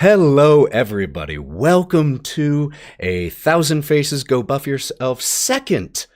Hello, everybody. Welcome to a Thousand Faces Go Buff Yourself second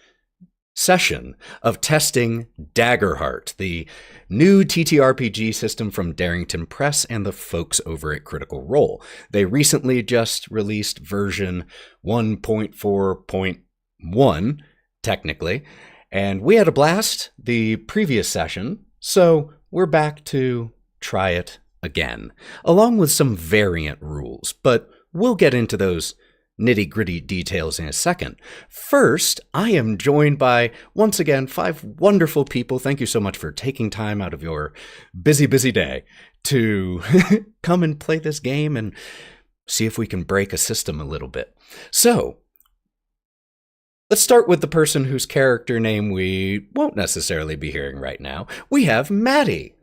session of testing Daggerheart, the new TTRPG system from Darrington Press and the folks over at Critical Role. They recently just released version 1.4.1, technically, and we had a blast the previous session, so we're back to try it again, along with some variant rules, but we'll get into those nitty-gritty details in a second. First, I am joined by, once again, 5 wonderful people. Thank you so much for taking time out of your busy, busy day to come and play this game and see if we can break a system a little bit. So, let's start with the person whose character name we won't necessarily be hearing right now. We have Matty.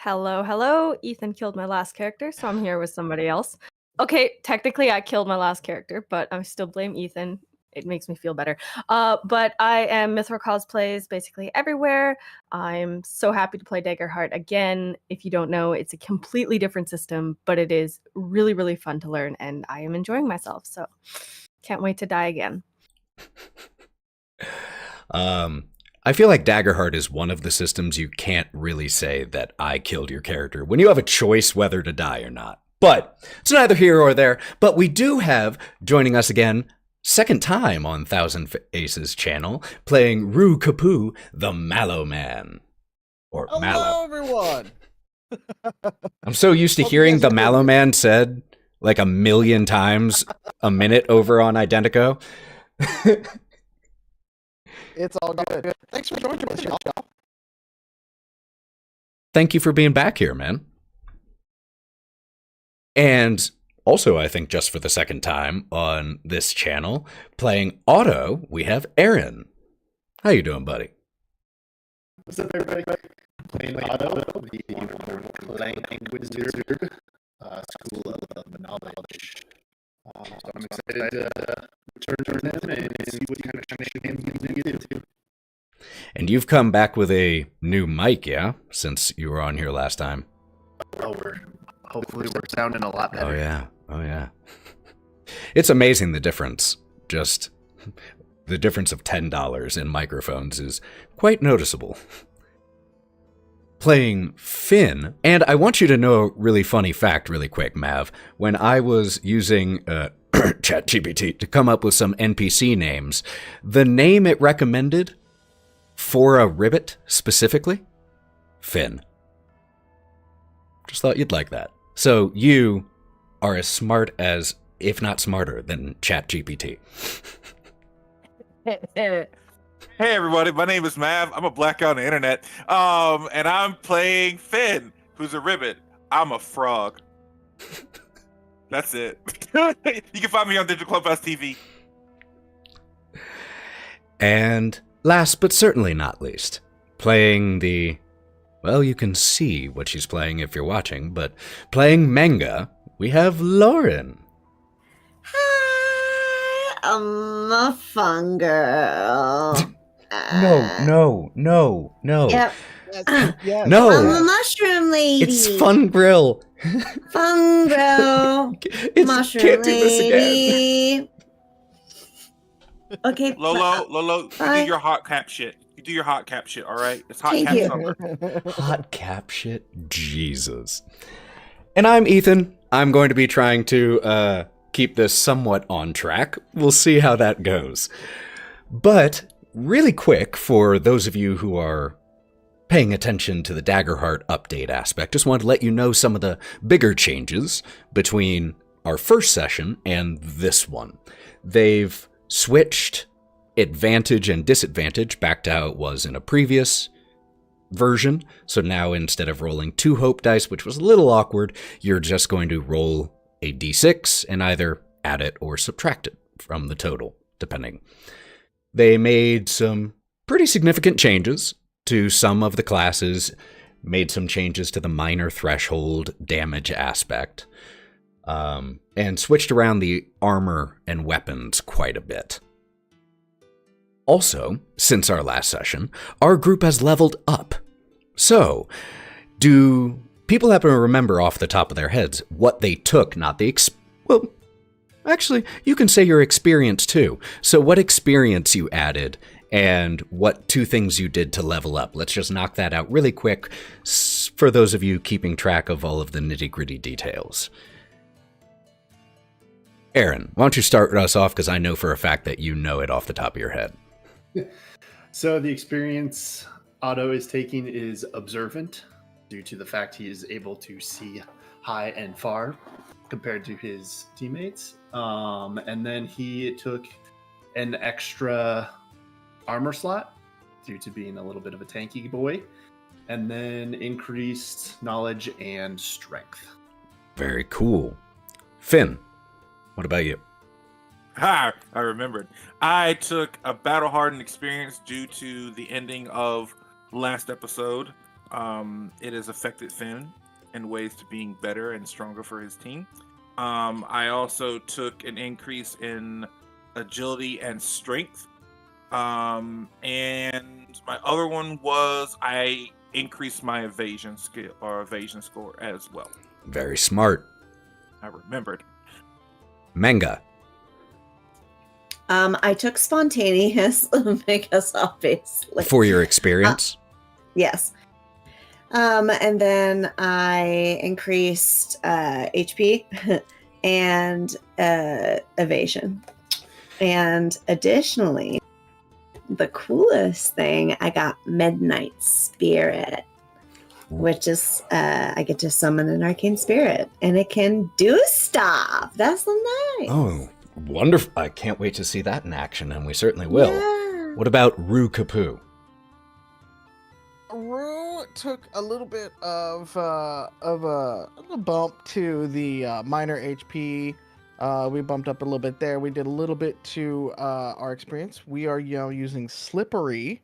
Hello. Ethan killed my last character, so I'm here with somebody else. Okay, technically I killed my last character, but I still blame Ethan. It makes me feel better. But I am Mithril Cosplays basically everywhere. I'm so happy to play Daggerheart again. If you don't know, it's a completely different system, but it is really, really fun to learn, and I am enjoying myself, so can't wait to die again. I feel like Daggerheart is one of the systems you can't really say that I killed your character when you have a choice whether to die or not. But it's neither here or there. But we do have, joining us again, second time on Thousand Faces channel, playing Roux Capu, TheMalloMan. Or Hello, Mallo. everyone. I'm so used to hearing TheMalloMan said like 1,000,000 times a minute over on Identico. It's all good. Thanks for joining us, y'all. Thank you for being back here, man. And also, I think just for the second time on this channel, playing Otto, we have Aaron. How you doing, buddy? What's up, everybody? Playing Otto, the Clank Wizard, School of Knowledge. So I'm excited to return to them and see what kind of shenanigans we can get into. And you've come back with a new mic, yeah? Since you were on here last time. Oh, hopefully we're sounding a lot better. Oh, yeah. It's amazing the difference. Just the difference of $10 in microphones is quite noticeable. Playing Finn, and I want you to know a really funny fact really quick, Mav. When I was using ChatGPT to come up with some NPC names, the name it recommended for a ribbit specifically, Finn. Just thought you'd like that. So you are as smart as, if not smarter, than ChatGPT. Hey everybody, my name is Mav. I'm a black guy on the internet. And I'm playing Finn, who's a ribbit. I'm a frog. That's it. You can find me on DigitalClubhouseTV. And last but certainly not least, playing the, well, you can see what she's playing if you're watching, but playing Mengah, we have Lauren. Hi, I'm a fun girl. No. Yep. Yes. No. I'm a mushroom lady. It's Fun Grill. Fun girl. Mushroom can't do this again. lady. Okay. Lolo, you do your hot cap shit. All right? It's hot Thank cap you. summer. Hot cap shit? Jesus. And I'm Ethan. I'm going to be trying to keep this somewhat on track. We'll see how that goes. But really quick, for those of you who are paying attention to the Daggerheart update aspect, just wanted to let you know some of the bigger changes between our first session and this one. They've switched advantage and disadvantage back to how it was in a previous version. So now instead of rolling 2 hope dice, which was a little awkward, you're just going to roll a d6 and either add it or subtract it from the total, depending. They made some pretty significant changes to some of the classes, made some changes to the minor threshold damage aspect, and switched around the armor and weapons quite a bit. Also, since our last session, our group has leveled up. So, do people happen to remember off the top of their heads what they took, not the well, actually, you can say your experience too. So what experience you added and what 2 things you did to level up. Let's just knock that out really quick for those of you keeping track of all of the nitty-gritty details. Aaron, why don't you start us off, because I know for a fact that you know it off the top of your head. So the experience Otto is taking is observant, due to the fact he is able to see high and far compared to his teammates. And then he took an extra armor slot due to being a little bit of a tanky boy, and then increased knowledge and strength. Very cool. Finn, what about you? Ha! I remembered. I took a battle-hardened experience due to the ending of last episode. It has affected Finn in ways to being better and stronger for his team. I also took an increase in agility and strength. And my other one was I increased my evasion skill or evasion score as well. Very smart. I remembered. Mengah. I took spontaneous, make us obviously. For your experience? Yes. And then I increased HP and evasion. And additionally, the coolest thing, I got Midnight Spirit, which is I get to summon an arcane spirit, and it can do stuff. That's so nice. Oh, wonderful. I can't wait to see that in action, and we certainly will. Yeah. What about Roux Capu? Roux took a little bit of a bump to the minor HP. We bumped up a little bit there. We did a little bit to our experience. We are using Slippery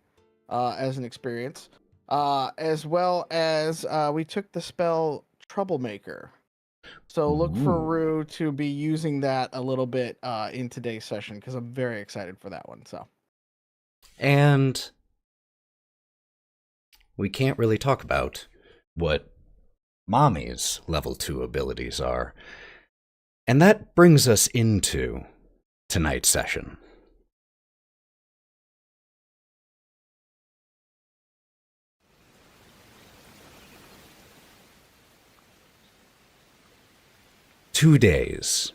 as an experience, as well as we took the spell Troublemaker. So look for Roux to be using that a little bit in today's session, because I'm very excited for that one. So, and we can't really talk about what Mommy's level 2 abilities are. And that brings us into tonight's session. Two days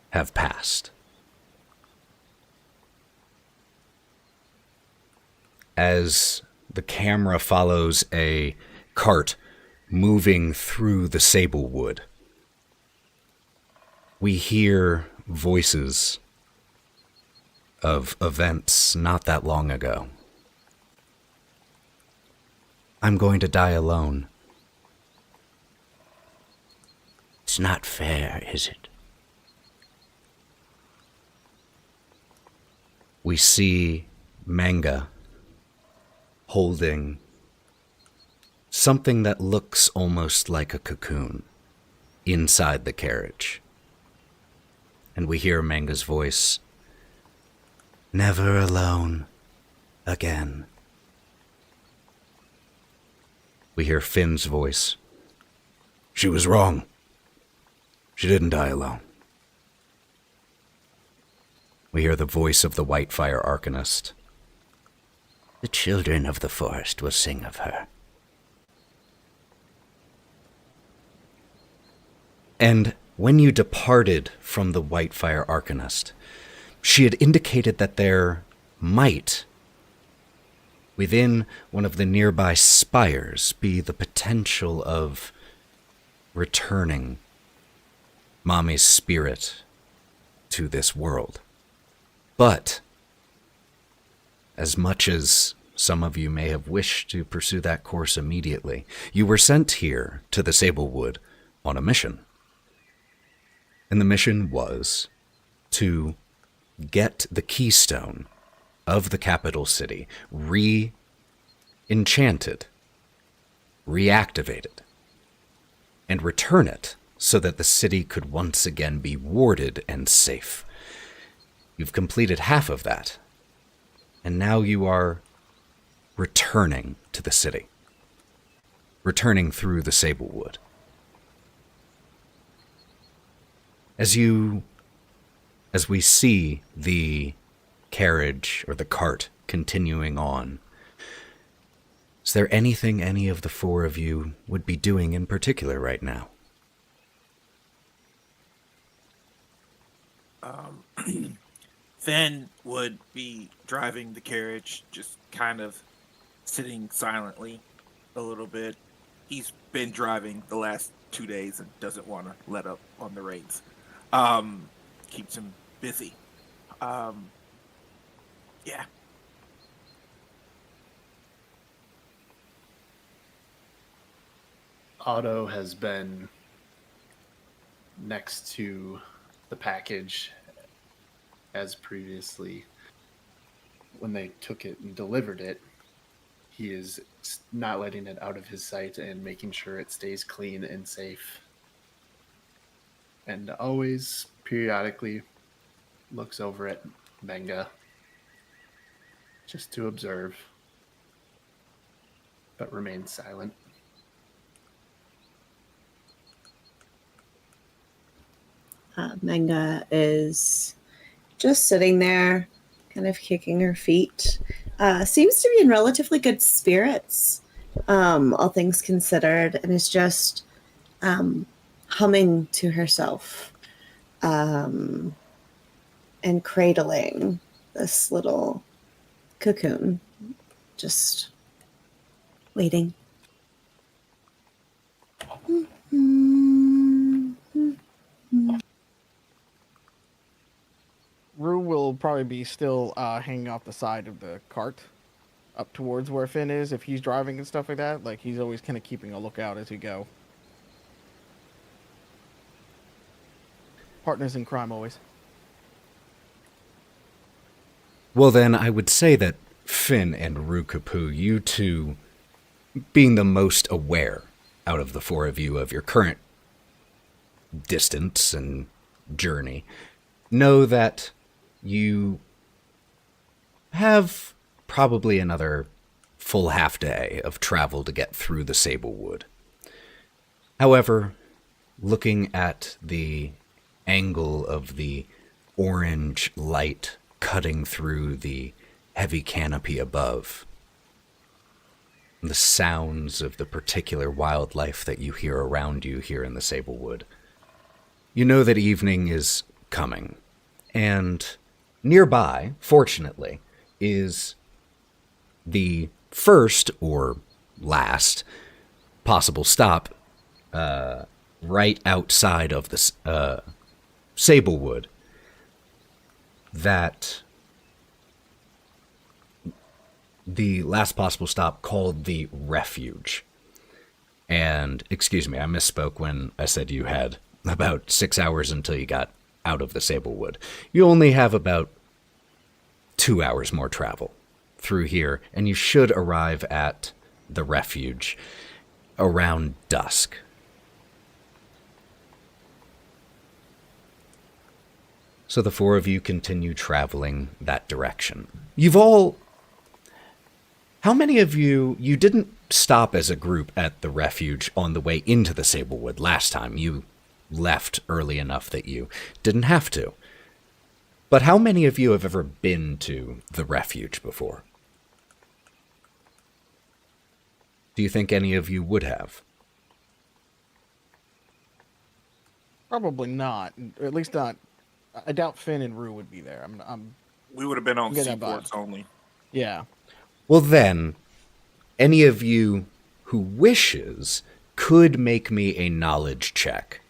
have passed. As the camera follows a cart moving through the Sablewood, we hear voices of events not that long ago. I'm going to die alone. It's not fair, is it? We see Mengah holding something that looks almost like a cocoon inside the carriage. And we hear Mengah's voice, "Never alone again." We hear Finn's voice, "She was wrong. She didn't die alone." We hear the voice of the Whitefire Arcanist, "The children of the forest will sing of her." And when you departed from the Whitefire Arcanist, she had indicated that there might, within one of the nearby spires, be the potential of returning Mommy's spirit to this world. But, as much as some of you may have wished to pursue that course immediately, you were sent here to the Sablewood on a mission. And the mission was to get the keystone of the capital city re-enchanted, reactivated, and return it so that the city could once again be warded and safe. You've completed half of that, and now you are returning to the city, returning through the Sablewood. As we see the carriage or the cart continuing on, is there anything any of the four of you would be doing in particular right now? Finn would be driving the carriage, just kind of sitting silently a little bit. He's been driving the last 2 days and doesn't want to let up on the reins. Keeps him busy. Yeah. Otto has been next to the package as previously. When they took it and delivered it, he is not letting it out of his sight and making sure it stays clean and safe. And always, periodically, looks over at Mengah just to observe, but remains silent. Mengah is just sitting there, kind of kicking her feet. Seems to be in relatively good spirits, all things considered, and is just humming to herself and cradling this little cocoon, just waiting. Roux will probably be still hanging off the side of the cart up towards where Finn is if he's driving and stuff like that. Like, he's always kind of keeping a lookout as we go. Partners in crime always. Well, then, I would say that Finn and Roux Capu, you two, being the most aware out of the four of you of your current distance and journey, know that you have probably another full half day of travel to get through the Sablewood. However, looking at the angle of the orange light cutting through the heavy canopy above, the sounds of the particular wildlife that you hear around you here in the Sablewood, you know that evening is coming. And nearby, fortunately, is the first or last possible stop right outside of the Sablewood that the last possible stop called the Refuge. And, excuse me, I misspoke when I said you had about 6 hours until you got out of the Sablewood. You only have about 2 hours more travel through here, and you should arrive at the Refuge around dusk. So the four of you continue traveling that direction. How many of you didn't stop as a group at the Refuge on the way into the Sablewood last time? You left early enough that you didn't have to. But how many of you have ever been to the Refuge before? Do you think any of you would have? Probably not. Or at least not. I doubt Finn and Roux would be there. We would have been on Get that seaports vibe. only. Yeah. Well then, any of you who wishes could make me a knowledge check.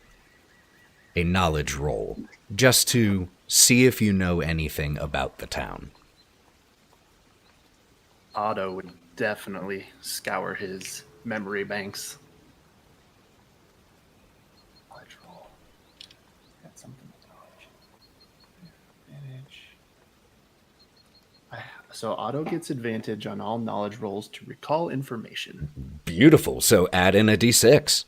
A knowledge roll, just to see if you know anything about the town. Otto would definitely scour his memory banks. Knowledge roll. Got something with knowledge. Advantage. So Otto gets advantage on all knowledge rolls to recall information. Beautiful, so add in a d6.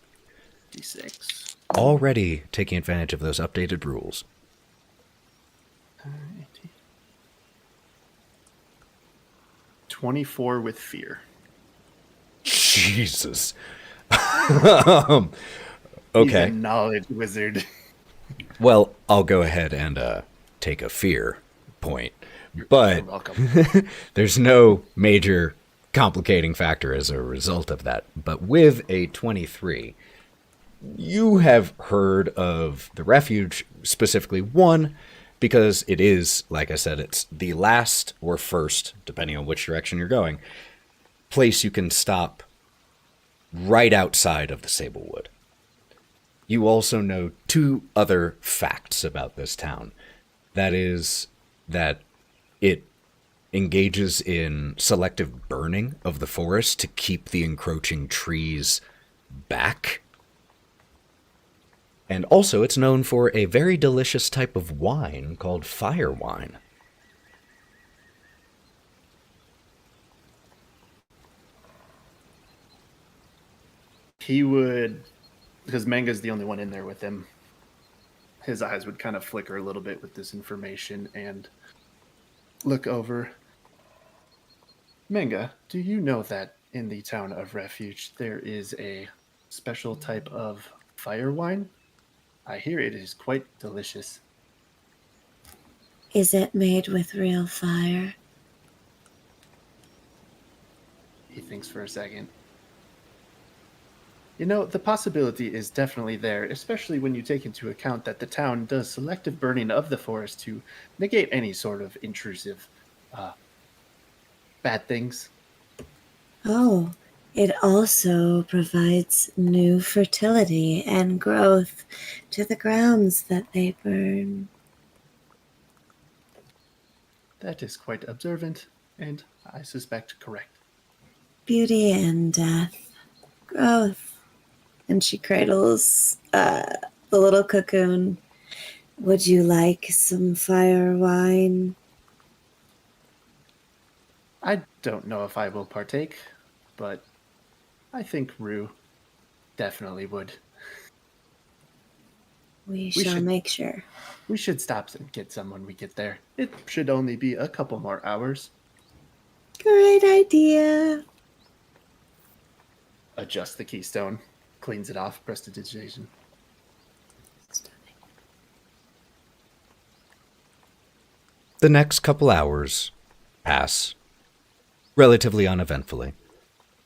D6. Already taking advantage of those updated rules. 24 with fear. Jesus. He's Okay. a knowledge wizard. Well, I'll go ahead and take a fear point. But You're welcome. there's no major complicating factor as a result of that. But with a 23, you have heard of the refuge, specifically one, because it is, like I said, it's the last or first, depending on which direction you're going, place you can stop right outside of the Sablewood. You also know two other facts about this town. That is that it engages in selective burning of the forest to keep the encroaching trees back. And also it's known for a very delicious type of wine called fire wine. He would, because Mengah's the only one in there with him, his eyes would kind of flicker a little bit with this information and look over. Mengah, do you know that in the town of Refuge there is a special type of fire wine? I hear it is quite delicious. Is it made with real fire? He thinks for a second. You know, the possibility is definitely there, especially when you take into account that the town does selective burning of the forest to negate any sort of intrusive bad things. Oh, it also provides new fertility and growth to the grounds that they burn. That is quite observant, and I suspect correct. Beauty and death, growth. And she cradles the little cocoon. Would you like some fire wine? I don't know if I will partake, but I think Roux definitely would. We shall make sure. We should stop and get some when we get there. It should only be a couple more hours. Great idea. Adjust the keystone. Cleans it off. Prestidigitation. The next couple hours pass relatively uneventfully,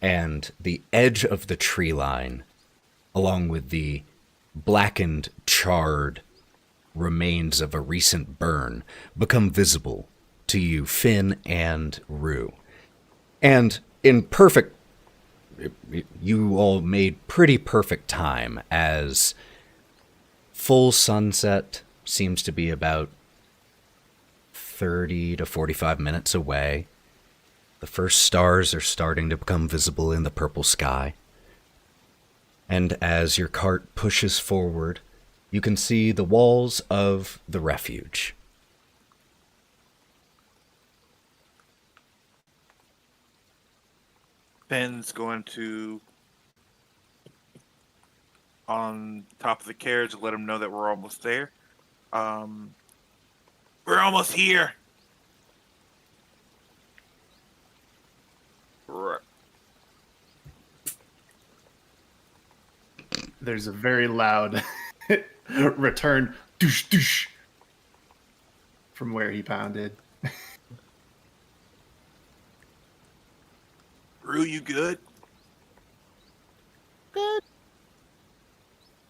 and the edge of the tree line, along with the blackened, charred remains of a recent burn, become visible to you, Finn and Roux. And in perfect, you all made pretty perfect time, as full sunset seems to be about 30 to 45 minutes away. The first stars are starting to become visible in the purple sky. And as your cart pushes forward, you can see the walls of the refuge. Finn's going to, on top of the carriage, let him know that we're almost there. We're almost here. Right. There's a very loud return, doosh, doosh, from where he pounded. Roux, you good? Good.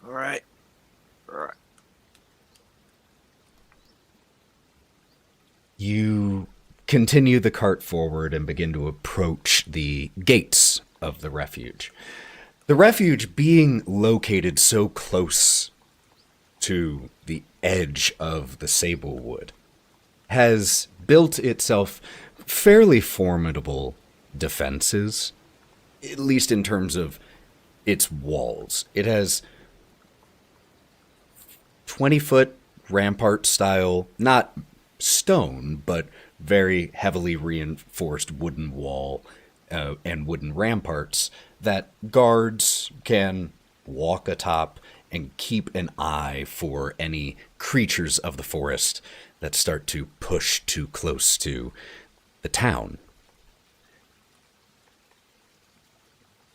All right. You continue the cart forward and begin to approach the gates of the refuge. The refuge, being located so close to the edge of the Sablewood, has built itself fairly formidable defenses, at least in terms of its walls. It has 20-foot rampart style, not stone, but very heavily reinforced wooden wall and wooden ramparts that guards can walk atop and keep an eye for any creatures of the forest that start to push too close to the town.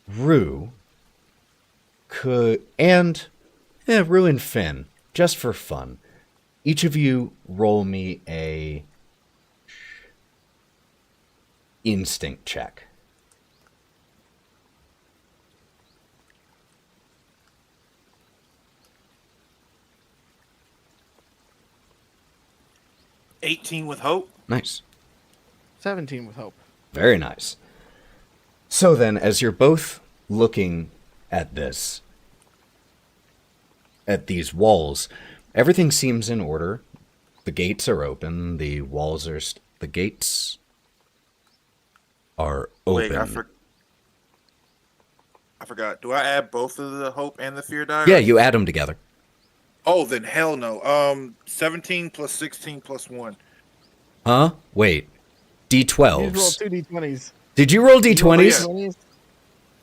Roux and Finn, just for fun, each of you roll me a instinct check. $18 with hope. Nice. 17 with hope. Very nice. So then, as you're both looking at this, at these walls, everything seems in order. The gates are open. The walls are... the gates are open. Wait, I forgot. Do I add both of the hope and the fear die? Yeah, you add them together. Oh, then hell no. 17 plus 16 plus 1. Huh? Wait. You roll D12s. 2 d20s. Did you roll D20s? Oh, yeah.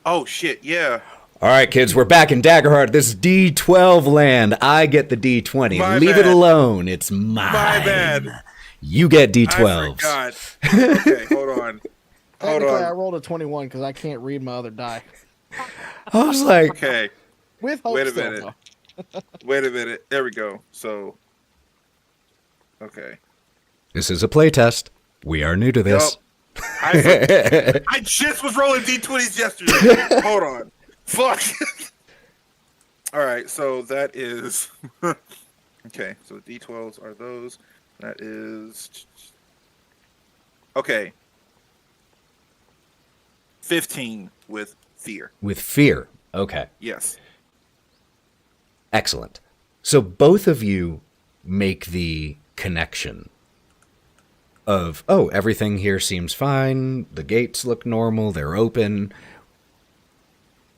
Oh, shit, yeah. All right, kids, we're back in Daggerheart. This is D12 land. I get the D20. My Leave bad. it alone. It's mine. My bad. You get I D12s. forgot. Okay, hold on. Hold Technically, I on. rolled a 21 because I can't read my other die. I was like, Okay, With hope Wait a still, minute. though. wait a minute. There we go. So, okay. this is a playtest. We are new to this. Yup. I just was rolling D20s yesterday. Hold on. Fuck. All right, so that is... okay, so D12s are those. That is... Okay. 15 with fear. With fear. Okay. Yes. Excellent. So both of you make the connection of, oh, everything here seems fine. The gates look normal. They're open.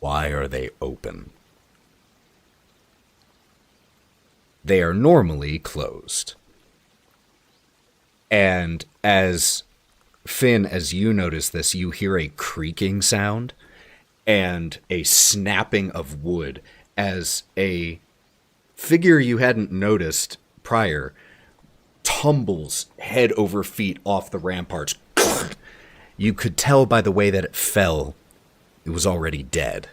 Why are they open? They are normally closed. And as Finn, as you notice this, you hear a creaking sound and a snapping of wood as a figure you hadn't noticed prior tumbles head over feet off the ramparts. You could tell by the way that it fell, it was already dead,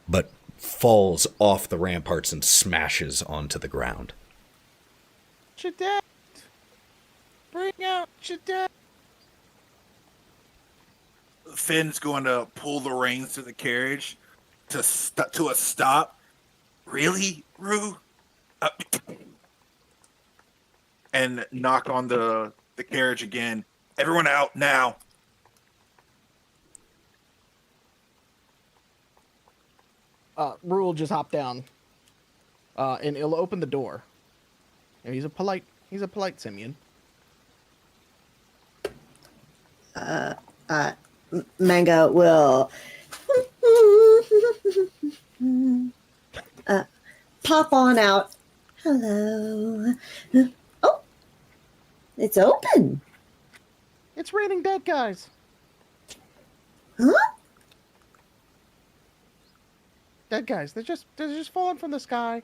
but falls off the ramparts and smashes onto the ground. Cadet! Bring out Cadet! Finn's going to pull the reins to the carriage to a stop. Really, Roux? And knock on the carriage again. Everyone out now. Roux will just hop down. And he'll open the door. And he's a polite simian. Mengah will pop on out. Hello. Oh, it's open. It's raining dead guys. Huh? Dead guys. They're just falling from the sky.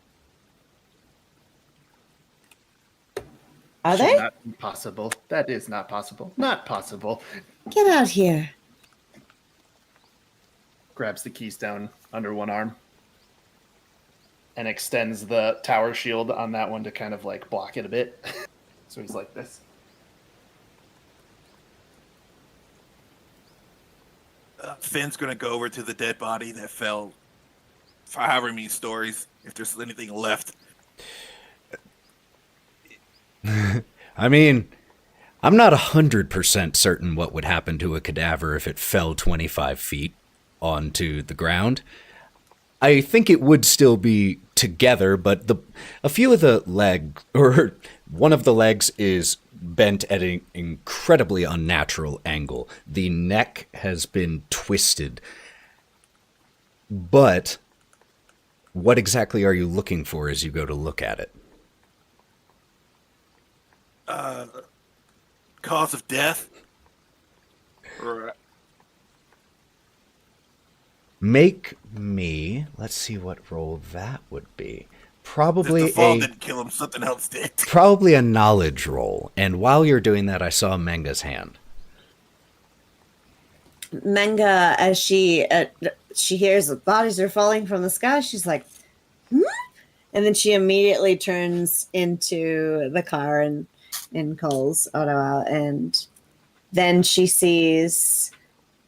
Are Should they? not be possible. That is not possible. Not possible. Get out here. Grabs the keys down under one arm and extends the tower shield on that one to kind of like block it a bit. So he's like this. Finn's going to go over to the dead body that fell for however many stories, if there's anything left. I mean, I'm not 100% certain what would happen to a cadaver if it fell 25 feet onto the ground. I think it would still be together, but a few of the leg, or one of the legs is bent at an incredibly unnatural angle. The neck has been twisted. But what exactly are you looking for as you go to look at it? Cause of death? Or, Make me, let's see what role that would be. if Probably the fall a didn't kill him, something else did. probably a knowledge roll. And while you're doing that, I saw Mengah's hand. Mengah, as she hears the bodies are falling from the sky, she's like, And then she immediately turns into the car and calls Otto out. And then she sees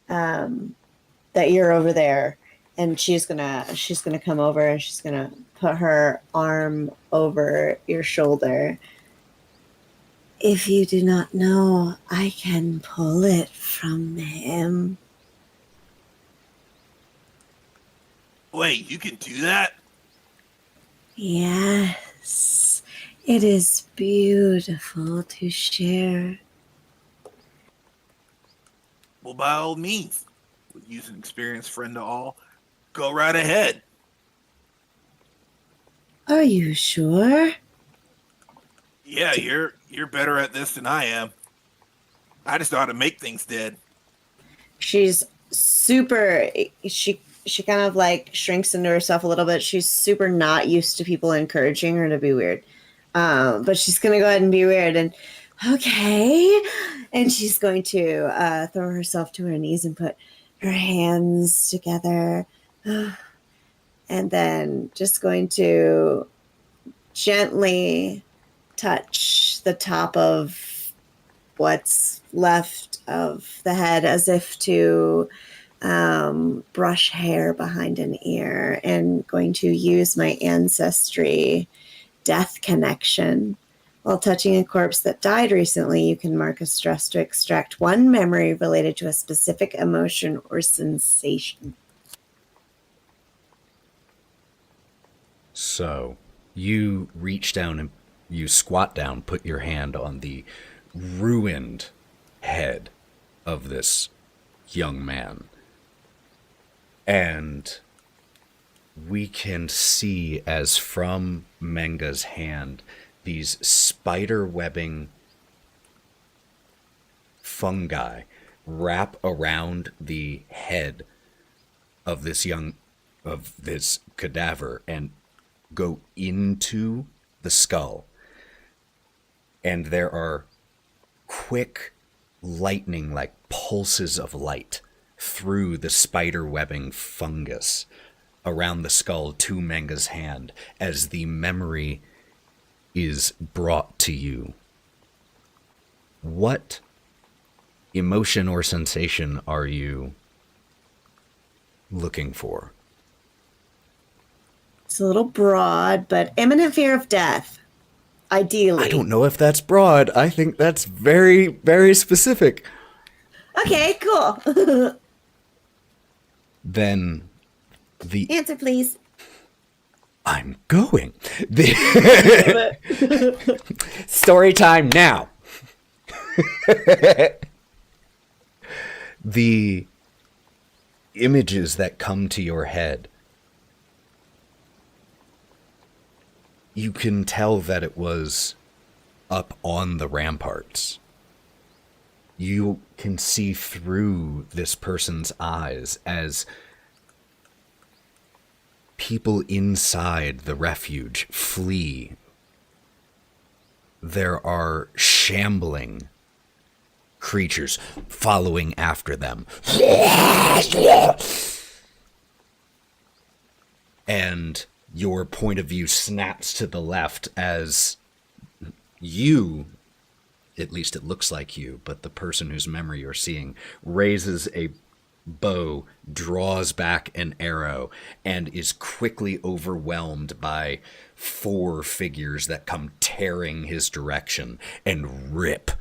that you're over there, and she's gonna come over and she's gonna put her arm over your shoulder. If you do not know, I can pull it from him. Wait, you can do that? Yes, it is beautiful to share. Well, by all means, with use an experienced friend to all, go right ahead. Are you sure? Yeah, you're better at this than I am. I just know how to make things dead. She's super. She kind of like shrinks into herself a little bit. She's super not used to people encouraging her to be weird. But she's going to go ahead and be weird. And okay. And she's going to throw herself to her knees and put her hands together. And then just going to gently touch the top of what's left of the head as if to brush hair behind an ear, and going to use my ancestry death connection. While touching a corpse that died recently, you can mark a stress to extract one memory related to a specific emotion or sensation. So you reach down and you squat down, put your hand on the ruined head of this young man. And we can see, as from Mengah's hand, these spider webbing fungi wrap around the head of this cadaver and go into the skull. And there are quick lightning, like pulses of light, through the spider webbing fungus around the skull to Mengah's hand as the memory is brought to you. What emotion or sensation are you looking for? It's a little broad, but imminent fear of death, ideally. I don't know if that's broad. I think that's very, very specific. Okay, cool. Then the Answer, please. I'm going. Story time now. The images that come to your head, you can tell that it was up on the ramparts. You can see through this person's eyes as people inside the refuge flee. There are shambling creatures following after them. And your point of view snaps to the left as you, at least it looks like you, but the person whose memory you're seeing, raises a bow, draws back an arrow, and is quickly overwhelmed by 4 figures that come tearing his direction and rip.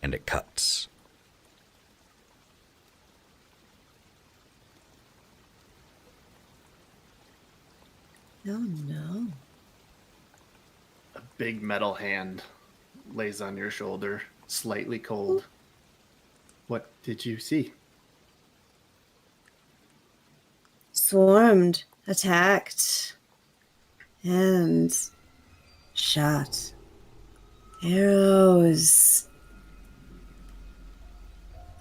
And it cuts. Oh no. A big metal hand lays on your shoulder, slightly cold. What did you see? Swarmed, attacked, and shot. Arrows.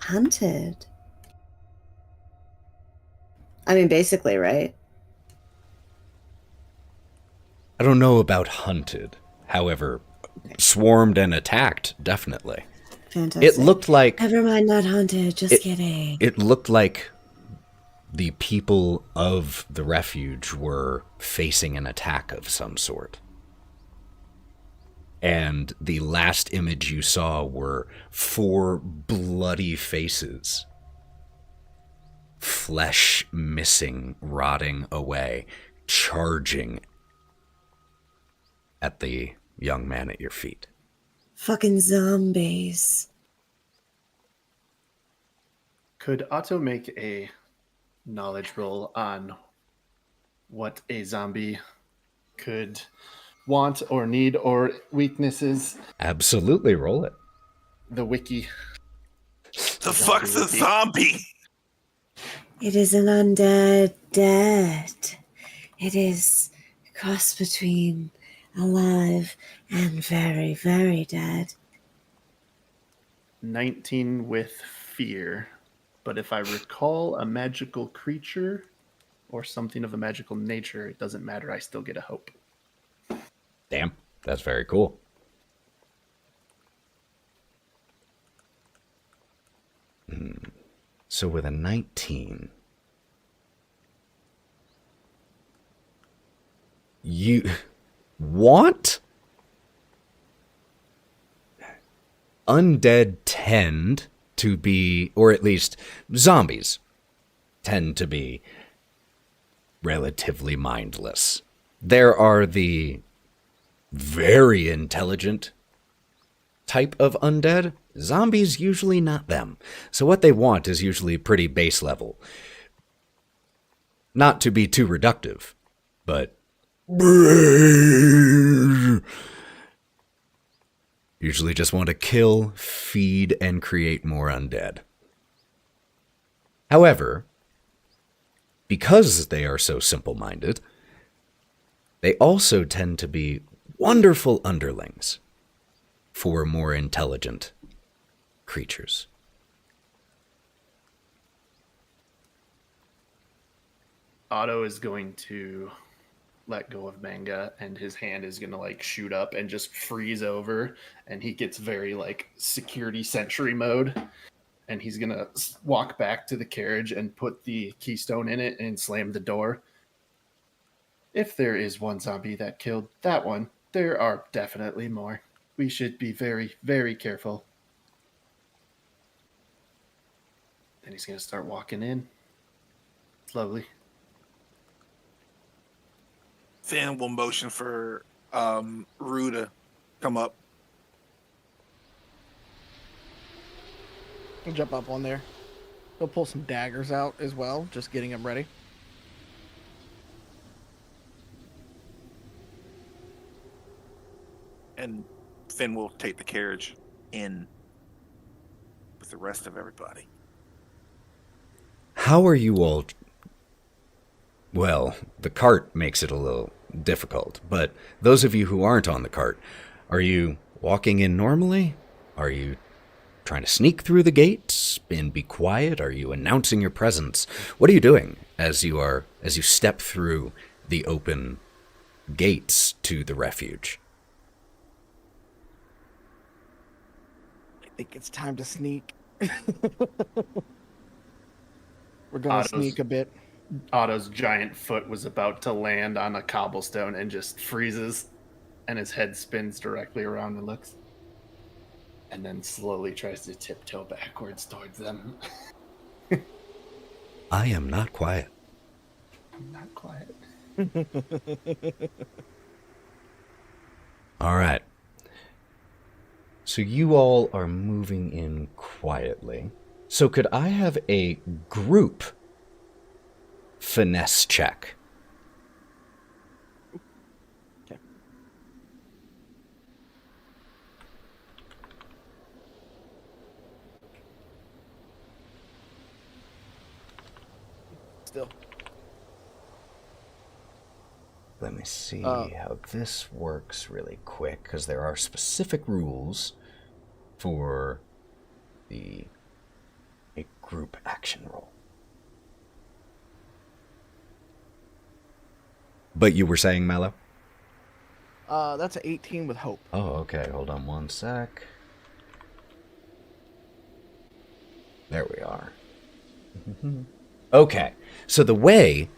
Hunted. I mean, basically, right? I don't know about hunted. However, swarmed and attacked, definitely. Fantastic. It looked like... Never mind, not haunted. Just kidding. It looked like the people of the refuge were facing an attack of some sort. And the last image you saw were 4 bloody faces, flesh missing, rotting away, charging at the young man at your feet. Fucking zombies. Could Otto make a knowledge roll on what a zombie could want or need or weaknesses? Absolutely, roll it. The wiki. The fuck's a zombie? It is an undead dead. It is a cross between alive and very, very dead. 19 with fear. But if I recall a magical creature or something of a magical nature, it doesn't matter. I still get a hope. Damn, that's very cool. So with a 19, you want? Undead tend to be, or at least zombies tend to be relatively mindless. There are the very intelligent type of undead. Zombies, usually not them. So what they want is usually pretty base level. Not to be too reductive, but usually just want to kill, feed, and create more undead. However, because they are so simple-minded, they also tend to be wonderful underlings for more intelligent creatures. Otto is going to let go of Mengah, and his hand is going to like shoot up and just freeze over, and he gets very like security sentry mode, and he's going to walk back to the carriage and put the keystone in it and slam the door. If there is one zombie that killed that one, there are definitely more. We should be very, very careful. Then he's going to start walking in. It's lovely. Finn will motion for Roux to come up. He'll jump up on there. He'll pull some daggers out as well, just getting him ready. And Finn will take the carriage in with the rest of everybody. How are you all? Well, the cart makes it a little difficult, but those of you who aren't on the cart, are you walking in normally? Are you trying to sneak through the gates and be quiet? Are you announcing your presence? What are you doing as you step through the open gates to the refuge? I think it's time to sneak. We're gonna sneak a bit. Otto's giant foot was about to land on a cobblestone and just freezes, and his head spins directly around and looks, and then slowly tries to tiptoe backwards towards them. I am not quiet. I'm not quiet. All right. So you all are moving in quietly. So could I have a group finesse check? Okay. Still. Let me see how this works really quick, because there are specific rules for a group action roll. But you were saying, Mallo? That's an 18 with hope. Oh, okay. Hold on one sec. There we are. Okay, so the way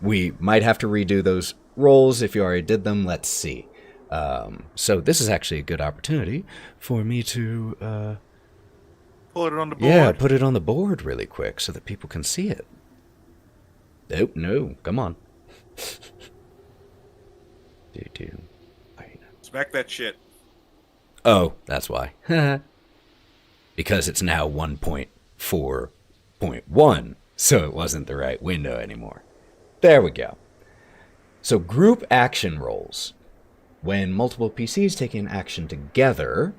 we might have to redo those rolls if you already did them. Let's see. So this is actually a good opportunity for me to Put it on the board. yeah, put it on the board really quick so that people can see it. Oh, no, come on. Smack that shit. Oh, that's why. Because it's now 1.4.1, so it wasn't the right window anymore. There we go. So group action rolls. When multiple PCs take an action together,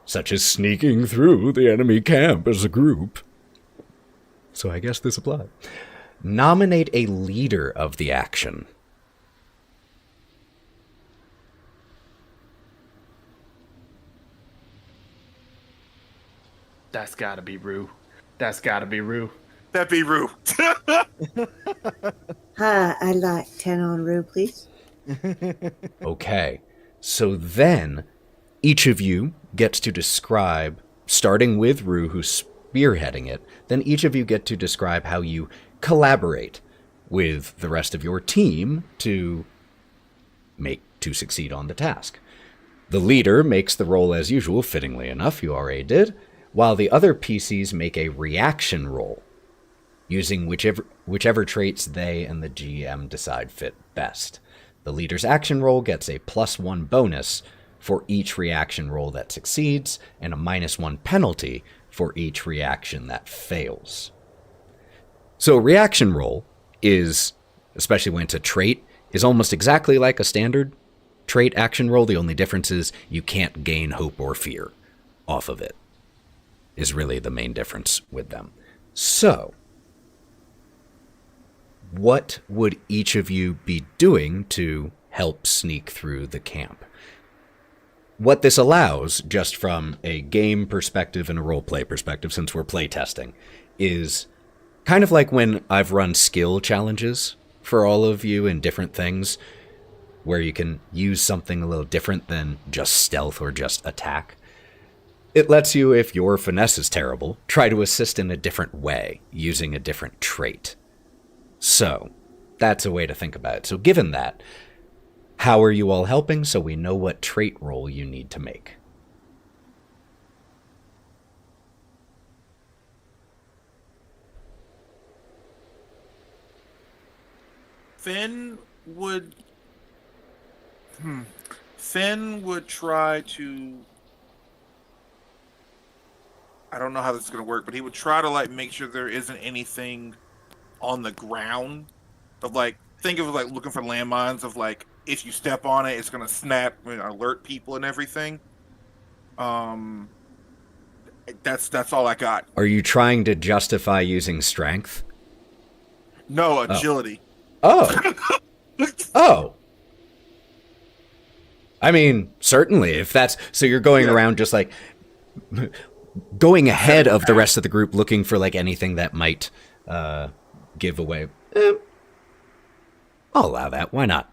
such as sneaking through the enemy camp as a group. So I guess this applies. Nominate a leader of the action. That's gotta be Roux. That's gotta be Roux. That be Roux. Hi, I'd like 10 on Roux, please. Okay, so then each of you gets to describe, starting with Roux, who's spearheading it, then each of you get to describe how you collaborate with the rest of your team to succeed on the task. The leader makes the roll as usual, fittingly enough, you already did, while the other PCs make a reaction roll, using whichever traits they and the GM decide fit best. The leader's action roll gets a +1 bonus for each reaction roll that succeeds, and a -1 penalty for each reaction that fails. So a reaction roll is, especially when it's a trait, is almost exactly like a standard trait action roll. The only difference is you can't gain hope or fear off of it, is really the main difference with them. So, what would each of you be doing to help sneak through the camp? What this allows, just from a game perspective and a roleplay perspective, since we're playtesting, is kind of like when I've run skill challenges for all of you in different things, where you can use something a little different than just stealth or just attack. It lets you, if your finesse is terrible, try to assist in a different way, using a different trait. So, that's a way to think about it. So given that, how are you all helping so we know what trait roll you need to make? Finn would try to, I don't know how this is going to work, but he would try to like make sure there isn't anything on the ground of like, think of like looking for landmines of like, if you step on it, it's going to snap and alert people and everything. That's all I got. Are you trying to justify using strength? No, agility. Oh. Oh. I mean, certainly, if that's... So you're going around just like... going ahead of the rest of the group looking for like anything that might give away... I'll allow that. Why not?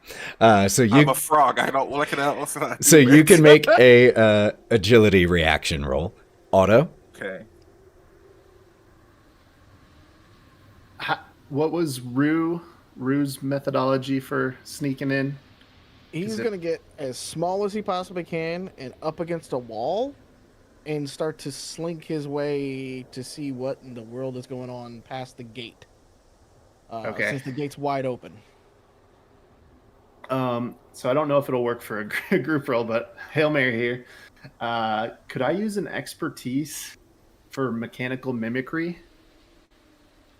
So you... I'm a frog. I don't look it out. So you can make a agility reaction roll. Otto? Okay. What was Roux's methodology for sneaking in? He's going to get as small as he possibly can and up against a wall and start to slink his way to see what in the world is going on past the gate. Okay. Since the gate's wide open. So I don't know if it'll work for a group roll, but Hail Mary here. Could I use an expertise for mechanical mimicry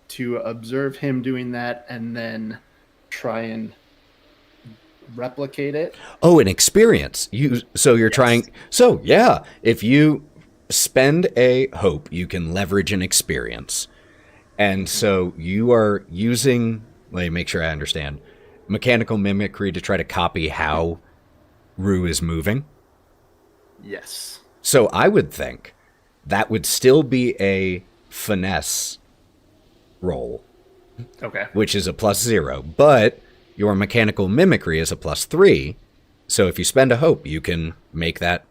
to observe him doing that and then try and replicate it? Oh, an experience. You're trying... So, yeah, if you spend a hope, you can leverage an experience. And so you are using... Let me make sure I understand. Mechanical mimicry to try to copy how Roux is moving? Yes. So I would think that would still be a finesse roll. Okay. Which is a +0, but your mechanical mimicry is a +3. So if you spend a hope, you can make that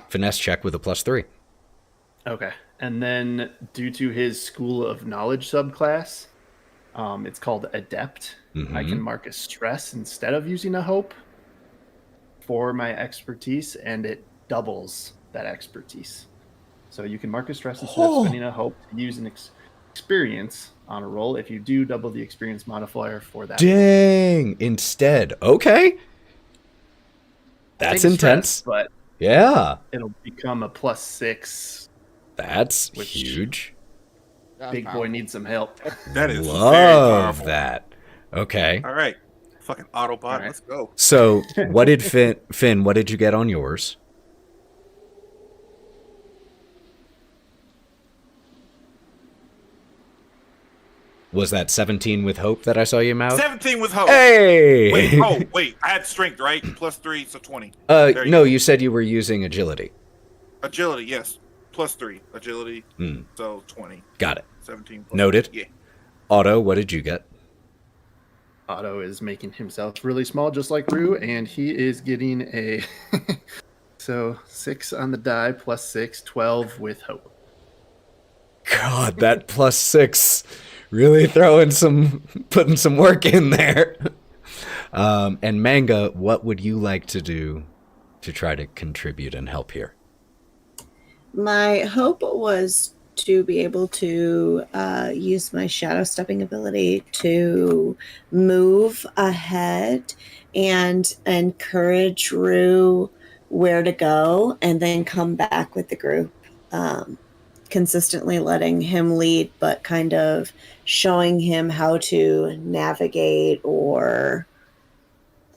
finesse check with a +3. Okay. And then due to his School of Knowledge subclass, it's called Adept. I can mark a stress instead of using a hope for my expertise, and it doubles that expertise. So you can mark a stress instead of spending a hope to use an experience on a roll. If you do, double the experience modifier for that. Dang! Instead. Okay. That's Same intense. stress, but yeah. it'll become a +6. That's huge. Big boy needs some help. That is very Love powerful. that. Okay. All right. Fucking Autobot, All right. let's go. So, what did Finn, what did you get on yours? Was that 17 with hope that I saw you mouth? 17 with hope. Hey! Wait. I had strength, right? +3, so 20. No, you said you were using agility. Agility, yes. +3. Agility, so 20. Got it. 17. Noted. Yeah. Otto, what did you get? Otto is making himself really small, just like Roux, and he is getting a 6 on the die, +6, 12 with hope. God, that +6 really putting some work in there. And Mengah, what would you like to do to try to contribute and help here? My hope was to be able to use my shadow stepping ability to move ahead and encourage Roux where to go, and then come back with the group, consistently letting him lead, but kind of showing him how to navigate, or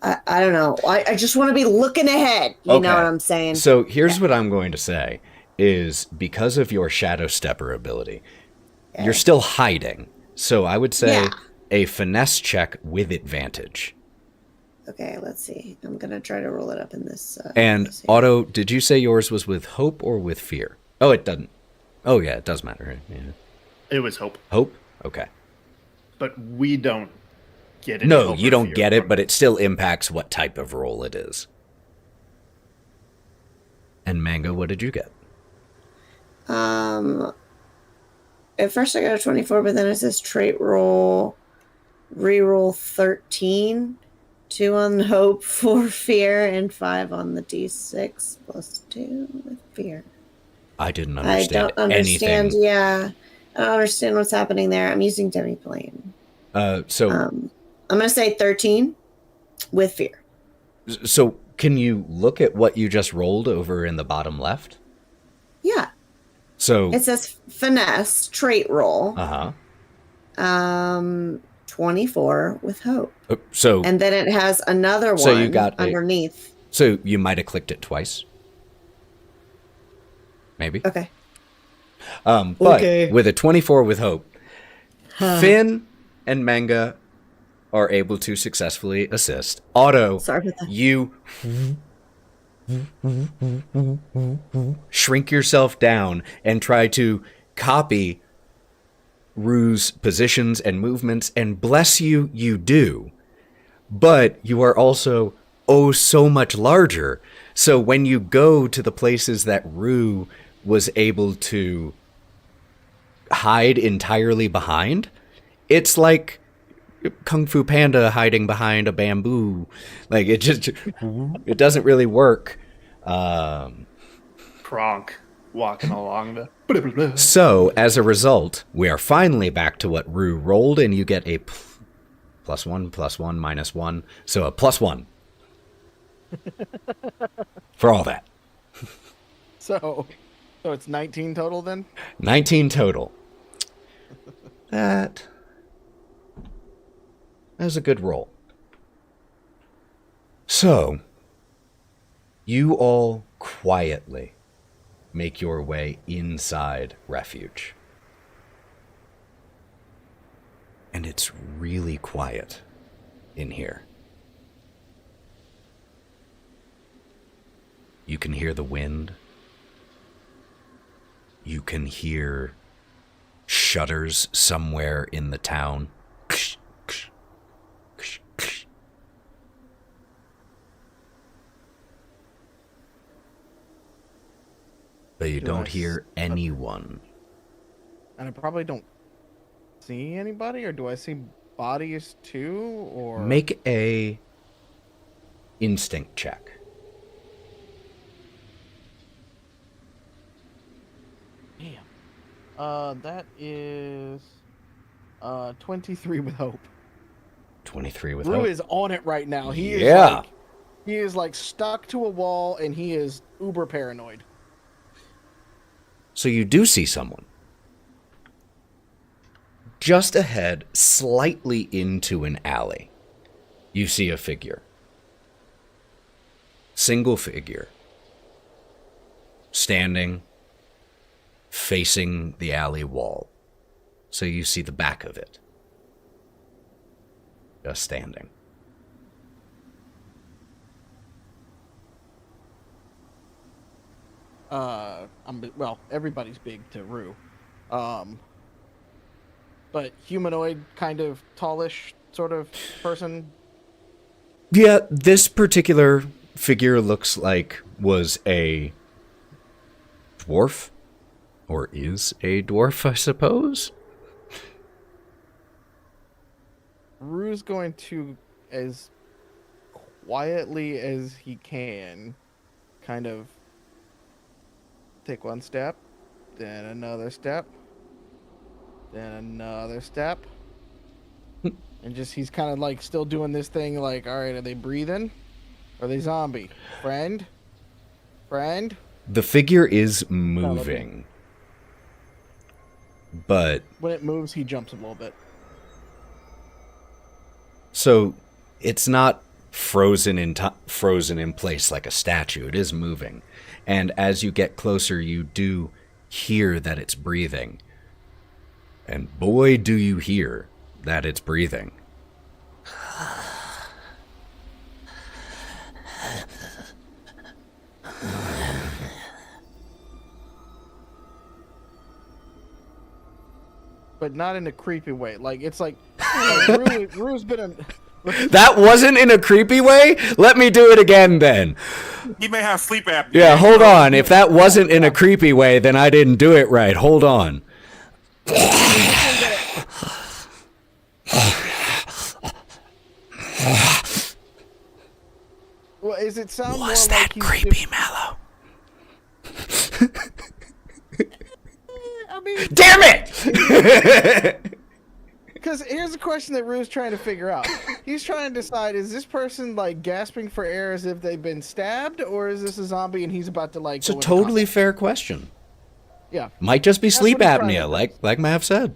I don't know. I just want to be looking ahead. You know what I'm saying? So here's what I'm going to say. Is because of your shadow stepper ability, you're still hiding. So I would say a finesse check with advantage. Okay, let's see. I'm going to try to roll it up in this. And Otto, did you say yours was with hope or with fear? Oh, it doesn't. Oh, yeah, it does matter. Right? Yeah. It was hope. Hope? Okay. But we don't get it. No, you don't get it, but it still impacts what type of roll it is. And Mengah, what did you get? At first I got a 24, but then it says trait roll, reroll 13, 2 on hope, 4 fear, and 5 on the d6 +2 with fear. I didn't understand I don't understand. anything. Yeah, I don't understand what's happening there. I'm using demiplane. I'm gonna say 13 with fear. So can you look at what you just rolled over in the bottom left? Yeah. So it says finesse trait roll. 24 with hope. So and then it has another one so you got underneath. So you might have clicked it twice. Maybe. Okay. But with a 24 with hope, Finn and Mengah are able to successfully assist. Otto, sorry about that. You shrink yourself down and try to copy Roux's positions and movements, and bless you, you do. But you are also so much larger. So when you go to the places that Roux was able to hide entirely behind, it's like Kung Fu Panda hiding behind a bamboo. Like it doesn't really work. Kronk walking along the. So as a result, we are finally back to what Roux rolled, and you get a +1, +1, -1, so a +1 for all that. So it's 19 total then? 19 total. That was a good roll. So, you all quietly make your way inside Refuge. And it's really quiet in here. You can hear the wind. You can hear shutters somewhere in the town. But you don't hear anyone and I probably don't see anybody, or do I see bodies too? Or Make a instinct check. damn. That is 23 with hope. 23 with Roux hope. is on it right now. He is like stuck to a wall, and he is uber paranoid. So you do see someone. Just ahead, slightly into an alley, you see a figure. Single figure. Standing, facing the alley wall. So you see the back of it. Just standing. Well, everybody's big to Roux. But humanoid, kind of tallish sort of person. Yeah, this particular figure looks like was a dwarf. Or is a dwarf, I suppose? Roux's going to, as quietly as he can, kind of take one step, then another step, then another step. And just, he's kind of like still doing this thing like, all right, are they breathing? Are they zombie? Friend? Friend? The figure is moving. But when it moves, he jumps a little bit. So it's not frozen in place like a statue. It is moving. And as you get closer, you do hear that it's breathing. And boy, do you hear that it's breathing. But not in a creepy way. Like, it's like Roux's been That wasn't in a creepy way? Let me do it again then. He may have sleep apnea. Yeah, hold on. If that wasn't in a creepy way, then I didn't do it right. Hold on. Well, is it sound more Was like that creepy, Mallo? I mean, damn it! Because here's the question that Roux's trying to figure out. He's trying to decide, is this person like gasping for air as if they've been stabbed, or is this a zombie and he's about to like It's a totally fair question. Yeah. Might just be That's sleep what he's trying apnea, to like Mav said.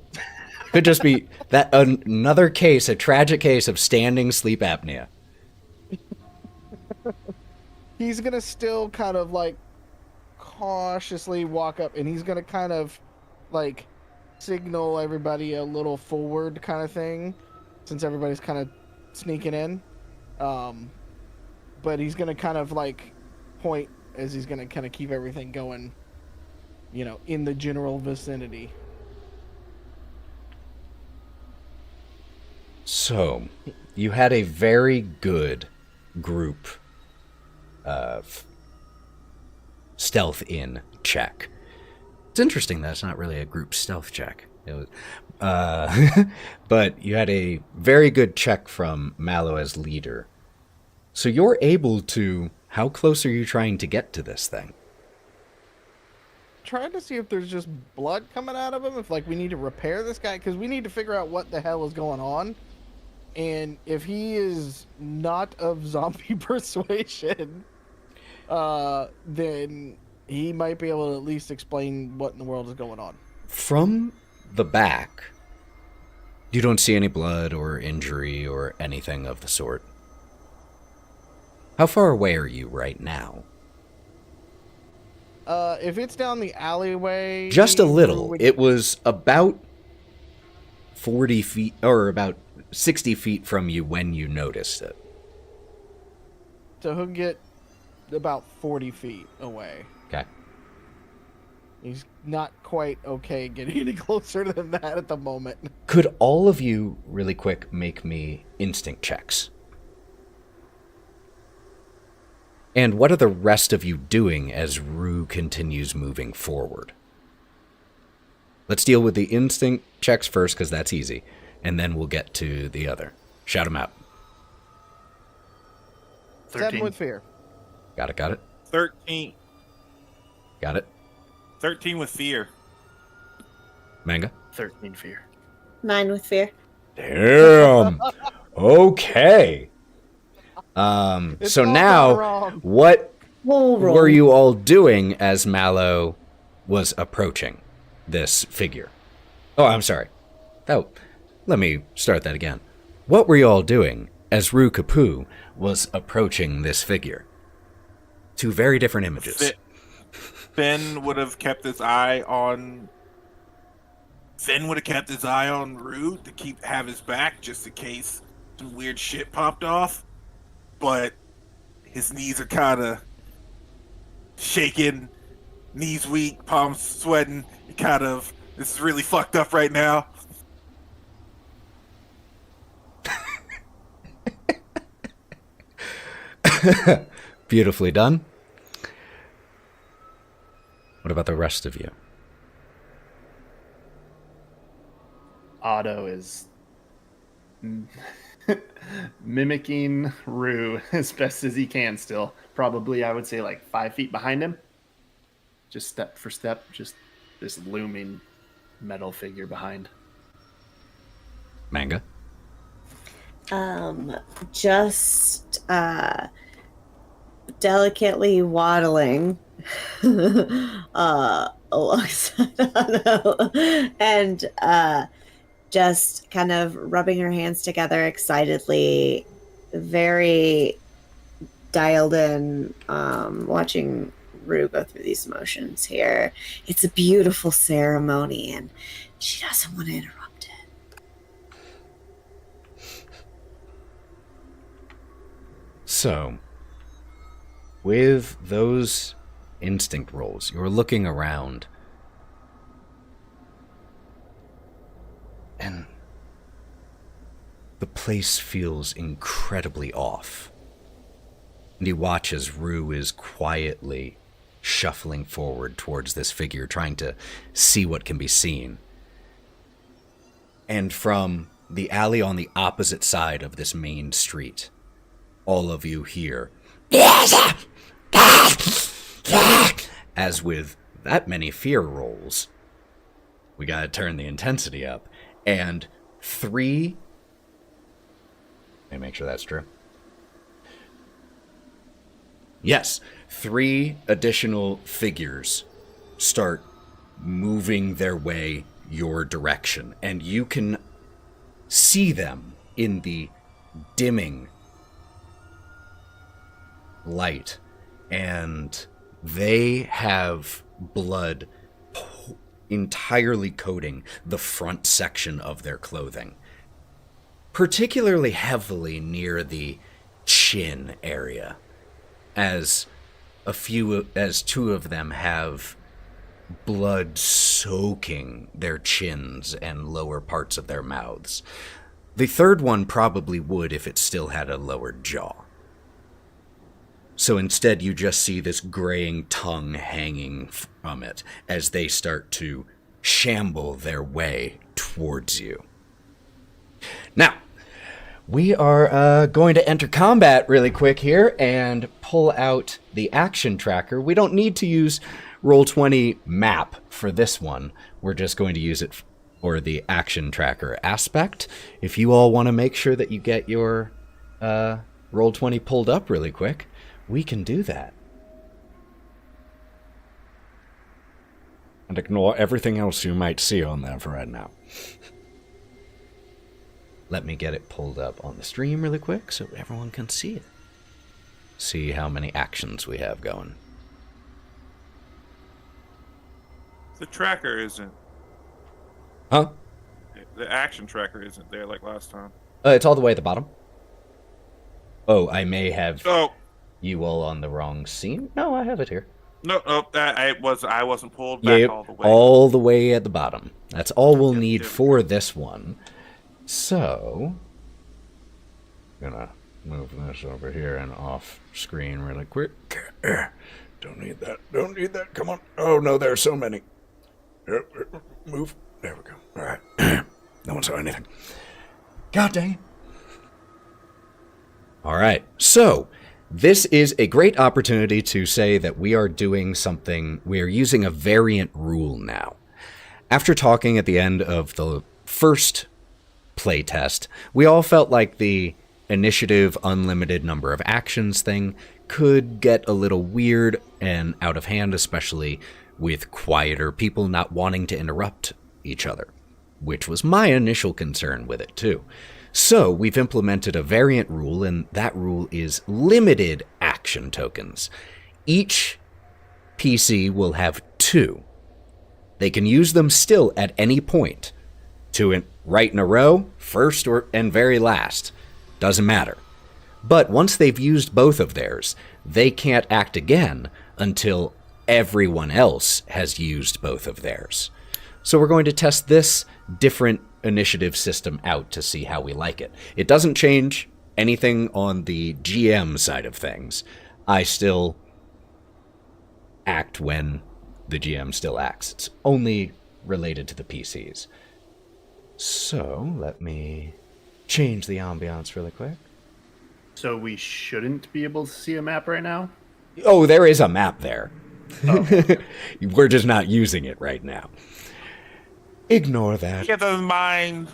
Could just be that another case, a tragic case of standing sleep apnea. He's gonna still kind of like cautiously walk up, and he's gonna kind of like signal everybody a little forward kind of thing, since everybody's kind of sneaking in. But he's gonna kind of like point as he's gonna kind of keep everything going, you know, in the general vicinity. So, you had a very good group of stealth in check. It's interesting that it's not really a group stealth check. It was, but you had a very good check from Mallo as leader. So you're able to... How close are you trying to get to this thing? Trying to see if there's just blood coming out of him, if like we need to repair this guy, because we need to figure out what the hell is going on. And if he is not of zombie persuasion, then he might be able to at least explain what in the world is going on. From the back, you don't see any blood or injury or anything of the sort. How far away are you right now? If it's down the alleyway... Just a little. It was about 40 feet, or about 60 feet from you when you noticed it. So he'll get about 40 feet away. Okay. He's not quite okay getting any closer than that at the moment. Could all of you, really quick, make me instinct checks? And what are the rest of you doing as Roux continues moving forward? Let's deal with the instinct checks first, because that's easy. And then we'll get to the other. Shout them out. 7 13. with fear. Got it. 13. Got it. 13 with fear. Mengah. 13 fear. 9 with fear. Damn. Okay. It's So all now, gone wrong. what We'll roll. were you all doing as Mallo was approaching this figure? Oh, I'm sorry. Oh, let me start that again. What were you all doing as Roux Capu was approaching this figure? Two very different images. Finn would have kept his eye on Roux to have his back just in case some weird shit popped off. But his knees are kind of shaking, knees weak, palms sweating. This is really fucked up right now. Beautifully done. What about the rest of you? Otto is mimicking Roux as best as he can still. Probably, I would say, like 5 feet behind him. Just step for step, just this looming metal figure behind. Mengah. Just delicately waddling alongside Otto and just kind of rubbing her hands together excitedly, very dialed in, watching Roux go through these motions here. It's a beautiful ceremony and she doesn't want to interrupt it. So, with those instinct rolls, you're looking around, and the place feels incredibly off. And you watch as Roux is quietly shuffling forward towards this figure, trying to see what can be seen. And from the alley on the opposite side of this main street, all of you hear, as with that many fear rolls, we gotta turn the intensity up. And 3, let me make sure that's true. Yes, 3 additional figures start moving their way your direction, and you can see them in the dimming light, and they have blood entirely coating the front section of their clothing, particularly heavily near the chin area, as 2 of them have blood soaking their chins and lower parts of their mouths. The third one probably would if it still had a lower jaw. So instead, you just see this graying tongue hanging from it as they start to shamble their way towards you. Now, we are going to enter combat really quick here and pull out the action tracker. We don't need to use Roll20 map for this one. We're just going to use it for the action tracker aspect. If you all want to make sure that you get your Roll20 pulled up really quick, we can do that. And ignore everything else you might see on there for right now. Let me get it pulled up on the stream really quick so everyone can see it. See how many actions we have going. The tracker isn't. Huh? The action tracker isn't there like last time. It's all the way at the bottom. Oh, I may have Oh. you all on the wrong scene. No, I have it here. No, I wasn't pulled back Yep, all the way. all the way at the bottom. That's all we'll Yep, need yep. for this one. So, gonna move this over here and off screen really quick. Don't need that. Don't need that. Come on. Oh no, there's so many. Move. There we go. All right. No one saw anything. God dang it. All right. So, this is a great opportunity to say that we are doing something. We are using a variant rule now. After talking at the end of the first playtest, we all felt like the initiative unlimited number of actions thing could get a little weird and out of hand, especially with quieter people not wanting to interrupt each other, which was my initial concern with it too. So we've implemented a variant rule, and that rule is limited action tokens. Each PC will have 2. They can use them still at any point. 2 right in a row, first and very last. Doesn't matter. But once they've used both of theirs, they can't act again until everyone else has used both of theirs. So we're going to test this different initiative system out to see how we like it. It doesn't change anything on the GM side of things. I still act when the GM still acts. It's only related to the PCs. So let me change the ambiance really quick. So we shouldn't be able to see a map right now? Oh, there is a map there. Oh. We're just not using it right now. Ignore that. Get those mind.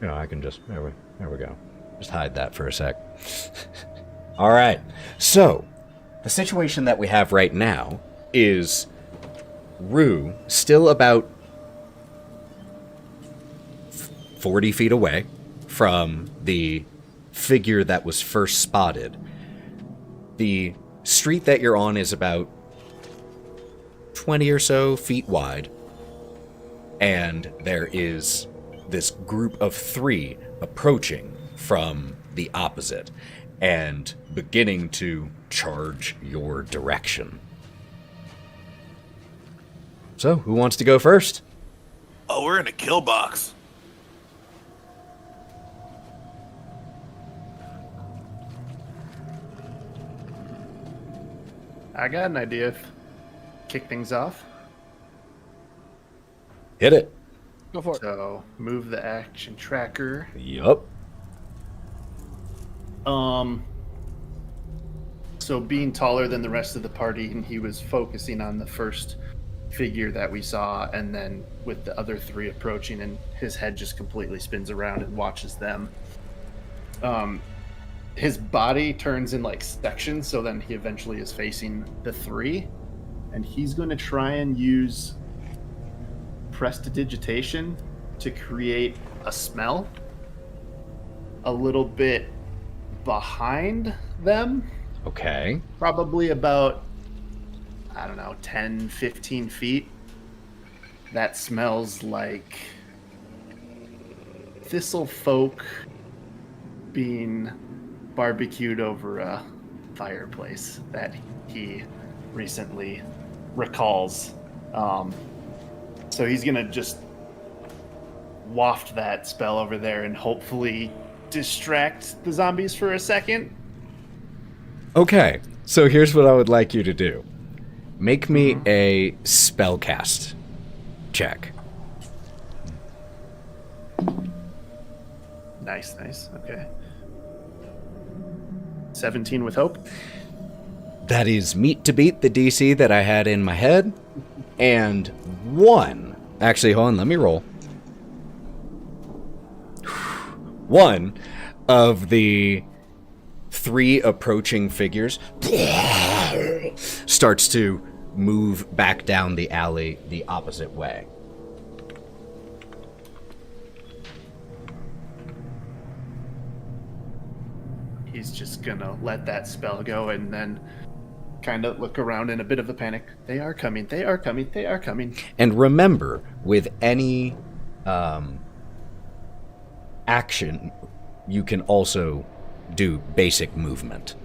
You know, I can just... There we go. Just hide that for a sec. All right. So, the situation that we have right now is Roux still about 40 feet away from the figure that was first spotted. The street that you're on is about 20 or so feet wide. And there is this group of 3 approaching from the opposite and beginning to charge your direction. So, who wants to go first? Oh, we're in a kill box. I got an idea. Kick things off. Hit it. Go for it. So move the action tracker. Yup. So being taller than the rest of the party, and he was focusing on the first figure that we saw, and then with the other 3 approaching, and his head just completely spins around and watches them. His body turns in like sections, so then he eventually is facing the 3, and he's going to try and use prestidigitation to create a smell a little bit behind them. Okay. Probably about, I don't know, 10, 15 feet. That smells like thistle folk being barbecued over a fireplace that he recently recalls. So he's gonna just waft that spell over there and hopefully distract the zombies for a second. Okay, so here's what I would like you to do. Make me a spellcast check. Nice. Okay. 17 with hope. That is meat to beat the DC that I had in my head. And 1. Actually, hold on, let me roll. 1 of the 3 approaching figures starts to move back down the alley the opposite way. He's just gonna let that spell go and then kind of look around in a bit of a panic. They are coming. And remember, with any action, you can also do basic movement.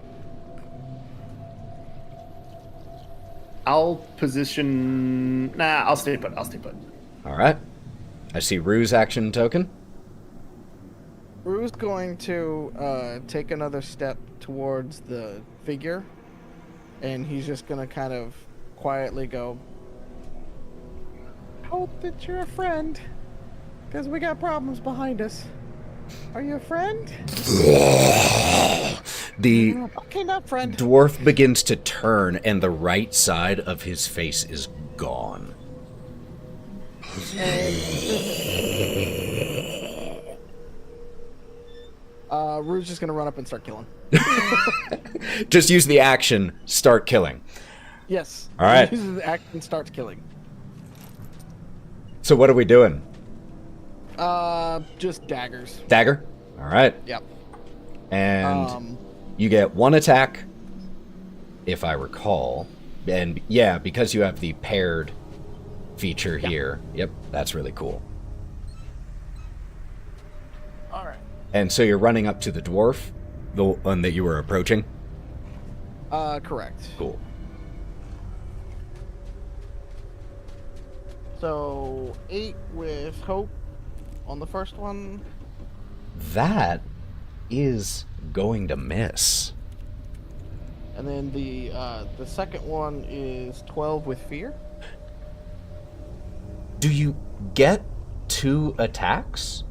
I'll position... I'll stay put. All right. I see Roux's action token. Roux's going to take another step towards the figure, and he's just going to kind of quietly go, hope that you're a friend, because we got problems behind us. Are you a friend? The Okay, not friend. dwarf begins to turn, and the right side of his face is gone. Roux just gonna run up and start killing. Just use the action, start killing. Yes. All right. He uses the act and starts killing. So what are we doing? Just daggers. Dagger? All right. Yep. And you get 1 attack, if I recall. And yeah, because you have the paired feature here. Yep, that's really cool. All right. And so you're running up to the dwarf, the one that you were approaching? Correct. Cool. So 8 with hope on the first one. That is going to miss. And then the second one is 12 with fear. Do you get 2 attacks?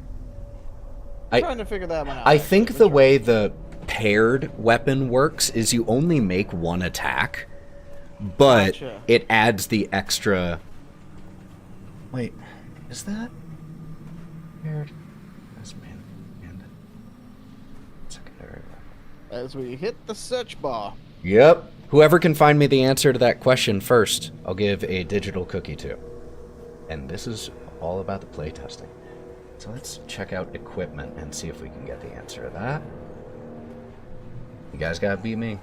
I'm trying to figure that one out. I think the way the paired weapon works is you only make 1 attack, but Gotcha. it adds the extra... Wait, is that paired? That's and secondary. As we hit the search bar. Yep. Whoever can find me the answer to that question first, I'll give a digital cookie to. And this is all about the playtesting. So let's check out equipment and see if we can get the answer to that. You guys gotta beat me.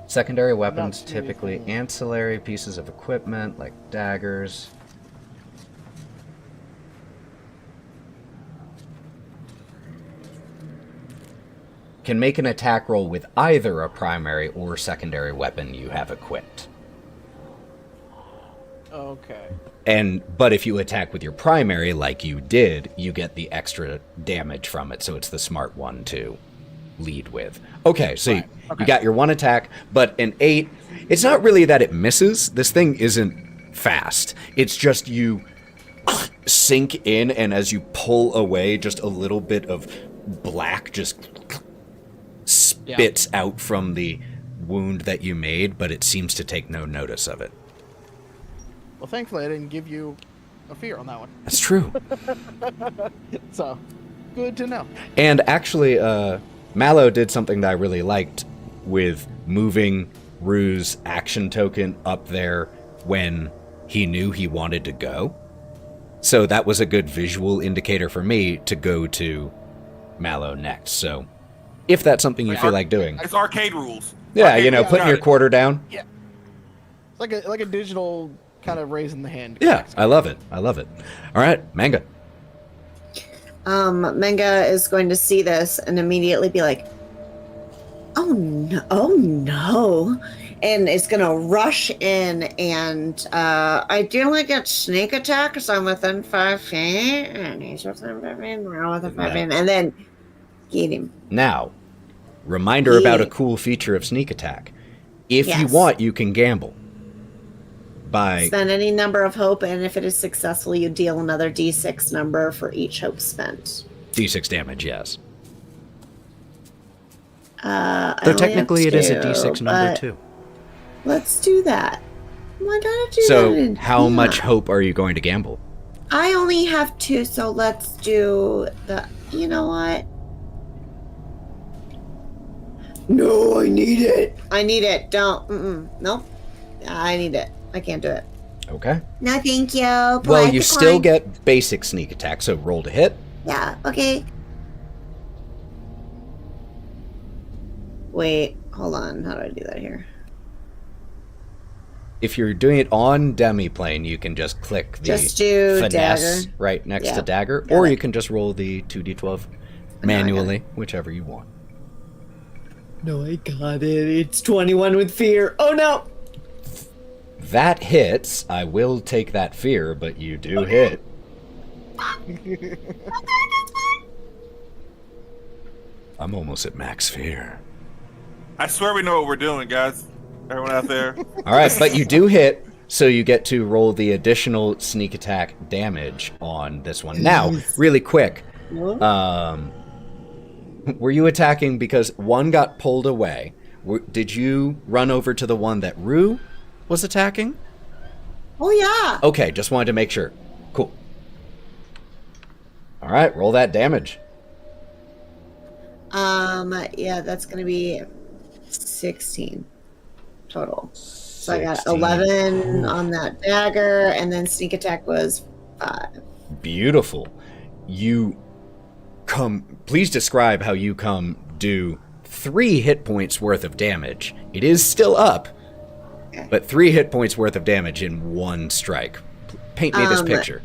Secondary weapons, Not typically anything. ancillary pieces of equipment like daggers. Can make an attack roll with either a primary or secondary weapon you have equipped. Okay. But if you attack with your primary like you did, you get the extra damage from it, so it's the smart one to lead with. Okay, so Right, you got your 1 attack, but an 8, it's not really that it misses. This thing isn't fast. It's just you sink in, and as you pull away, just a little bit of black just spits out from the wound that you made, but it seems to take no notice of it. Well, thankfully I didn't give you a fear on that one. That's true. So, good to know. And actually, Mallo did something that I really liked with moving Roux' action token up there when he knew he wanted to go. So that was a good visual indicator for me to go to Mallo next. So if that's something you feel like doing. It's arcade rules. Yeah, Arcade you know, rules, putting got your it. quarter down. Yeah. It's like a digital kind of raising the hand. Yeah, I love it. I love it. All right, Mengah. Mengah is going to see this and immediately be like, oh no, and it's gonna rush in and ideally get sneak attack because I'm within 5 feet, and he's within 5 feet, and we're all within 5 feet, and then get him. Now, reminder about a Yeah. cool feature of sneak attack. If you Yes. want, you can gamble. By Spend any number of hope, and if it is successful, you deal another d6 number for each hope spent. D6 damage, yes. I Though only technically have it is a 2, D6 number but too. Let's do that. Why not do that? So in- how yeah. much hope are you going to gamble? I only have 2, so let's do the. You know what? No, I need it. I need it. Don't. Nope. I need it. I can't do it. Okay. No, thank you. Well, Polite you decline. still get basic sneak attack, so roll to hit. Yeah. Okay. Wait. Hold on. How do I do that here? If you're doing it on demi-plane, you can just click the Just do finesse dagger. right next Yeah. to dagger, Got or it. you can just roll the 2d12 manually, whichever you want. No, I got it. It's 21 with fear. Oh no. That hits. I will take that fear, but you do hit. I'm almost at max fear. I swear we know what we're doing, guys. Everyone out there. All right, but you do hit, so you get to roll the additional sneak attack damage on this one. Now, really quick, were you attacking because one got pulled away? Did you run over to the one that Roux was attacking? Oh, yeah. Okay, just wanted to make sure. Cool. All right, roll that damage. Yeah, that's going to be 16 total. So I got 16. 11 on that dagger, and then sneak attack was 5. Beautiful. You come... Please describe how you come do 3 hit points worth of damage. It is still up, Okay. but 3 hit points worth of damage in one strike. Paint me this picture.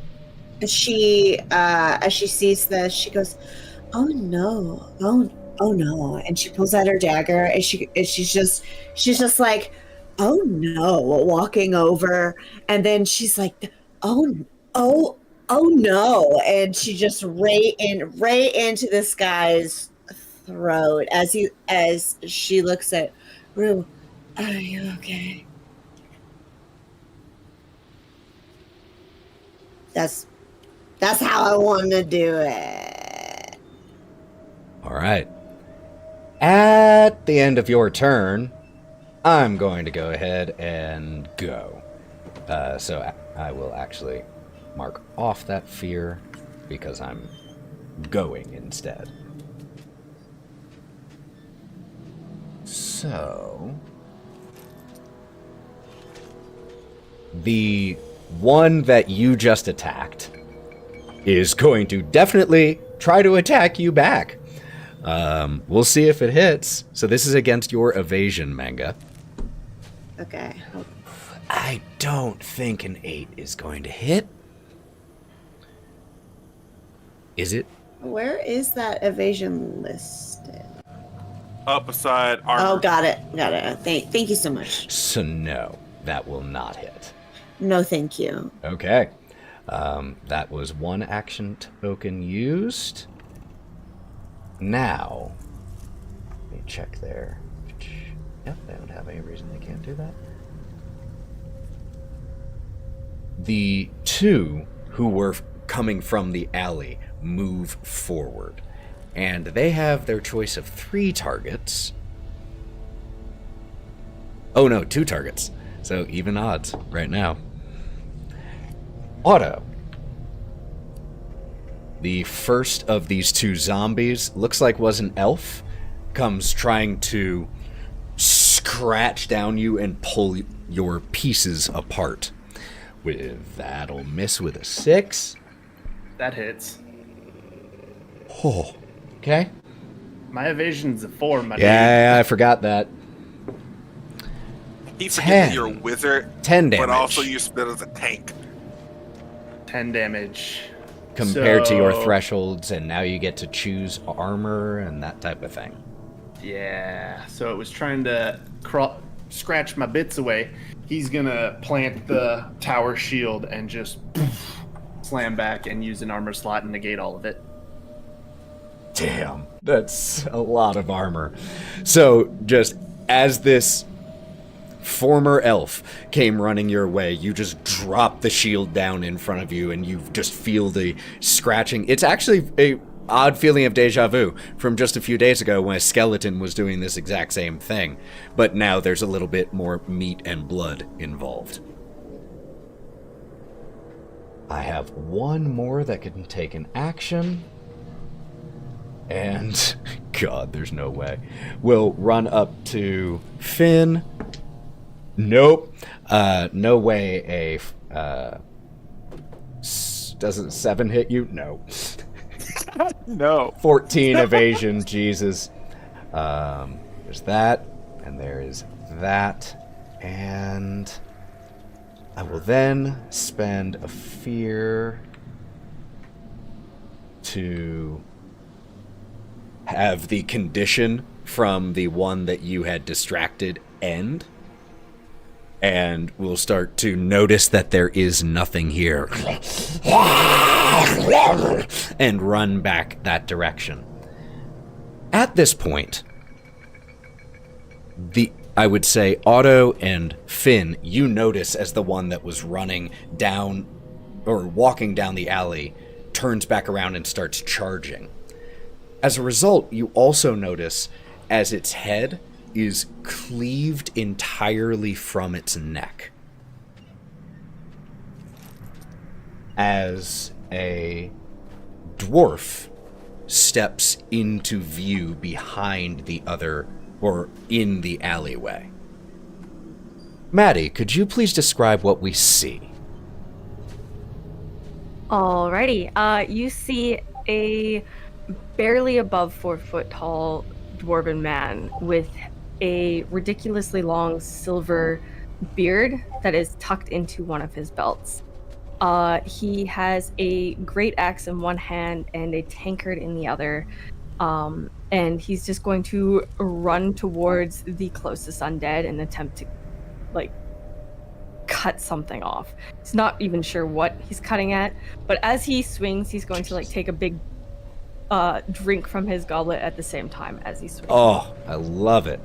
As she sees this, she goes, "Oh no! Oh no!" And she pulls out her dagger, and she's just like, "Oh no!" Walking over, and then she's like, "Oh no!" And she just right into this guy's throat as she looks at Roux. "Are you okay?" That's how I want to do it. All right. At the end of your turn, I'm going to go ahead and go. So I will actually mark off that fear because I'm going instead. So the one that you just attacked is going to definitely try to attack you back. We'll see if it hits. So this is against your evasion, Mengah. Okay. I don't think an 8 is going to hit. Is it? Where is that evasion listed? Up beside armor. Oh, got it. Thank you so much. So no, that will not hit. No, thank you. Okay. That was one action token used. Now, let me check there. Yep, they don't have any reason they can't do that. The 2 who were coming from the alley move forward, and they have their choice of 3 targets. Oh no, 2 targets. So even odds right now. Otto. The first of these 2 zombies, looks like was an elf, comes trying to scratch down you and pull your pieces apart. That'll miss with a 6. That hits. Oh, okay. My evasion's a 4, my dude. Yeah, I forgot that. He 10. forgets that you're a wizard, 10 damage. but also you spit as a tank. 10 damage. Compared to your So- thresholds, and now you get to choose armor and that type of thing. Yeah, so it was trying to scratch my bits away. He's gonna plant the tower shield and just slam back and use an armor slot and negate all of it. Damn, that's a lot of armor. So, just as this former elf came running your way, you just drop the shield down in front of you, and you just feel the scratching. It's actually a odd feeling of deja vu from just a few days ago when a skeleton was doing this exact same thing, but now there's a little bit more meat and blood involved. I have one more that can take an action. And, God, there's no way. We'll run up to Finn. Nope. No way doesn't 7 hit you? No. No. 14 evasion, Jesus. There's that, and there is that, and I will then spend a fear to have the condition from the one that you had distracted end. and will start to notice that there is nothing here and run back that direction. At this point, I would say Otto and Finn, you notice as the one that was running down or walking down the alley turns back around and starts charging. As a result, you also notice as its head is cleaved entirely from its neck. As a dwarf steps into view behind the other, or in the alleyway. Matty, could you please describe what we see? Alrighty. You see a barely above 4 foot tall dwarven man with a ridiculously long silver beard that is tucked into one of his belts. He has a great axe in one hand and a tankard in the other. And he's just going to run towards the closest undead and attempt to, cut something off. He's not even sure what he's cutting at, but as he swings, he's going to, take a big drink from his goblet at the same time as he swings. Oh, I love it.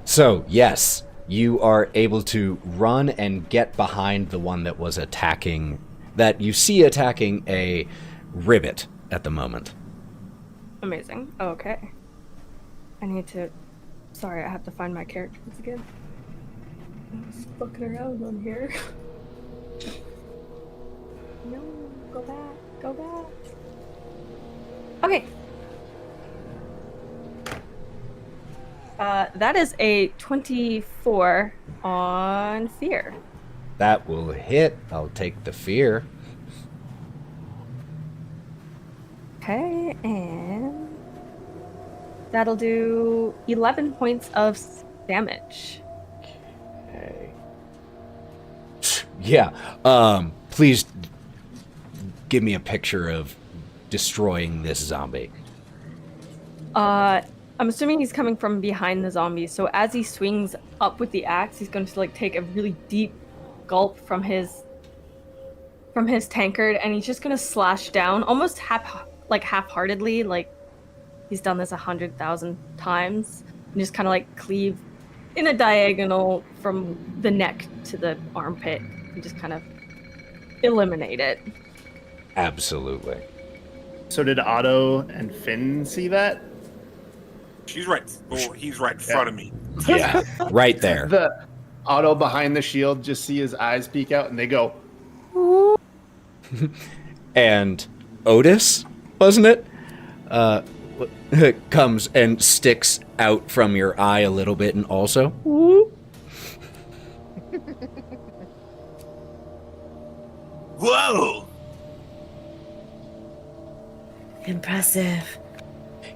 So, yes, you are able to run and get behind the one that was attacking, that you see attacking a ribbit at the moment. Amazing. Okay. Sorry, I have to find my characters again. I'm just fucking around on here. No, go back. Okay. That is a 24 on fear. That will hit. I'll take the fear. Okay, and that'll do 11 points of damage. Okay. Yeah. Please give me a picture of destroying this zombie. I'm assuming he's coming from behind the zombie, so as he swings up with the axe, he's going to take a really deep gulp from his tankard, and he's just going to slash down almost half-heartedly, like he's done this 100,000 times, and just kind of cleave in a diagonal from the neck to the armpit and just kind of eliminate it. Absolutely. So did Otto and Finn see that? He's right in front of me. Yeah, right there. The Otto behind the shield just see his eyes peek out and they go, And Otis, wasn't it? Comes and sticks out from your eye a little bit and also. Whoa! Impressive.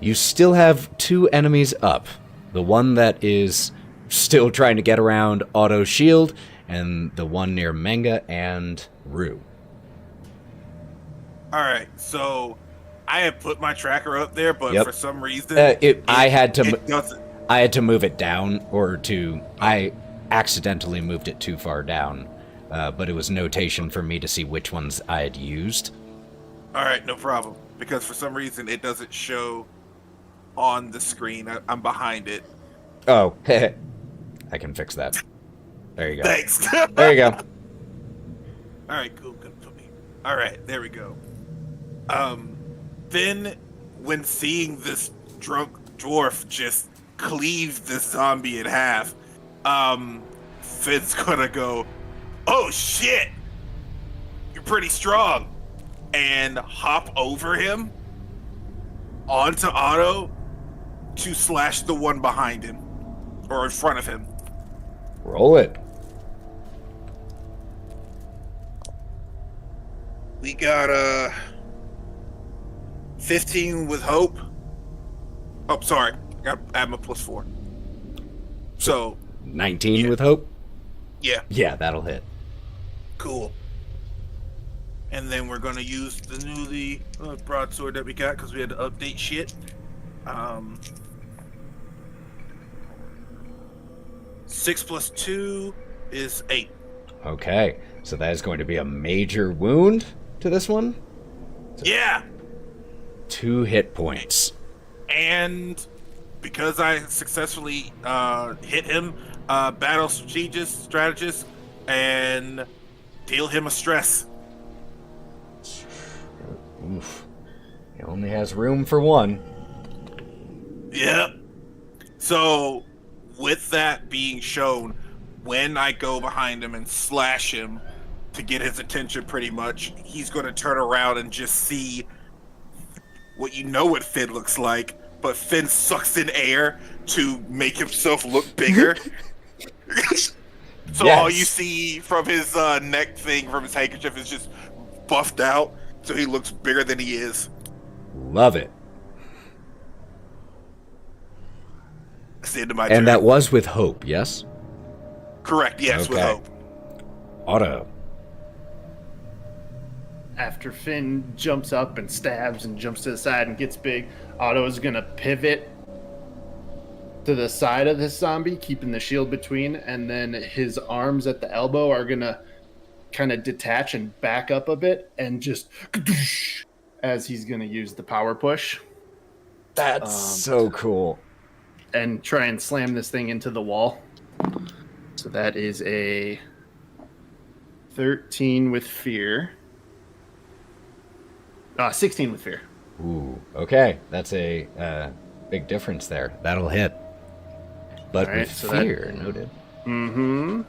You still have two enemies up. The one that is still trying to get around Otto's shield, and the one near Mengah and Roux. Alright, so I had put my tracker up there, but Yep. for some reason I had doesn't. to move it down, I accidentally moved it too far down, but it was notation for me to see which ones I had used. Alright, no problem. Because for some reason it doesn't show on the screen. I'm behind it. Oh, I can fix that. There you go. Thanks. There you go. Alright, cool. Good for me. Alright, there we go. Finn, when seeing this drunk dwarf just cleave this zombie in half, Finn's gonna go, "Oh shit! You're pretty strong," and hop over him onto Otto to slash the one behind him or in front of him. Roll it. We got 15 with hope. Oh, sorry. Got add my +4. So 19 Yeah. with hope? yeah, Yeah, that'll hit. cool. And then we're gonna use the newly broadsword that we got because we had to update shit. 6 + 2, is 8. Okay, so that is going to be a major wound to this one. Yeah! 2 hit points. And because I successfully hit him, battle strategist, and deal him a stress. Oof. He only has room for 1. Yep. So, with that being shown, when I go behind him and slash him to get his attention pretty much, he's going to turn around and just see what Finn looks like, but Finn sucks in air to make himself look bigger. So Yes. all you see from his neck thing, from his handkerchief, is just buffed out, so he looks bigger than he is. Love it. That's the end of my turn. And that was with hope, yes? Correct, yes, with Okay. hope. Otto. After Finn jumps up and stabs and jumps to the side and gets big, Otto is going to pivot to the side of this zombie, keeping the shield between, and then his arms at the elbow are going to kind of detach and back up a bit, and just as he's going to use the power push. That's so cool. And try and slam this thing into the wall. So that is a 13 with fear. 16 with fear. Ooh, okay. That's a big difference there. That'll hit. But All right, with so fear, noted. Mm-hmm.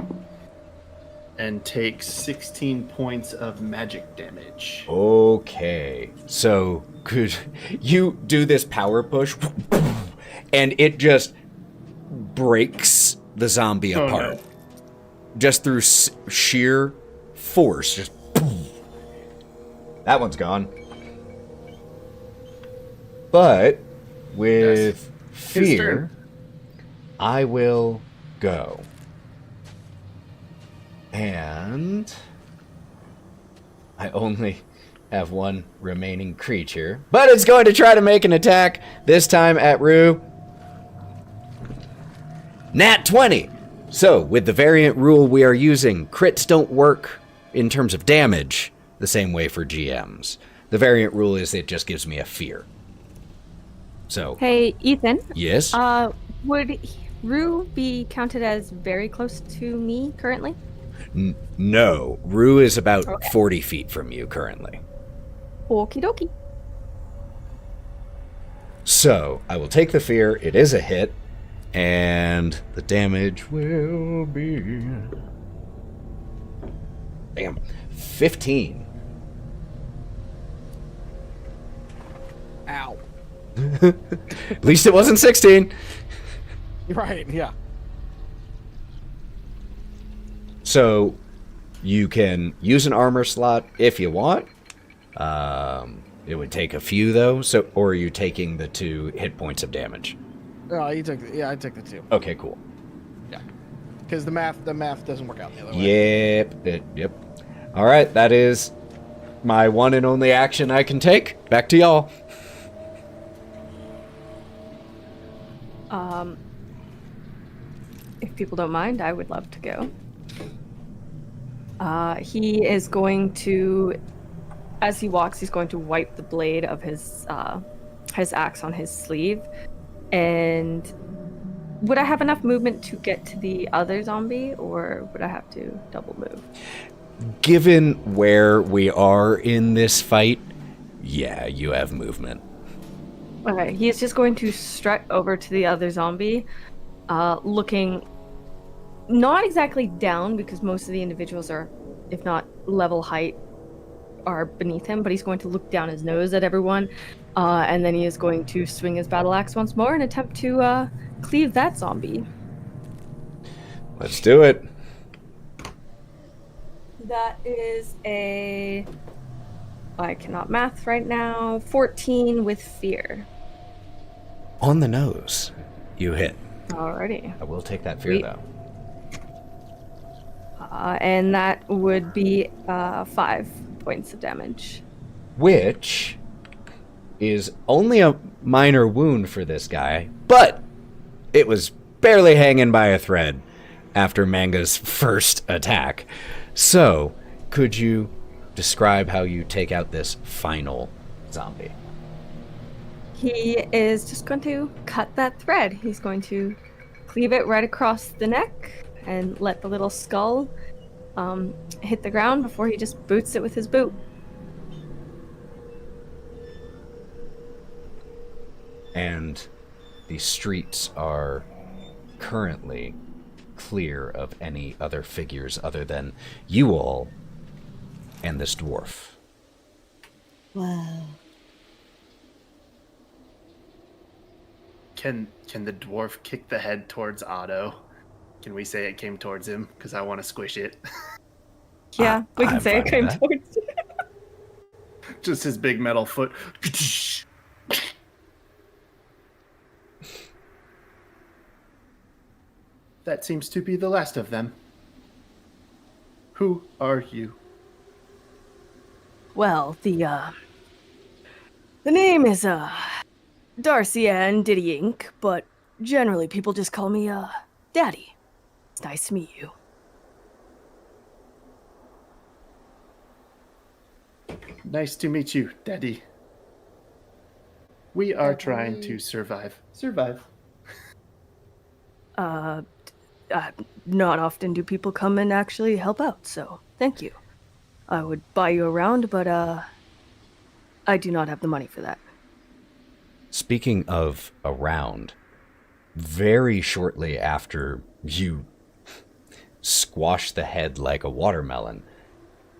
And takes 16 points of magic damage. Okay. So, could you do this power push, and it just breaks the zombie apart. No. Just through sheer force. Just that one's gone. But with fear, I will go. And I only have one remaining creature, but it's going to try to make an attack, this time at Roux. Nat 20! So, with the variant rule we are using, crits don't work in terms of damage the same way for GMs. The variant rule is it just gives me a fear. So, Hey, Ethan. yes? Would Roux be counted as very close to me currently? No. Roux is about Okay. 40 feet from you currently. Okie dokie. So, I will take the fear. It is a hit. And the damage will be... Damn. 15. Ow. At least it wasn't 16. Right, yeah. So, you can use an armor slot if you want. It would take a few, though. So, or are you taking the 2 hit points of damage? No, I took the 2. Okay, cool. Yeah. Because the math doesn't work out the other way. Yep. All right, that is my one and only action I can take. Back to y'all. If people don't mind, I would love to go. He is going to, as he walks, he's going to wipe the blade of his axe on his sleeve. And would I have enough movement to get to the other zombie, or would I have to double move? Given where we are in this fight, yeah, you have movement. Okay, he is just going to strut over to the other zombie, looking not exactly down, because most of the individuals are, if not level height, are beneath him, but he's going to look down his nose at everyone, and then he is going to swing his battle axe once more and attempt to cleave that zombie. Let's do it. That is a... I cannot math right now. 14 with fear. On the nose, you hit. Alrighty. I will take that fear, Sweet. though. And that would be 5 points of damage. Which is only a minor wound for this guy, but it was barely hanging by a thread after Mengah's first attack. So, could you describe how you take out this final zombie? He is just going to cut that thread. He's going to cleave it right across the neck and let the little skull hit the ground before he just boots it with his boot. And the streets are currently clear of any other figures other than you all and this dwarf. Wow. Can the dwarf kick the head towards Otto? Can we say it came towards him? Because I want to squish it. Yeah, we can I'm say it fine came with that. towards. Just his big metal foot. That seems to be the last of them. Who are you? Well, the name is Darcy and Diddy Inc., but generally people just call me Daddy. It's nice to meet you. Nice to meet you, Daddy. We are trying to survive. Survive. Not often do people come and actually help out, so thank you. I would buy you around, but I do not have the money for that. Speaking of around, very shortly after you squash the head like a watermelon,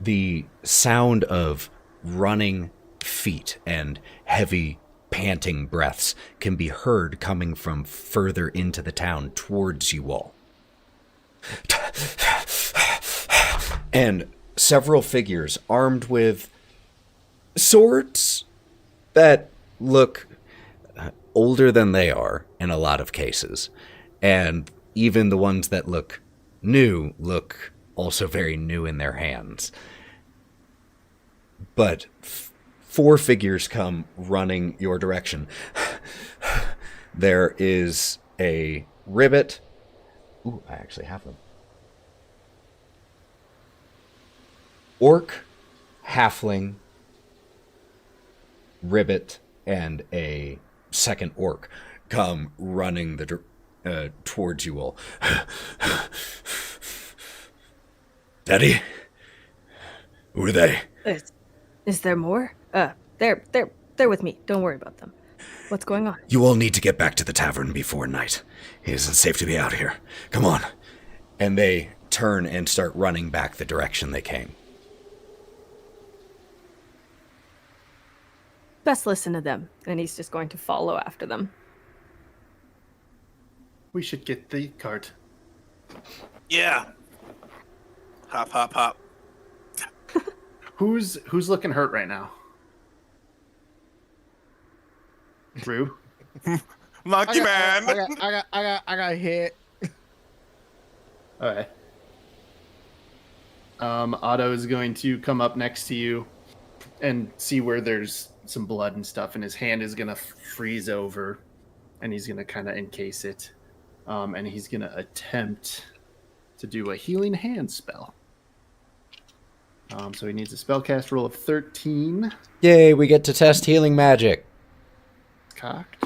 the sound of running feet and heavy panting breaths can be heard coming from further into the town towards you all. And several figures armed with swords that look older than they are in a lot of cases. And even the ones that look new look also very new in their hands. But four figures come running your direction. There is a ribbit. Ooh, I actually have them. Orc, halfling, ribbit, and a second orc come running towards you all. Daddy? Who are they? Is there more? They're with me. Don't worry about them. What's going on? You all need to get back to the tavern before night. It isn't safe to be out here. Come on. And they turn and start running back the direction they came. Best listen to them. And he's just going to follow after them. We should get the cart. Yeah. Hop, hop, hop. Who's looking hurt right now? Roux? Monkey Man. I got hit. Okay. Otto is going to come up next to you and see where there's some blood and stuff, and his hand is going to freeze over, and he's going to kind of encase it, and he's going to attempt to do a healing hand spell. So he needs a spellcast roll of 13. Yay, we get to test healing magic. Cocked.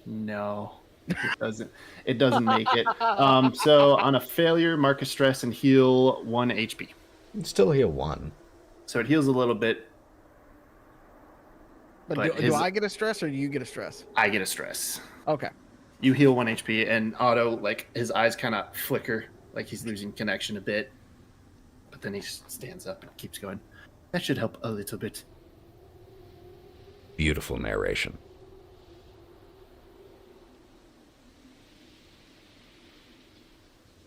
No, it doesn't make it. So on a failure, mark a stress and heal 1 HP. You can still heal 1. So it heals a little bit. But do I get a stress or do you get a stress? I get a stress. Okay. You heal 1 HP, and Otto, like, his eyes kind of flicker, like he's losing connection a bit. But then he stands up and keeps going. That should help a little bit. Beautiful narration.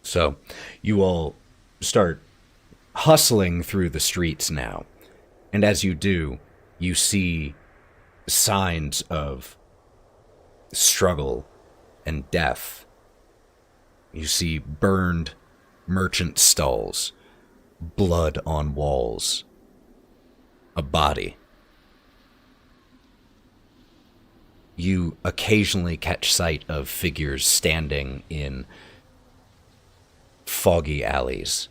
So, you all start hustling through the streets now. And as you do, you see signs of struggle and death. You see burned merchant stalls, blood on walls, a body. you occasionally catch sight of figures standing in foggy alleys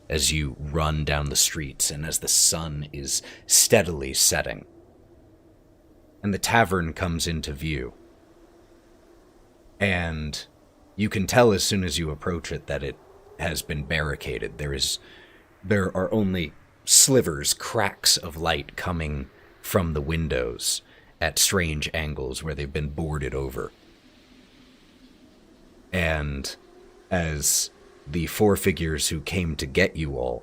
as you run down the streets and as the sun is steadily setting. And the tavern comes into view. And you can tell as soon as you approach it that it has been barricaded. There are only slivers, cracks of light coming from the windows at strange angles where they've been boarded over. And as the four figures who came to get you all,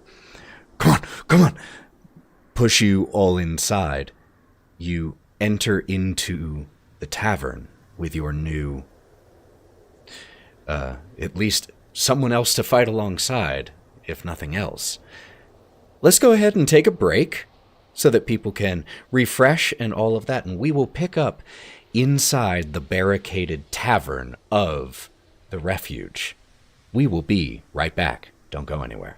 come on, push you all inside, you enter into the tavern with your new, at least someone else to fight alongside, if nothing else. Let's go ahead and take a break so that people can refresh and all of that, and we will pick up inside the barricaded tavern of the refuge. We will be right back. Don't go anywhere.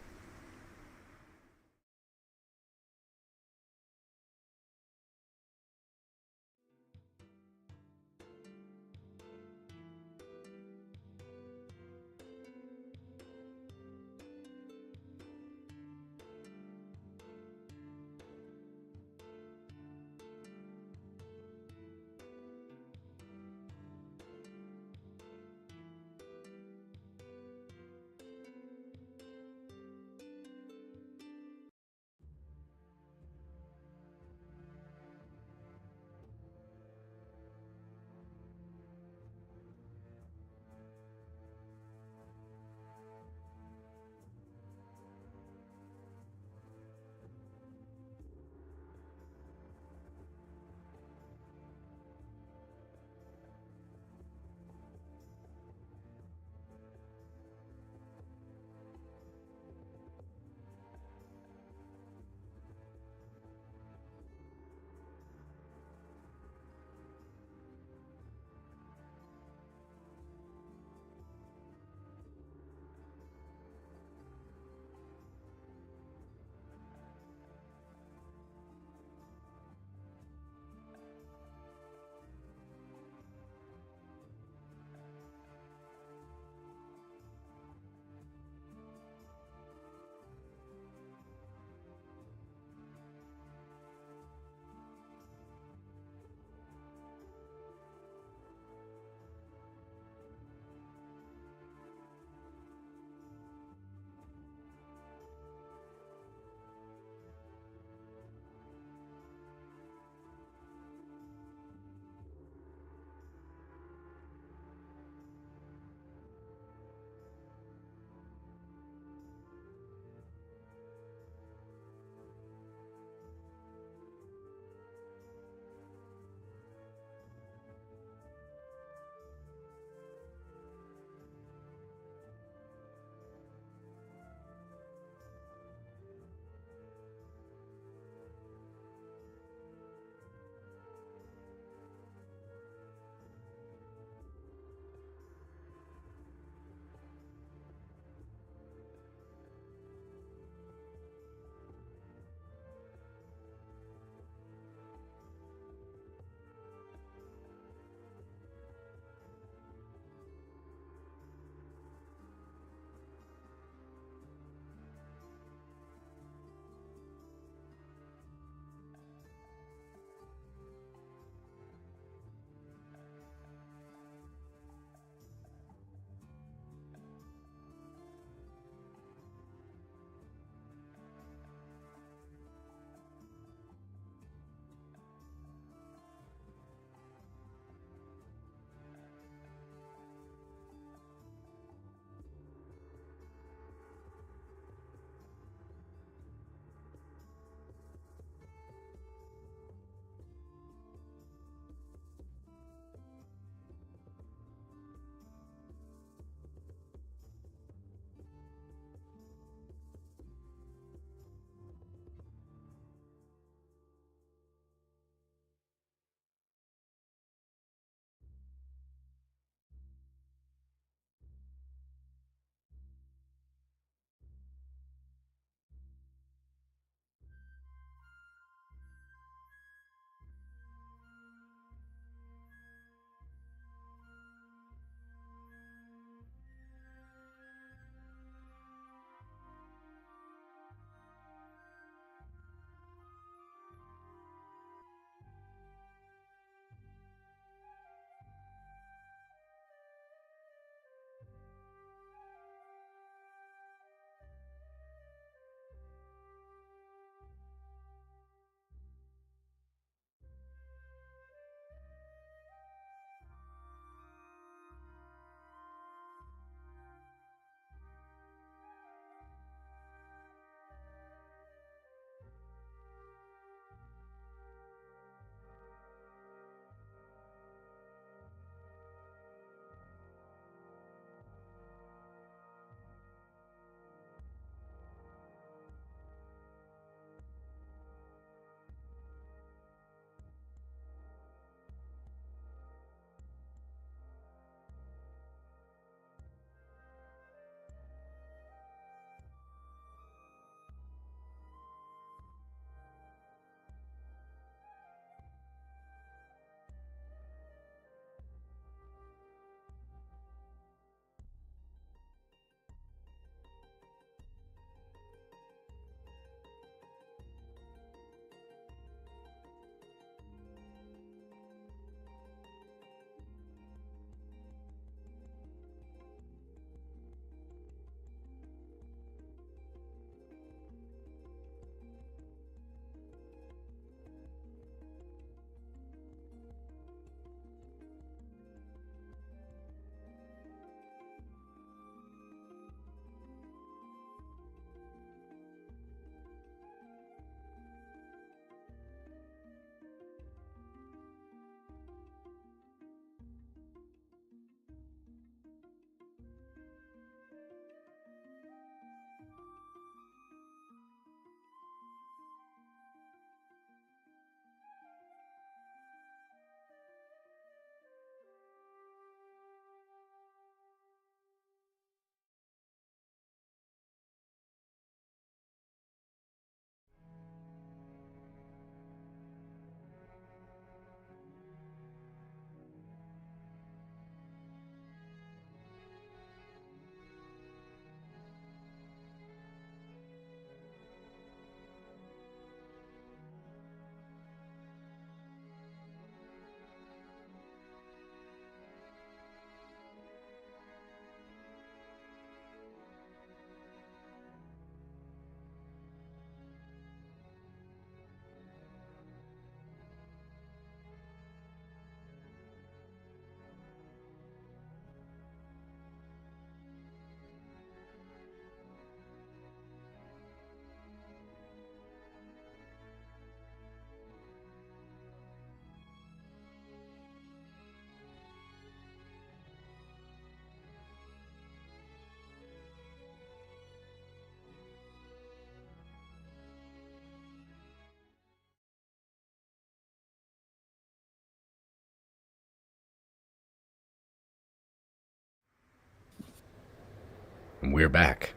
We're back.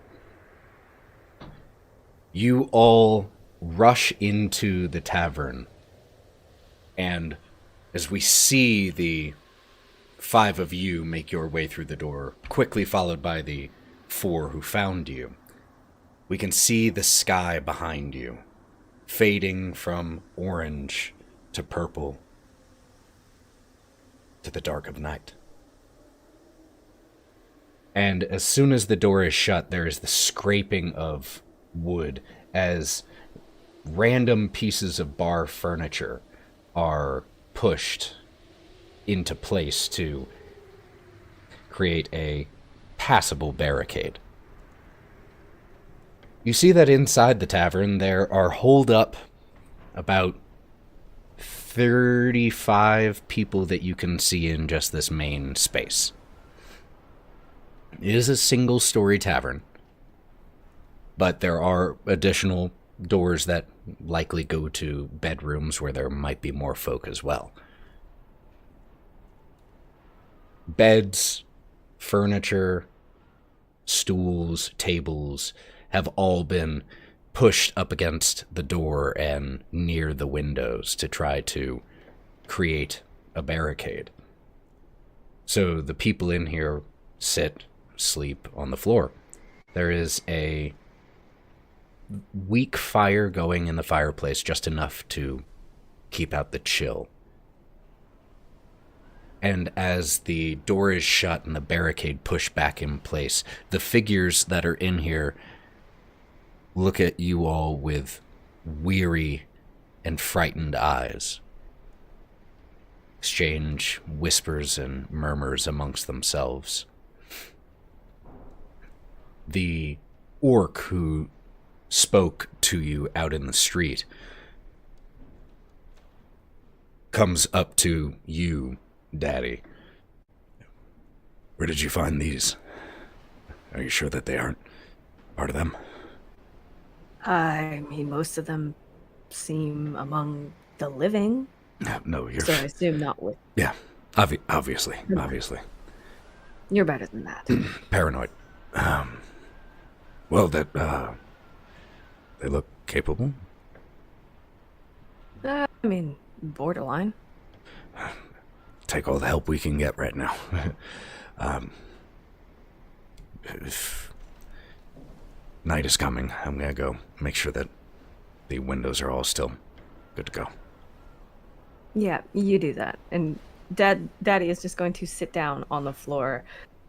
You all rush into the tavern, and as we see the 5 of you make your way through the door, quickly followed by the 4 who found you, we can see the sky behind you, fading from orange to purple to the dark of night. And as soon as the door is shut, there is the scraping of wood as random pieces of bar furniture are pushed into place to create a passable barricade. You see that inside the tavern there are holed up about 35 people that you can see in just this main space. It is a single-story tavern, but there are additional doors that likely go to bedrooms where there might be more folk as well. Beds, furniture, stools, tables have all been pushed up against the door and near the windows to try to create a barricade. So the people in here sit, sleep on the floor. There is a weak fire going in the fireplace, just enough to keep out the chill. And as the door is shut and the barricade pushed back in place, the figures that are in here look at you all with weary and frightened eyes, exchange whispers and murmurs amongst themselves. The orc who spoke to you out in the street comes up to you, Daddy. Where did you find these? Are you sure that they aren't part of them? I mean, most of them seem among the living. No, you're... So I assume not with... Yeah, obviously. You're better than that. Paranoid. Well, they look capable. I mean, borderline. Take all the help we can get right now. If night is coming, I'm gonna go make sure that the windows are all still good to go. Yeah, you do that. And Daddy is just going to sit down on the floor,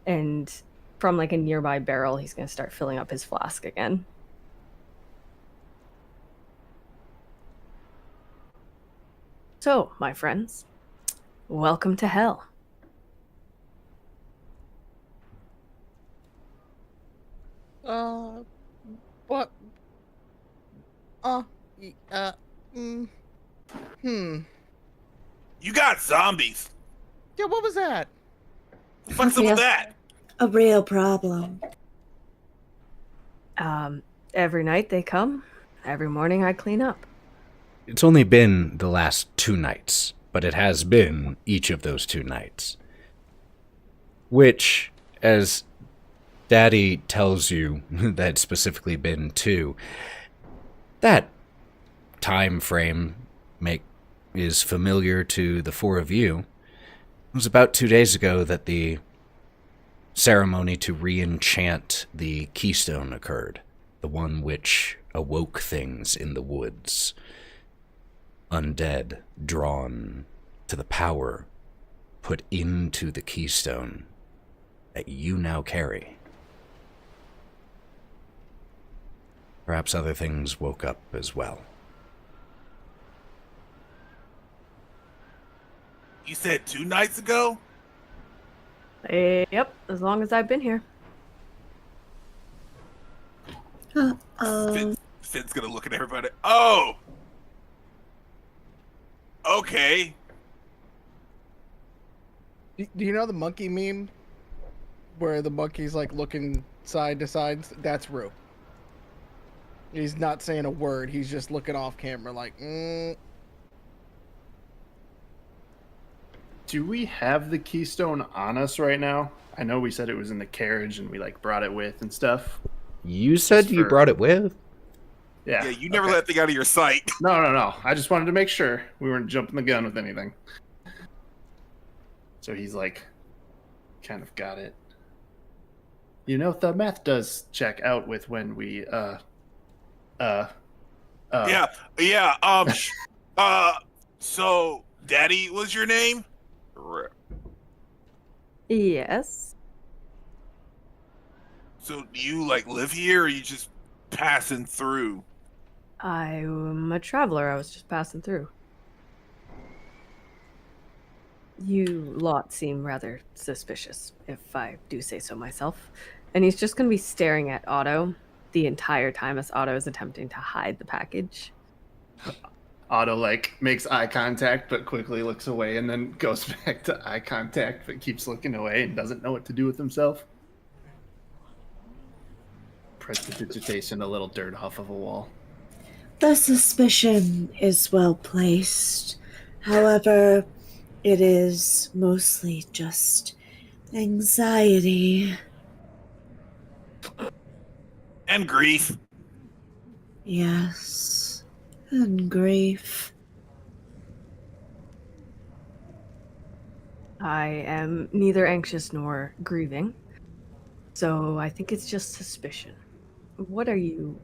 and from like a nearby barrel, he's going to start filling up his flask again. So, my friends, welcome to hell. What? You got zombies. Yeah, what was that? What's up with that? A real problem. Every night they come. Every morning I clean up. It's only been the last 2 nights, but it has been each of those 2 nights. Which, as Daddy tells you that it's specifically been 2, that time frame is familiar to the 4 of you. It was about 2 days ago that the ceremony to re-enchant the keystone occurred, the one which awoke things in the woods. Undead, drawn to the power put into the keystone that you now carry. Perhaps other things woke up as well. You said 2 nights ago? Yep, as long as I've been here. Finn's gonna look at everybody. Oh! Okay. Do you know the monkey meme? Where the monkey's like looking side to side? That's Roux. He's not saying a word. He's just looking off camera like, Do we have the keystone on us right now? I know we said it was in the carriage and we like brought it with and stuff. You said you brought it with? Yeah. Yeah, you never okay. let that thing out of your sight. No. I just wanted to make sure we weren't jumping the gun with anything. So he's like, kind of got it. You know, the math does check out with when we, So Daddy was your name? Yes. So do you like live here, or are you just passing through? I'm a traveler. I was just passing through. You lot seem rather suspicious, if I do say so myself. And he's just going to be staring at Otto the entire time as Otto is attempting to hide the package. Otto like makes eye contact but quickly looks away and then goes back to eye contact but keeps looking away and doesn't know what to do with himself. Prestidigitation, a little dirt off of a wall. The suspicion is well placed. However, it is mostly just anxiety. And grief. Yes, and grief. I am neither anxious nor grieving, so I think it's just suspicion. What are you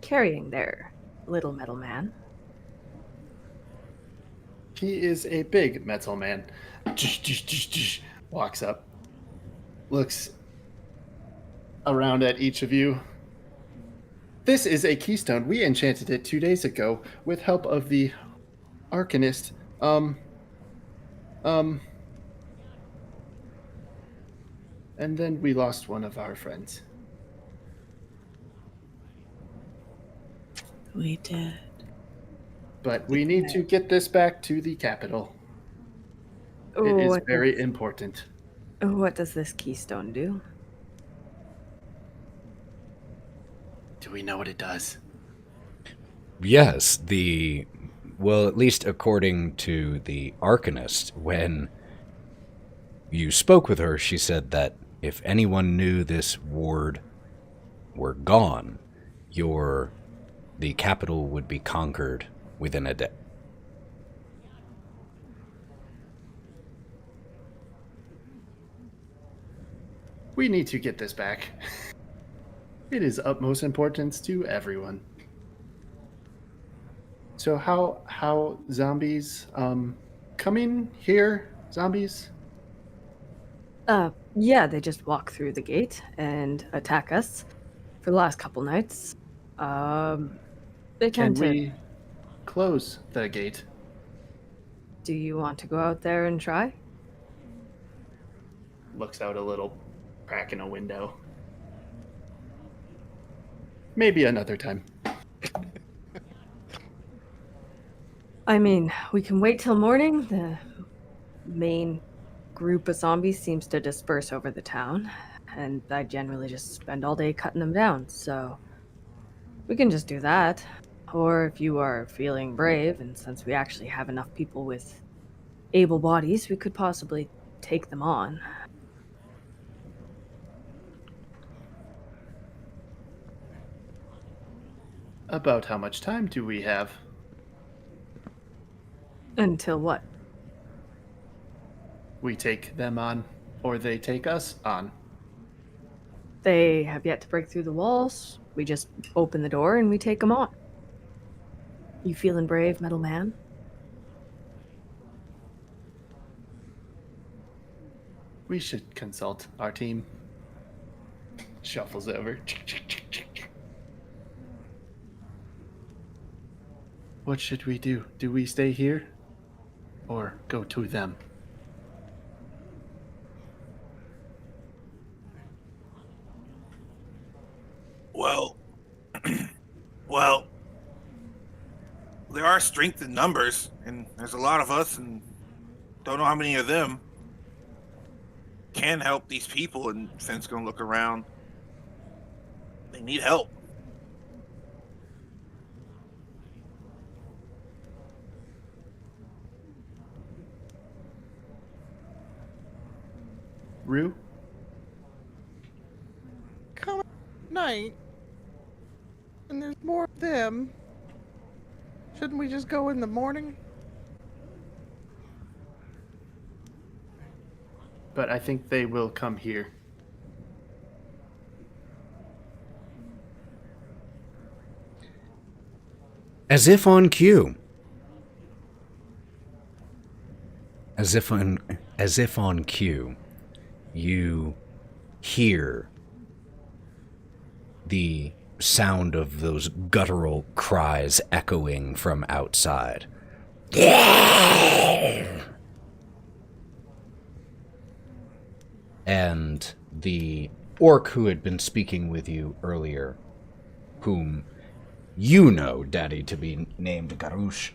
carrying there, little metal man? He is a big metal man. Walks up, looks around at each of you. This is a keystone. We enchanted it 2 days ago with help of the Arcanist. And then we lost one of our friends. We did. But we need to get this back to the capital. It is very important. What does this keystone do? Do we know what it does? Yes, well, at least according to the Arcanist, when you spoke with her, she said that if anyone knew this ward were gone, the capital would be conquered within a day. We need to get this back. It is utmost importance to everyone. So how zombies coming here? Zombies? Yeah, they just walk through the gate and attack us for the last couple nights. They Can tend to... we close the gate? Do you want to go out there and try? Looks out a little crack in a window. Maybe another time. I mean, we can wait till morning. The main group of zombies seems to disperse over the town, and I generally just spend all day cutting them down, so we can just do that. Or if you are feeling brave, and since we actually have enough people with able bodies, we could possibly take them on. About how much time do we have? Until what? We take them on, or they take us on. They have yet to break through the walls. We just open the door and we take them on. You feeling brave, metal man? We should consult our team. Shuffles over. What should we do? Do we stay here? Or go to them? Well, there are strength in numbers, and there's a lot of us, and don't know how many of them can help these people, and Finn's gonna look around. They need help. Roux? Come at night, and there's more of them. Shouldn't we just go in the morning? But I think they will come here. As if on cue. As if on cue, you hear the sound of those guttural cries echoing from outside. And the orc who had been speaking with you earlier, whom you know, Daddy, to be named Garouche,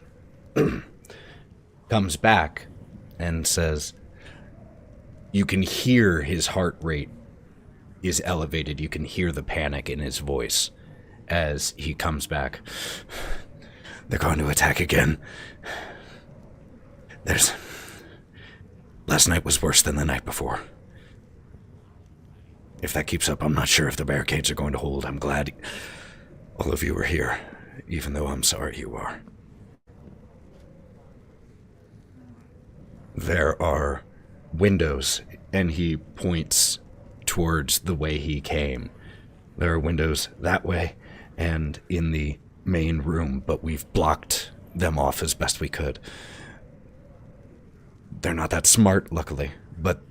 comes back and says, you can hear his heart rate is elevated. You can hear the panic in his voice as he comes back. They're going to attack again. Last night was worse than the night before. If that keeps up, I'm not sure if the barricades are going to hold. I'm glad all of you are here, even though I'm sorry you are. There are windows, and he points towards the way he came. There are windows that way and in the main room, but we've blocked them off as best we could. They're not that smart, luckily, but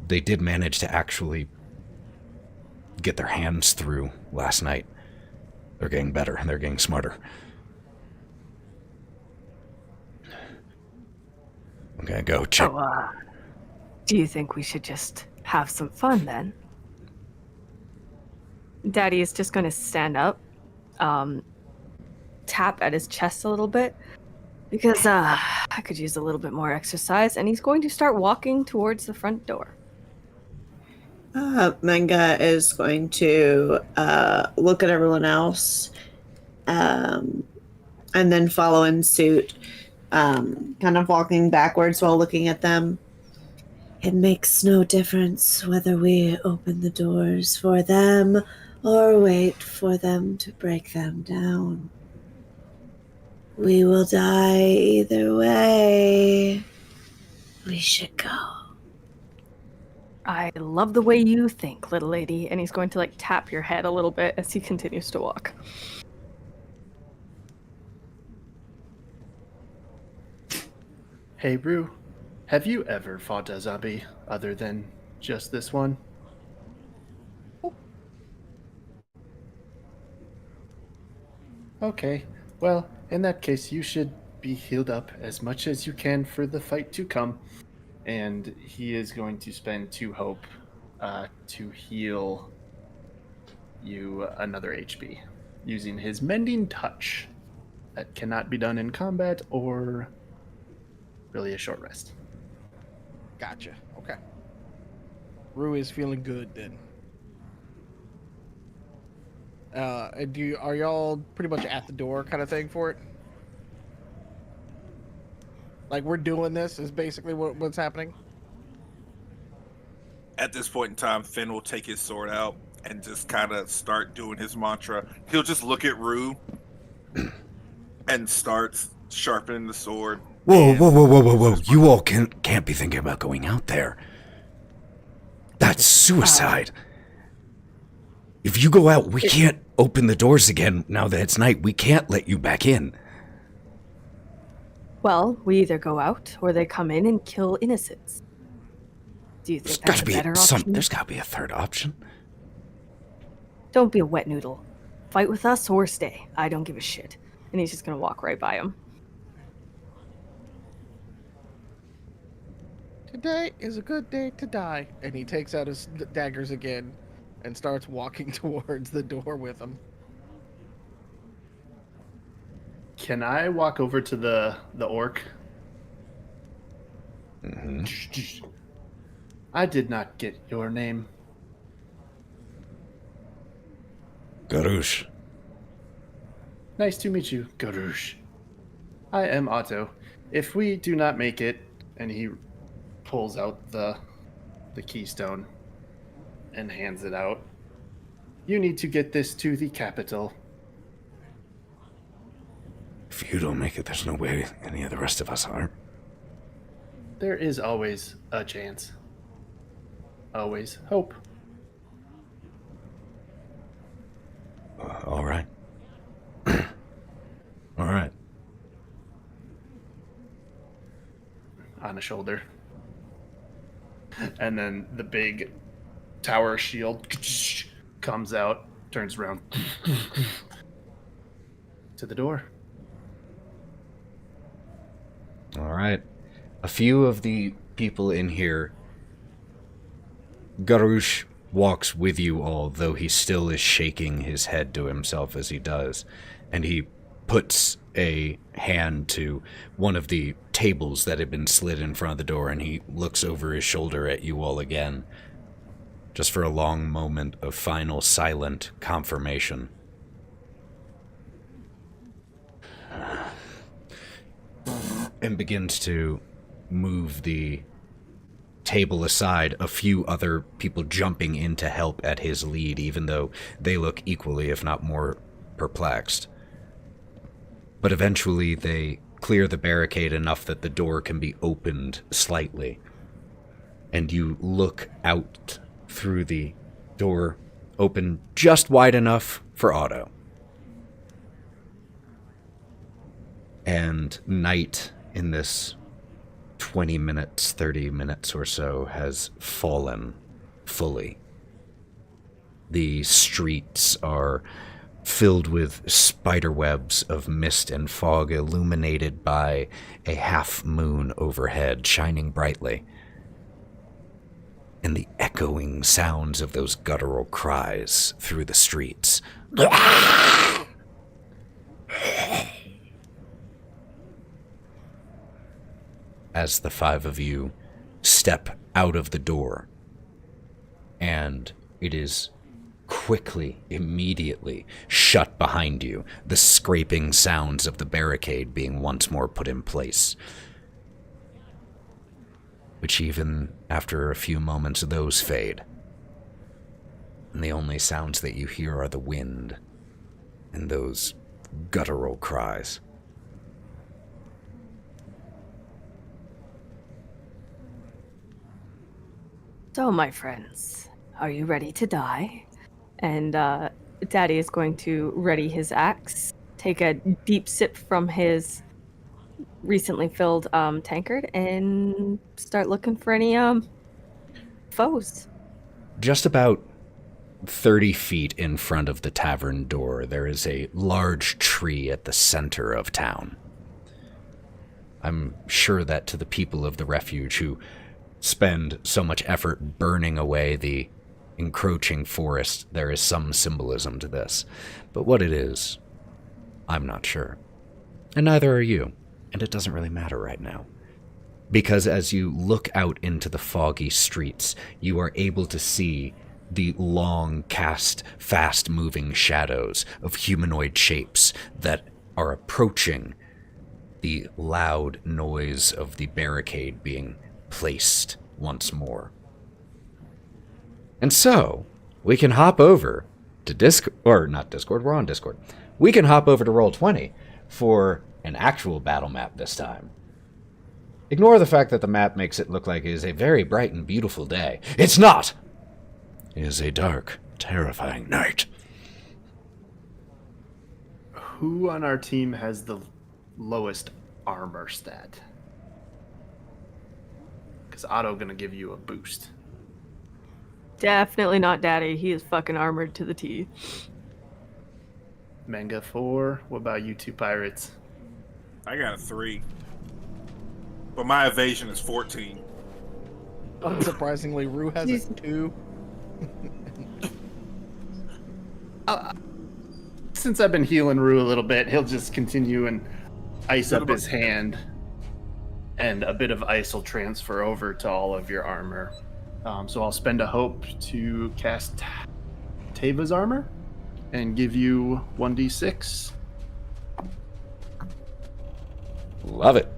they did manage to actually get their hands through last night. They're getting better, and they're getting smarter. I'm gonna go check. So, do you think we should just have some fun then? Daddy is just gonna stand up, tap at his chest a little bit, because I could use a little bit more exercise, and he's going to start walking towards the front door. Mengah is going to look at everyone else and then follow in suit, kind of walking backwards while looking at them. It makes no difference whether we open the doors for them or wait for them to break them down. We will die either way. We should go. I love the way you think, little lady. And he's going to tap your head a little bit as he continues to walk. Hey, Roux, have you ever fought a zombie other than just this one? Okay, well, in that case, you should be healed up as much as you can for the fight to come. And he is going to spend 2 hope to heal you another HP using his Mending Touch. That cannot be done in combat or really a short rest. Gotcha. Okay. Roux is feeling good then. Are y'all pretty much at the door kind of thing for it? Like, we're doing this is basically what's happening? At this point in time, Finn will take his sword out and just kind of start doing his mantra. He'll just look at Roux and starts sharpening the sword. Whoa. You all can't be thinking about going out there. That's suicide. If you go out, we can't open the doors again now that it's night. We can't let you back in. Well, we either go out or they come in and kill innocents. Do you think that's a better option? There's got to be a third option. Don't be a wet noodle. Fight with us or stay. I don't give a shit. And he's just going to walk right by him. Today is a good day to die. And he takes out his daggers again and starts walking towards the door with them. Can I walk over to the orc? Mm-hmm. I did not get your name. Garouche. Nice to meet you, Garouche. I am Otto. If we do not make it, and he pulls out the the keystone and hands it out. You need to get this to the capital. If you don't make it, there's no way any of the rest of us are. There is always a chance. Always hope. All right. All right. On a shoulder. And then the big tower shield comes out, turns around to the door. All right. A few of the people in here, Roux walks with you all, though he still is shaking his head to himself as he does, and he puts a hand to one of the tables that had been slid in front of the door, and he looks over his shoulder at you all again, just for a long moment of final silent confirmation. And begins to move the table aside, a few other people jumping in to help at his lead, even though they look equally, if not more, perplexed. But eventually they clear the barricade enough that the door can be opened slightly. And you look out through the door, open just wide enough for Otto. And night in this 20 minutes, 30 minutes or so has fallen fully. The streets are filled with spider webs of mist and fog, illuminated by a half moon overhead shining brightly. And the echoing sounds of those guttural cries through the streets. As the five of you step out of the door, and it is quickly, immediately shut behind you, the scraping sounds of the barricade being once more put in place. Which even after a few moments, those fade. And the only sounds that you hear are the wind and those guttural cries. So, my friends, are you ready to die? And Daddy is going to ready his axe, take a deep sip from his recently filled tankard, and start looking for any foes. Just about 30 feet in front of the tavern door, there is a large tree at the center of town. I'm sure that to the people of the refuge who spend so much effort burning away the encroaching forest, there is some symbolism to this. But what it is, I'm not sure. And neither are you, and it doesn't really matter right now. Because as you look out into the foggy streets, you are able to see the long cast, fast-moving shadows of humanoid shapes that are approaching the loud noise of the barricade being placed once more. And so, we can hop over to Discord, or not Discord, we're on Discord. We can hop over to Roll20 for an actual battle map this time. Ignore the fact that the map makes it look like it is a very bright and beautiful day. It's not! It is a dark, terrifying night. Who on our team has the lowest armor stat? Because Otto gonna give you a boost. Definitely not Daddy. He is fucking armored to the T. Mengah 4. What about you two pirates? I got a 3. But my evasion is 14. Unsurprisingly, Roux has a 2. Since I've been healing Roux a little bit, he'll just continue and ice up his hand. And a bit of ice will transfer over to all of your armor. So I'll spend a hope to cast Teva's armor and give you 1d6. Love it.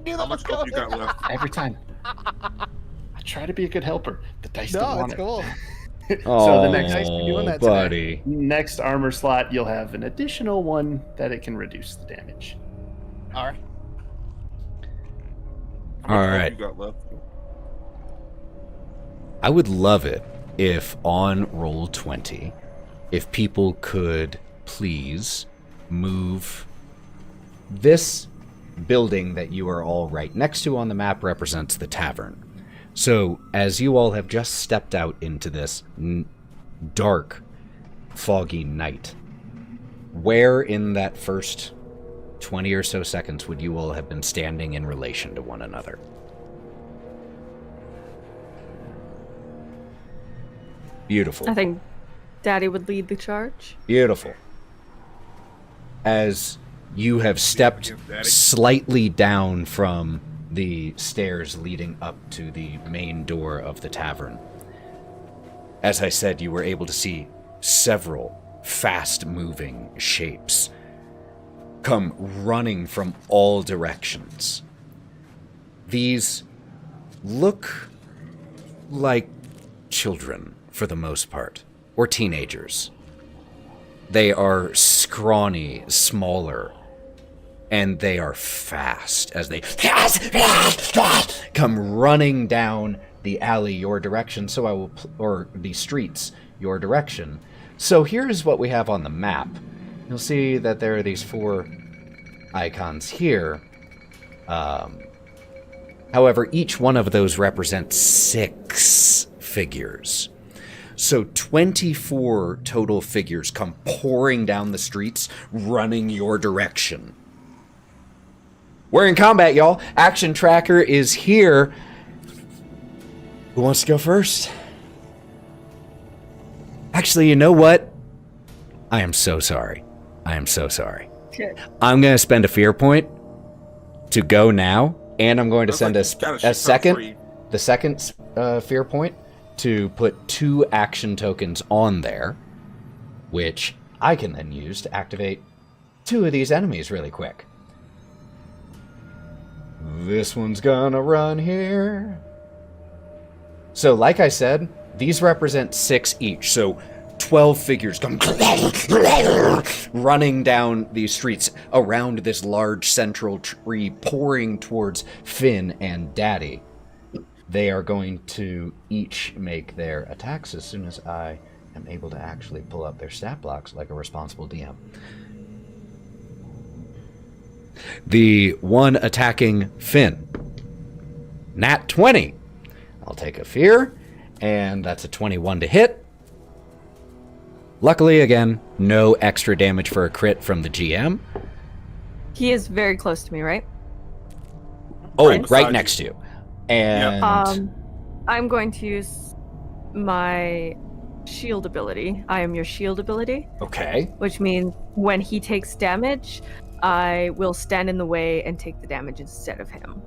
How much hope you got left? Every time. I try to be a good helper. The dice No, don't want it's it. cool. So the next Nice to be doing that today. buddy. next armor slot, you'll have an additional one that it can reduce the damage. All right. How much All room right. you got left? I would love it if on Roll20, if people could please move this building that you are all right next to on the map represents the tavern. So, as you all have just stepped out into this dark, foggy night, where in that first 20 or so seconds would you all have been standing in relation to one another? Beautiful. I think Daddy would lead the charge. Beautiful. As you have stepped slightly down from the stairs leading up to the main door of the tavern, as I said, you were able to see several fast-moving shapes come running from all directions. These look like children, for the most part, or teenagers. They are scrawny, smaller, and they are fast as they come running down the alley your direction, so I will, or the streets your direction. So here's what we have on the map. You'll see that there are these 4 icons here. However, each one of those represents 6 figures. So 24 total figures come pouring down the streets, running your direction. We're in combat, y'all. Action Tracker is here. Who wants to go first? Actually, you know what? I am so sorry. I am so sorry. Okay. I'm going to spend a fear point to go now, and I'm going to send Looks like you gotta a shoot for free. second fear point to put 2 action tokens on there, which I can then use to activate 2 of these enemies really quick. This one's gonna run here. So like I said, these represent 6 each, so 12 figures come running down these streets around this large central tree, pouring towards Finn and Daddy. They are going to each make their attacks as soon as I am able to actually pull up their stat blocks like a responsible DM. The one attacking Finn, Nat 20. I'll take a fear, and that's a 21 to hit. Luckily, again, no extra damage for a crit from the GM. He is very close to me, right? Oh, Right right beside next to you. And I'm going to use my shield ability. I am your shield ability, okay. which means when he takes damage, I will stand in the way and take the damage instead of him.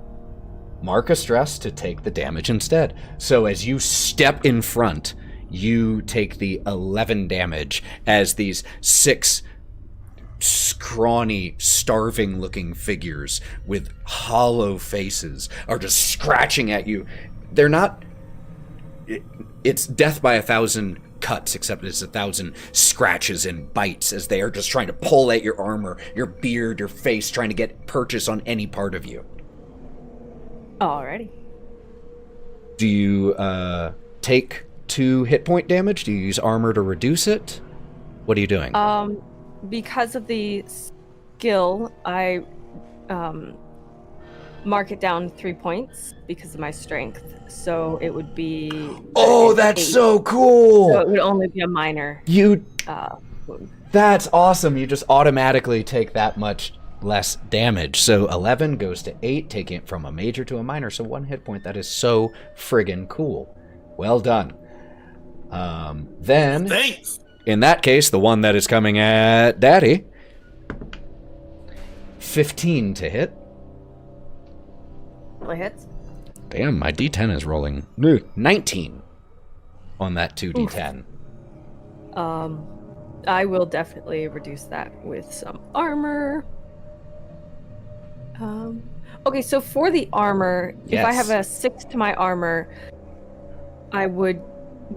Mark a stress to take the damage instead. So as you step in front, you take the 11 damage as these 6 scrawny, starving-looking figures with hollow faces are just scratching at you. They're not... It's death by 1,000 cuts, except it's 1,000 scratches and bites as they are just trying to pull at your armor, your beard, your face, trying to get purchase on any part of you. Alrighty. Do you take 2 hit point damage? Do you use armor to reduce it? What are you doing? Because of the skill, I mark it down 3 points because of my strength. So it would be. Oh, that's 8. so cool! So it would only be a minor. Wound. That's awesome. You just automatically take that much less damage. So 11 goes to 8, taking it from a major to a minor. So 1 hit point. That is so friggin' cool. Well done. Then, Thanks. in that case, the one that is coming at Daddy. 15 to hit. What hits? Damn, my D10 is rolling. 19 on that 2D10. I will definitely reduce that with some armor. Okay, so for the armor, if I Yes. have a 6 to my armor, I would,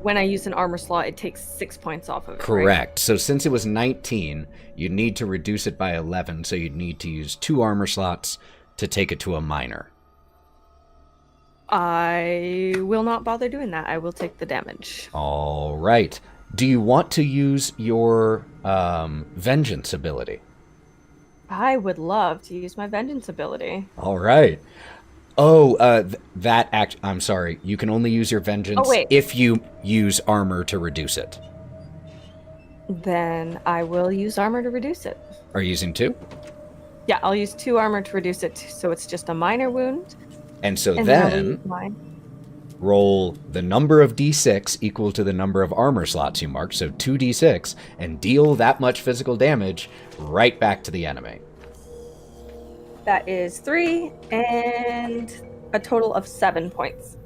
when I use an armor slot, it takes 6 points off of it. Correct. Right? So since it was 19, you'd need to reduce it by 11, so you'd need to use 2 armor slots to take it to a minor. I will not bother doing that. I will take the damage. All right. Do you want to use your vengeance ability? I would love to use my vengeance ability. All right. Oh, I'm sorry. You can only use your vengeance if you use armor to reduce it. Then I will use armor to reduce it. Are you using 2? Yeah, I'll use 2 armor to reduce it, so it's just a minor wound. And so And then roll the number of d6 equal to the number of armor slots you marked, so 2d6, and deal that much physical damage right back to the enemy. That is 3 and a total of 7 points.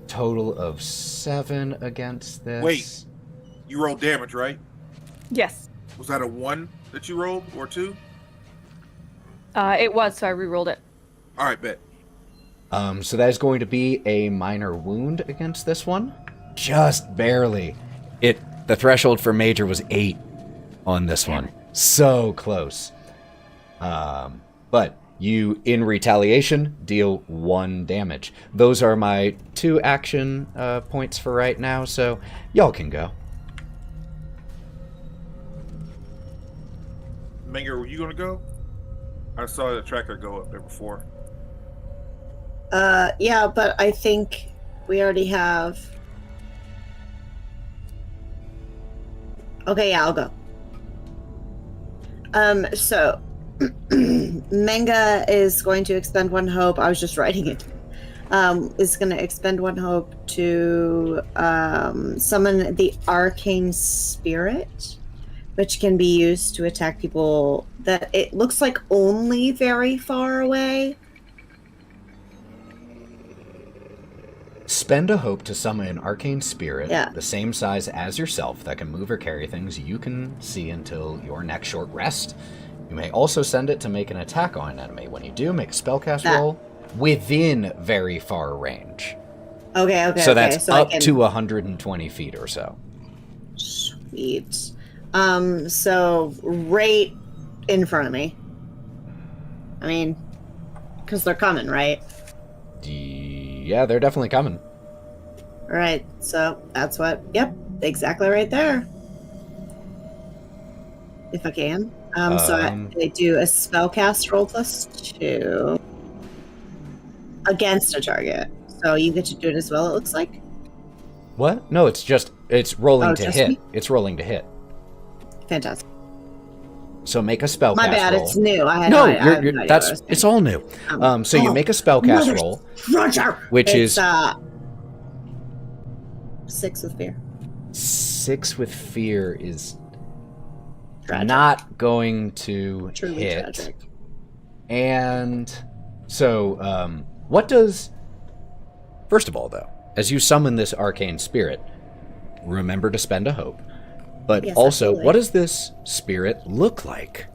Total of 7 against this. Wait, you rolled damage, right? Yes. Was that a 1 that you rolled, or 2? It was, so I re-rolled it. All right, bet. So that is going to be a minor wound against this one. Just barely. The threshold for major was 8 on this one. So close. But you, in retaliation, deal 1 damage. Those are my 2 action points for right now, so y'all can go. Mengah, were you going to go? I saw the tracker go up there before. Yeah, but I think we already have... Okay, yeah, I'll go. So, Mengah is going to expend 1 hope. I was just writing it. Is going to expend 1 hope to summon the Arcane Spirit, which can be used to attack people that it looks like only very far away. Spend a hope to summon an arcane spirit, Yeah. the same size as yourself, that can move or carry things you can see until your next short rest. You may also send it to make an attack on an enemy. When you do, make a spellcast roll within very far range. Okay. So that's up to 120 feet or so. Sweet. So right in front of me. I mean, because they're coming, right? Yeah, they're definitely coming. All right. So that's what. Yep. Exactly right there. If I can. So I do a spellcast roll +2 against a target. So you get to do it as well, it looks like. What? No, it's rolling to hit. Me? It's rolling to hit. Fantastic. So make a spellcast roll. My bad, it's new. I had no no idea what I was it's all new. So you make a spellcast roll, Roger. which is 6 with fear. 6 with fear is Tragic. not going to Truly hit. tragic. And so, what does... First of all, though, as you summon this arcane spirit, remember to spend a hope. But Yes, also, absolutely. what does this spirit look like?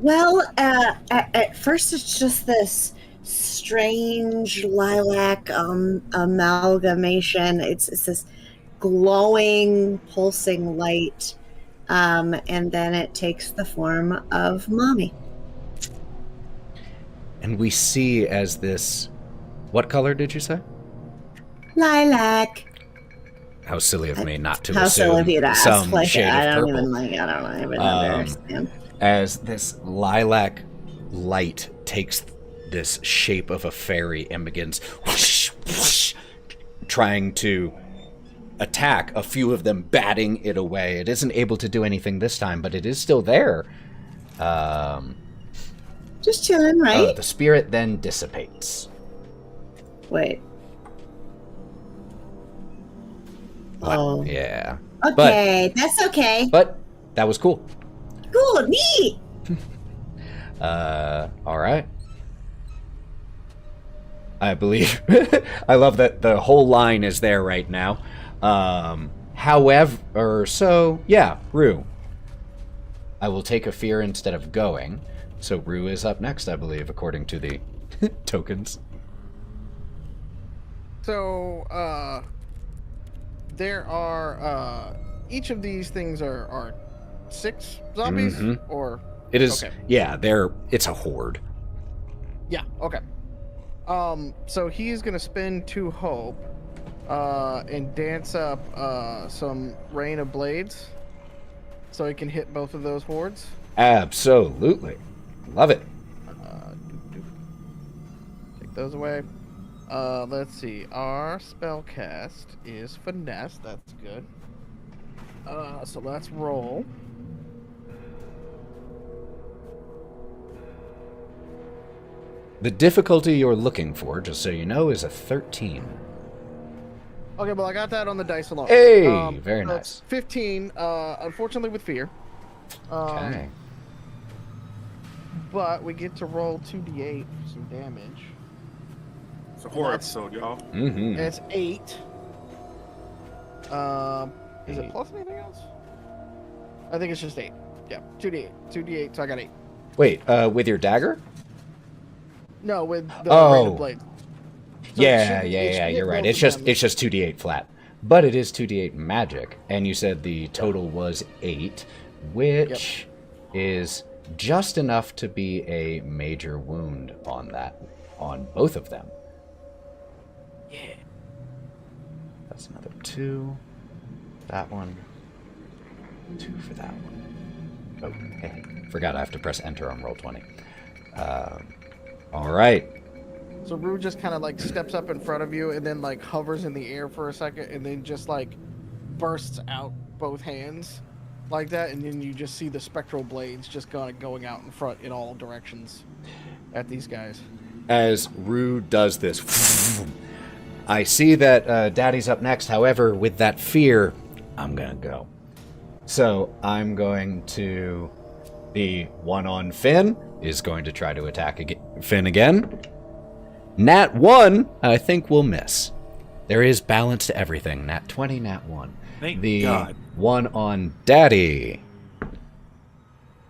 Well, at first it's just this strange lilac amalgamation. It's this glowing, pulsing light, and then it takes the form of Momi. And we see as this... What color did you say? Lilac. How silly of me not to How silly assume of you to ask. some Like, shade I of don't purple. even understand. As this lilac light takes this shape of a fairy and begins whoosh, whoosh, trying to attack, a few of them batting it away. It isn't able to do anything this time, but it is still there. Just chilling, right? The spirit then dissipates. Wait. What? Oh. Yeah. Okay, that's okay. But that was cool. Cool, neat. All right. I believe. I love that the whole line is there right now. However, so yeah, Roux. I will take a fear instead of going. So Roux is up next, I believe, according to the tokens. So, there are, each of these things are 6 zombies, or... It is, Okay. yeah, it's a horde. Yeah, okay. So he's gonna spend 2 hope, and dance up, some rain of blades, so he can hit both of those hordes. Absolutely. Love it. Take those away. Let's see. Our spellcast is finesse. That's good. So let's roll. The difficulty you're looking for, just so you know, is a 13. Okay, well, I got that on the dice alone. Hey, very so nice. it's 15, unfortunately with fear. Okay. But we get to roll 2d8 for some damage. It's a horror episode, y'all. Mm-hmm. And it's 8. Is it 8. plus anything else? I think it's just 8. Yeah, 2d8. 2d8, so I got 8. Wait, with your dagger? No, with the random blade. So Yeah, it yeah, should you're hit right. both It's of them. just 2d8 flat. But it is 2d8 magic, and you said the total was 8, which is just enough to be a major wound on both of them. Yeah. That's another 2. That one. 2 for that one. Oh, hey, forgot I have to press enter on Roll20. All right. So Roux just kind of like steps up in front of you and then like hovers in the air for a second and then just like bursts out both hands like that, and then you just see the spectral blades just kind of going out in front in all directions at these guys. As Roux does this, I see that Daddy's up next. However, with that fear, I'm gonna go. So I'm going to... The one on Finn is going to try to attack Finn again. Nat 1, I think we'll miss. There is balance to everything. Nat 20, Nat 1. Thank the God. one on Daddy.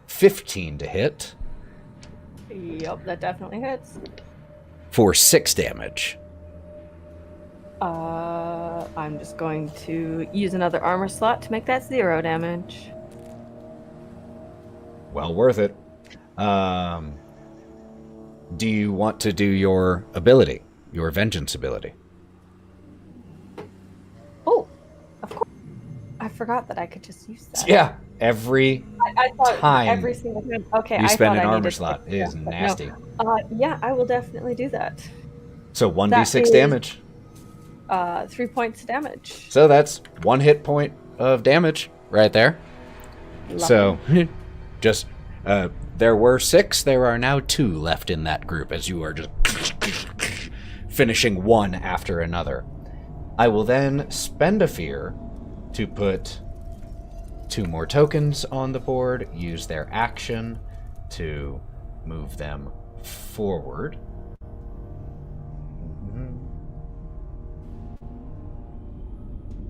15 to hit Yep, that definitely hits. for 6 damage. I'm just going to use another armor slot to make that 0 damage. Well worth it. Do you want to do your ability? Your vengeance ability? Oh, of course. I forgot that I could just use that. Yeah, every I thought time every single time. Okay, you I spend thought an I armor needed slot. to- It is yeah, but no. nasty. Yeah, I will definitely do that. So 1d6 That is- damage. 3 points of damage. So that's 1 hit point of damage right there. Lovely. So just there were 6, there are now 2 left in that group as you are just finishing one after another. I will then spend a fear to put 2 more tokens on the board, use their action to move them forward.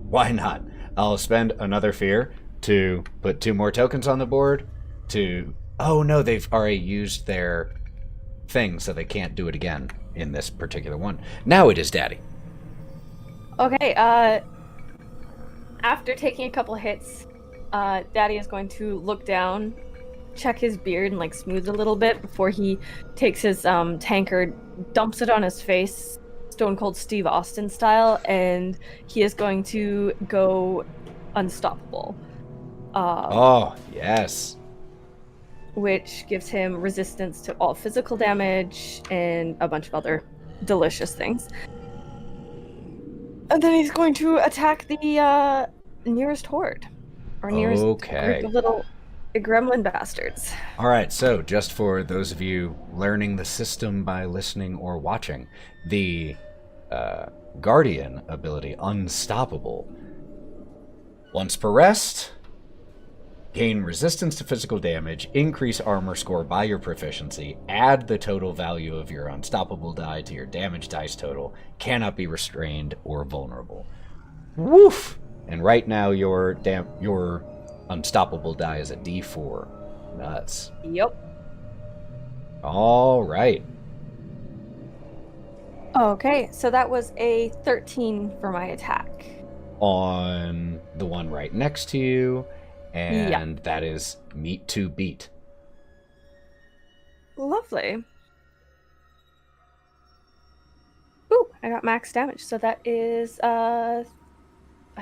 Why not? I'll spend another fear to put 2 more tokens on the board to... Oh no, they've already used their thing, so they can't do it again in this particular one. Now it is Daddy. Okay, after taking a couple hits, Daddy is going to look down, check his beard, and like smooth a little bit before he takes his tankard, dumps it on his face, Stone Cold Steve Austin style, and he is going to go unstoppable. Oh, yes. Which gives him resistance to all physical damage and a bunch of other delicious things. And then he's going to attack the nearest horde, or nearest Okay. group of little gremlin bastards. All right, so just for those of you learning the system by listening or watching, the Guardian ability, Unstoppable. Once per rest, gain resistance to physical damage, increase armor score by your proficiency, add the total value of your Unstoppable die to your damage dice total, cannot be restrained or vulnerable. Woof! And right now your Unstoppable die is a D4. Nuts. Yep. All right. Okay, so that was a 13 for my attack. On the one right next to you, and that is meet to beat. Lovely. Ooh, I got max damage, so that is, I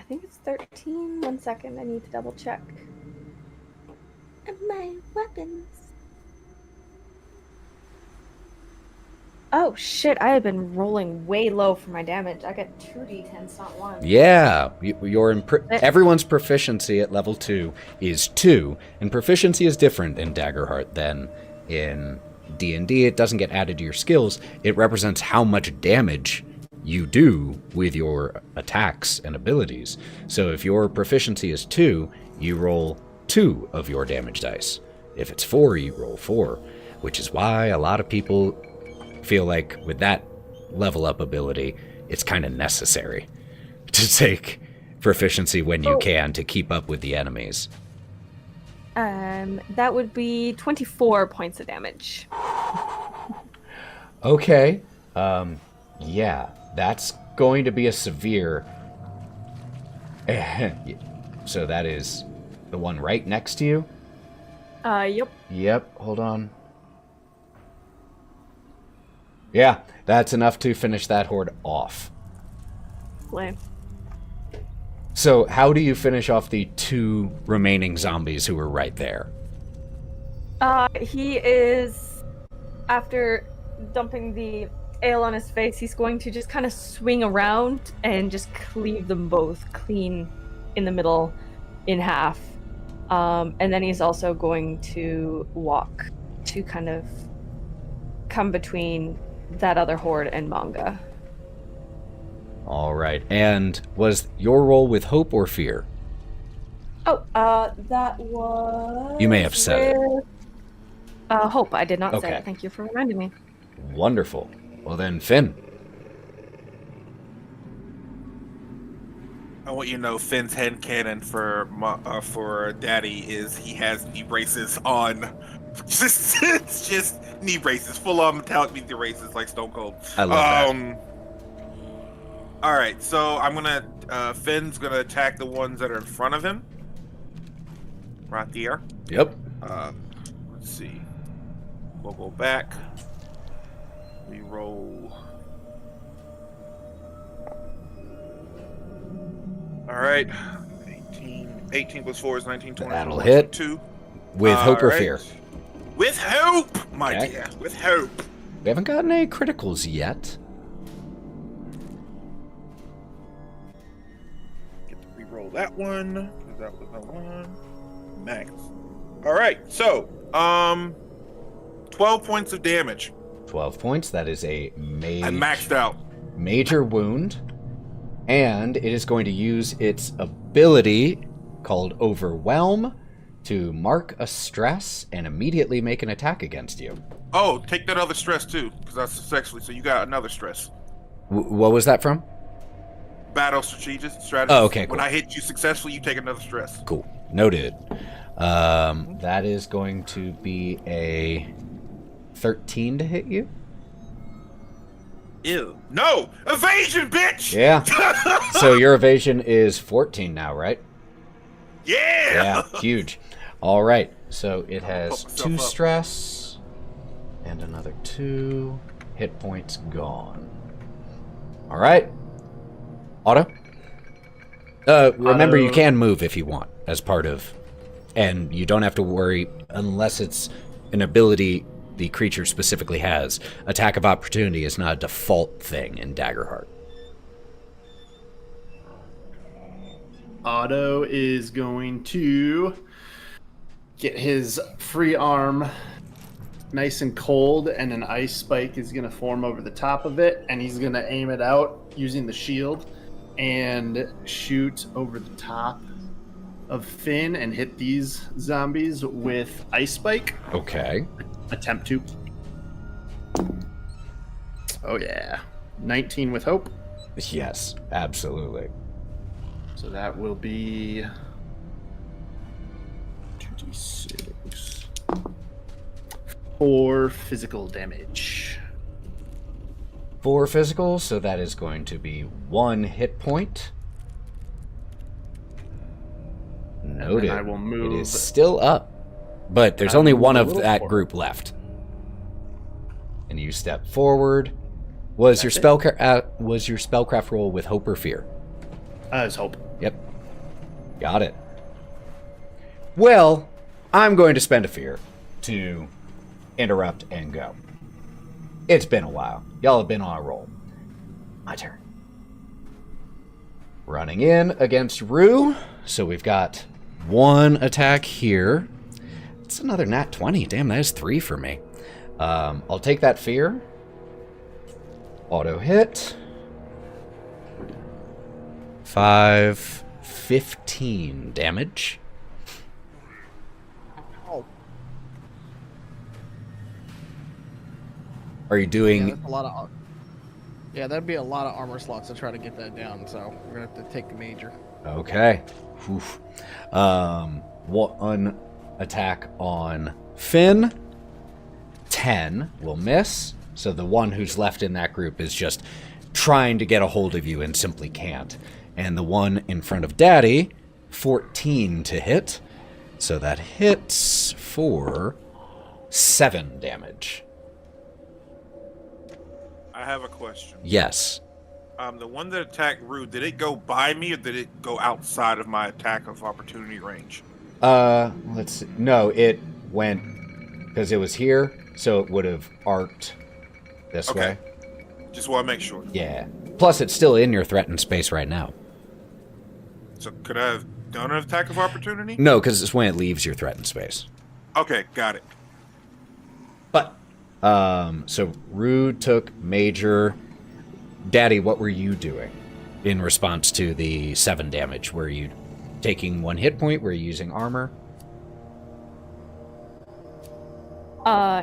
think it's 13. 1 second, I need to double check. My weapons. Oh shit, I have been rolling way low for my damage. I got 2d10s, not 1. Yeah, everyone's proficiency at level 2 is 2, and proficiency is different in Daggerheart than in D&D. It doesn't get added to your skills. It represents how much damage you do with your attacks and abilities. So if your proficiency is 2, you roll 2 of your damage dice. If it's 4, you roll 4, which is why a lot of people feel like with that level up ability, it's kind of necessary to take proficiency when you can to keep up with the enemies. That would be 24 points of damage. Okay. Yeah, that's going to be a severe. So that is the one right next to you? Yep. Yep, hold on. Yeah, that's enough to finish that horde off. Lame. So how do you finish off the 2 remaining zombies who are right there? He is, after dumping the ale on his face, he's going to just kind of swing around and just cleave them both clean in the middle in half. And then he's also going to walk to kind of come between that other horde and Mengah. All right. And was your roll with hope or fear? Oh, that was... You may have said it. Hope. I did not say Okay. it. Thank you for reminding me. Wonderful. Well then, Finn. I want you to know Finn's headcanon for Daddy is he has knee braces on. It's just knee braces, full on metallic knee braces like Stone Cold. I love that. All right, so I'm gonna Finn's gonna attack the ones that are in front of him, right there. Yep. Let's see. We'll go back. We roll. All right. 18 plus 4 is 19, 20. That'll hit. 2. With hope or All fear? right. With hope, my Okay. dear. With hope. We haven't gotten any criticals yet. Get to re-roll that one. That was the one. Max. All right. So, 12 points of damage. 12 points. That is a I maxed out. major wound. And it is going to use its ability called Overwhelm to mark a stress and immediately make an attack against you. Oh, take that other stress too, because that's sexually. So you got another stress. What was that from? Battle strategist. Oh, okay, cool. When I hit you successfully, you take another stress. Cool. Noted. That is going to be a 13 to hit you. Ew. No! Evasion, bitch! Yeah. So your evasion is 14 now, right? Yeah! Yeah, huge. All right. So it has Pump 2 myself up. stress and another 2 hit points gone. All right. Otto? Remember, you can move if you want as part of... And you don't have to worry unless it's an ability the creature specifically has. Attack of opportunity is not a default thing in Daggerheart. Otto is going to get his free arm nice and cold, and an ice spike is going to form over the top of it, and he's going to aim it out using the shield and shoot over the top of Finn and hit these zombies with ice spike. Okay. Attempt to. Oh yeah. 19 with hope. Yes, absolutely. So that will be 2d6. 4 physical damage. 4 physical, so that is going to be 1 hit point. Noted. I will move. It is still up, but there's I only move one a of little that forward. group left. And you step forward. Was your That's it. spellcraft roll with hope or fear? As hope. Yep. Got it. Well, I'm going to spend a fear to interrupt and go. It's been a while. Y'all have been on a roll. My turn. Running in against Roux. So we've got 1 attack here. It's another nat 20. Damn, that is 3 for me. I'll take that fear. Auto hit. 5, 15 damage. Oh, Are you yeah, doing... that's a lot of. Yeah, that'd be a lot of armor slots to try to get that down. So we're gonna have to take the major. Okay. Oof. 1 attack on Finn. 10 will miss. So the one who's left in that group is just trying to get a hold of you and simply can't. And the one in front of Daddy, 14 to hit. So that hits for 7 damage. I have a question. Yes. The one that attacked Roux, did it go by me or did it go outside of my attack of opportunity range? Let's see. No, it went because it was here, so it would have arced this way. Just want to make sure. Yeah. Plus, it's still in your threatened space right now. So could I have done an attack of opportunity? No, because it's when it leaves your threatened space. Okay, got it. But, so Roux took major. Daddy, what were you doing in response to the 7 damage? Were you taking 1 hit point? Were you using armor?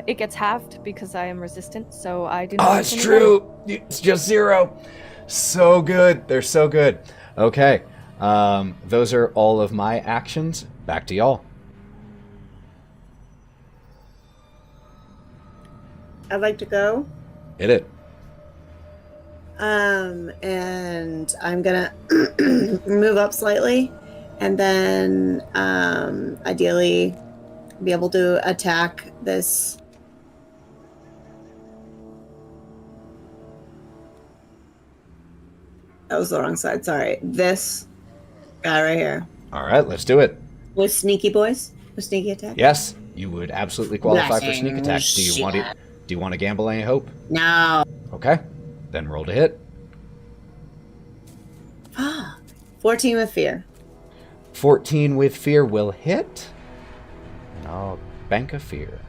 It gets halved because I am resistant, so I do not. Oh, it's true. It's just 0. So good. They're so good. Okay. Those are all of my actions. Back to y'all. I'd like to go. Hit it. And I'm gonna move up slightly, and then ideally be able to attack this. That was the wrong side. Sorry, this guy right here All right, let's do it. with sneaky boys, with sneaky attack. Yes, you would absolutely qualify for sneak attack. Do you want Shit. it? Do you want to gamble any hope? No. Okay, then roll to hit. 14 with fear. 14 with fear will hit. And I'll bank a fear.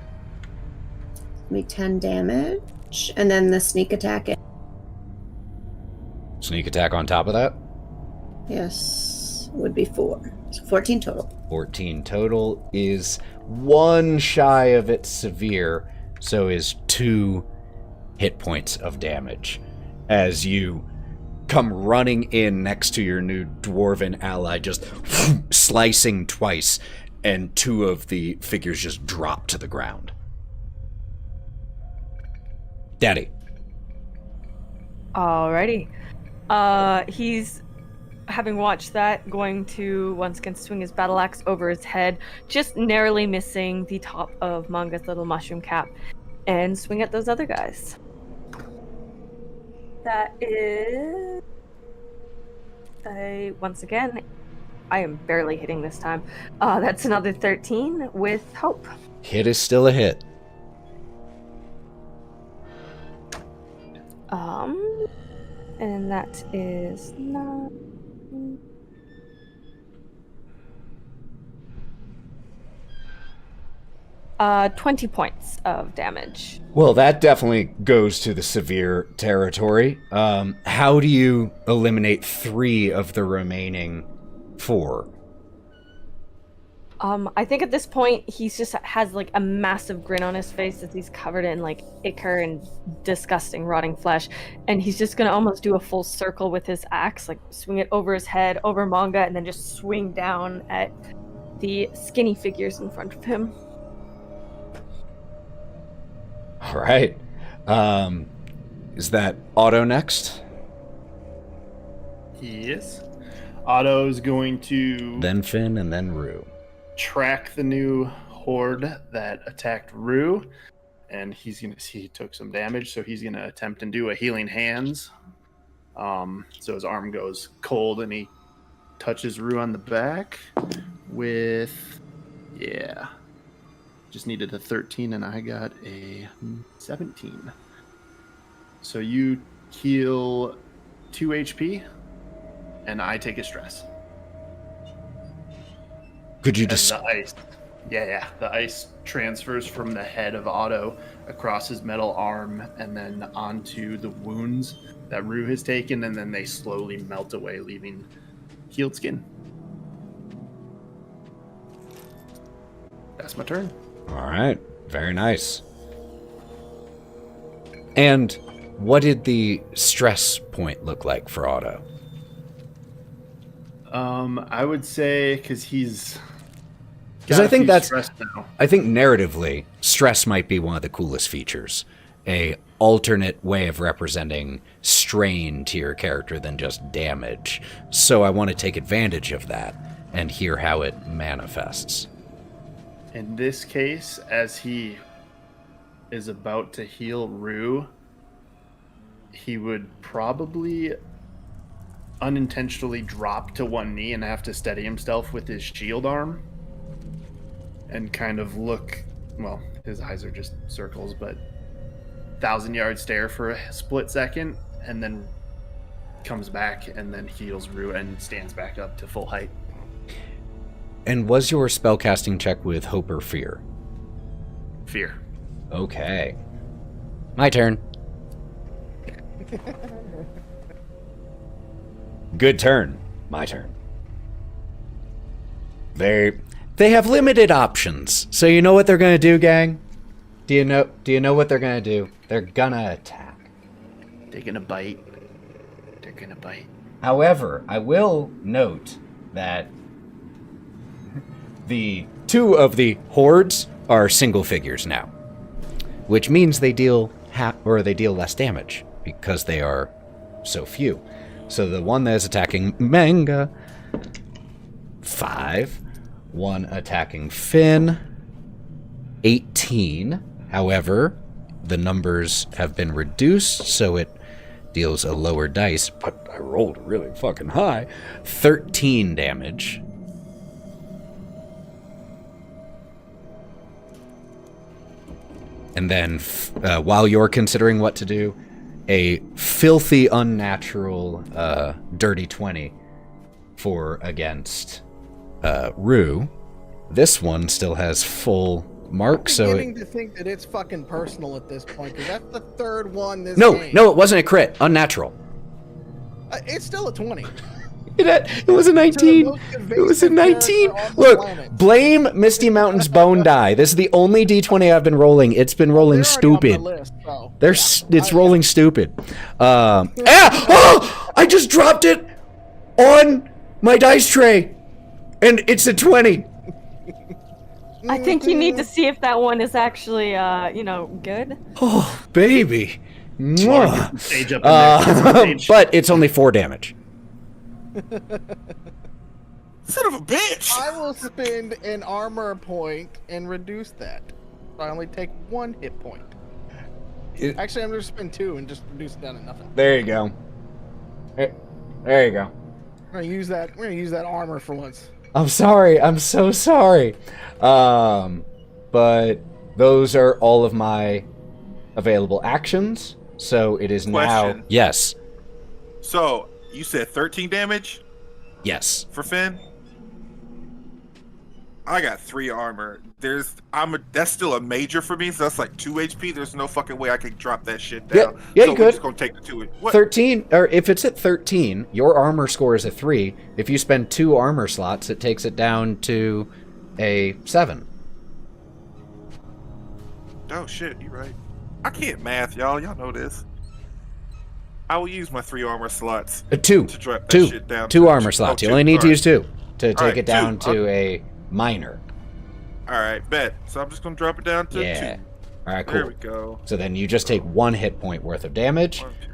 Make 10 damage, and then the sneak attack. Sneak attack on top of that. Yes, would be 4. So 14 total. 14 total is 1 shy of its severe, so is 2 hit points of damage as you come running in next to your new dwarven ally, just slicing twice, and 2 of the figures just drop to the ground. Daddy. Alrighty. He's, having watched that, going to once again swing his battle axe over his head, just narrowly missing the top of Mengah's little mushroom cap, and swing at those other guys. That is... once again, I am barely hitting this time. That's another 13 with hope. Hit is still a hit. And that is not... 20 points of damage. Well, that definitely goes to the severe territory. How do you eliminate 3 of the remaining 4? I think at this point he's just has like a massive grin on his face as he's covered in like ichor and disgusting rotting flesh, and he's just gonna almost do a full circle with his axe, like swing it over his head, over Mengah, and then just swing down at the skinny figures in front of him. All right. Is that Otto next? He is. Otto's going to Then Finn, and then Roux. track the new horde that attacked Roux, and he's gonna see he took some damage, so he's gonna attempt and do a healing hands. So his arm goes cold, and he touches Roux on the back with, just needed a 13, and I got a 17. So you heal 2 HP, and I take a stress. Could you And just... the ice, the ice transfers from the head of Otto across his metal arm and then onto the wounds that Roux has taken, and then they slowly melt away, leaving healed skin. That's my turn. All right. Very nice. And what did the stress point look like for Otto? I would say because he's... Because I think that's... stressed now. I think narratively, stress might be one of the coolest features. A alternate way of representing strain to your character than just damage. So I want to take advantage of that and hear how it manifests. In this case, as he is about to heal Roux, he would probably unintentionally drop to one knee and have to steady himself with his shield arm and kind of look, well, his eyes are just circles, but 1,000-yard stare for a split second, and then comes back and then heals Roux and stands back up to full height. And was your spellcasting check with Hope or Fear? Fear. Okay. My turn. Good turn. My turn. They have limited options. So you know what they're gonna do, gang? Do you know what they're gonna do? They're gonna attack. They're gonna bite. They're gonna bite. However, I will note that the two of the hordes are single figures now, which means they deal less damage because they are so few. So the one that is attacking Mengah, 5. One attacking Finn, 18. However, the numbers have been reduced, so it deals a lower dice, but I rolled really fucking high. 13 damage. And then, while you're considering what to do, a filthy, unnatural, dirty 20 against Roux. This one still has full mark, so... I'm beginning to think that it's fucking personal at this point, because that's the third one this No, game. it wasn't a crit. Unnatural. It's still a 20. It was a 19. It was a 19. Look, blame Misty Mountain's bone die. This is the only D20 I've been rolling. It's been rolling stupid. It's rolling stupid. I just dropped it on my dice tray, and it's a 20. I think you need to see if that one is actually, good. Oh, baby. Mwah. Stage up in there. But it's only 4 damage. Son of a bitch! I will spend an armor point and reduce that. I only take 1 hit point. Actually, I'm going to spend 2 and just reduce it down to nothing. There you go. There you go. We're going to use that armor for once. I'm sorry. I'm so sorry. But those are all of my available actions. So it is Question. now... Yes. So, you said 13 damage Yes. for Finn? I got 3 armor. That's still a major for me, so that's like 2 HP. There's no fucking way I can drop that shit down. Yeah, so you we're could. just gonna take the 2. What? 13, or if it's at 13, your armor score is a 3. If you spend 2 armor slots, it takes it down to a 7. Oh shit, you're right. I can't math, y'all. Y'all know this. I will use my 3 armor slots 2. to drop that 2. shit down. 2 to- armor slots. oh, You 2. only need to All use 2 to take right, it down 2. to a minor. All right, bet. So I'm just gonna drop it down to Yeah. 2. All right, There cool. we go. So then you just take 1 hit point worth of damage, 1, 2.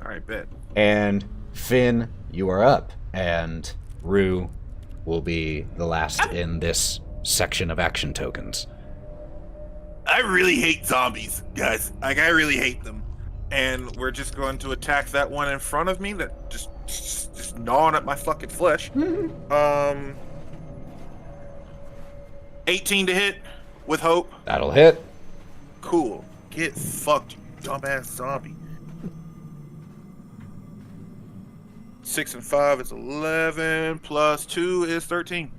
All right, bet. and Finn, you are up, and Roux will be the last in this section of action tokens. I really hate zombies, guys. Like, I really hate them. And we're just going to attack that one in front of me that just gnawing at my fucking flesh. 18 to hit with hope. That'll hit. Cool. Get fucked, you dumbass zombie. 6 and 5 is 11, plus 2 is 13.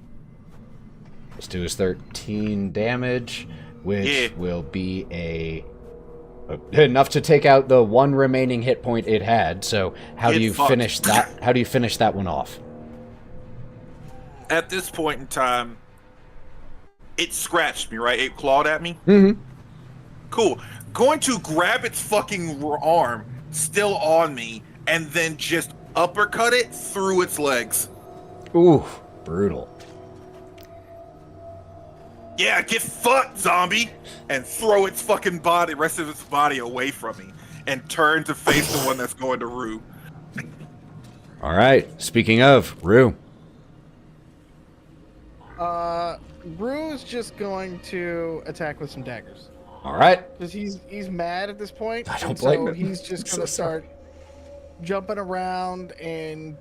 Let's do is 13 damage, which will be enough to take out the 1 remaining hit point it had. So how do you finish that? How do you finish that one off? At this point in time, it scratched me, right? It clawed at me. Mm-hmm. Cool. Going to grab its fucking arm, still on me, and then just uppercut it through its legs. Ooh, brutal. Yeah, get fucked, zombie! And throw its fucking body, rest of its body away from me, and turn to face the one that's going to Roux. All right. Speaking of Roux, Roux is just going to attack with some daggers. all right. Because he's mad at this point. I don't and blame so him. he's just I'm gonna so sorry. start jumping around, and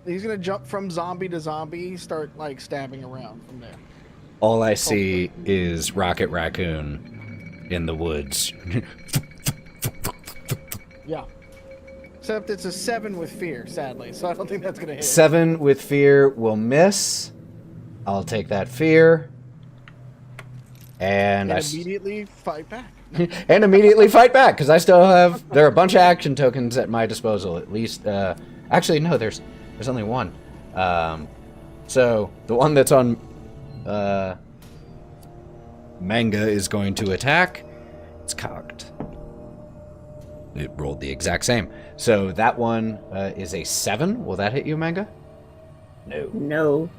he's gonna jump from zombie to zombie, start like stabbing around from there. All I see is Rocket Raccoon in the woods. Yeah. Except it's a 7 with fear, sadly, so I don't think that's gonna hit. 7 with fear will miss. I'll take that fear. And immediately fight back. and immediately fight back, because I still have... There are a bunch of action tokens at my disposal, at least... actually, no, there's only one. So, the one that's on... Mengah is going to attack. It's cocked. It rolled the exact same. So, that one is a 7. Will that hit you, Mengah? No. No.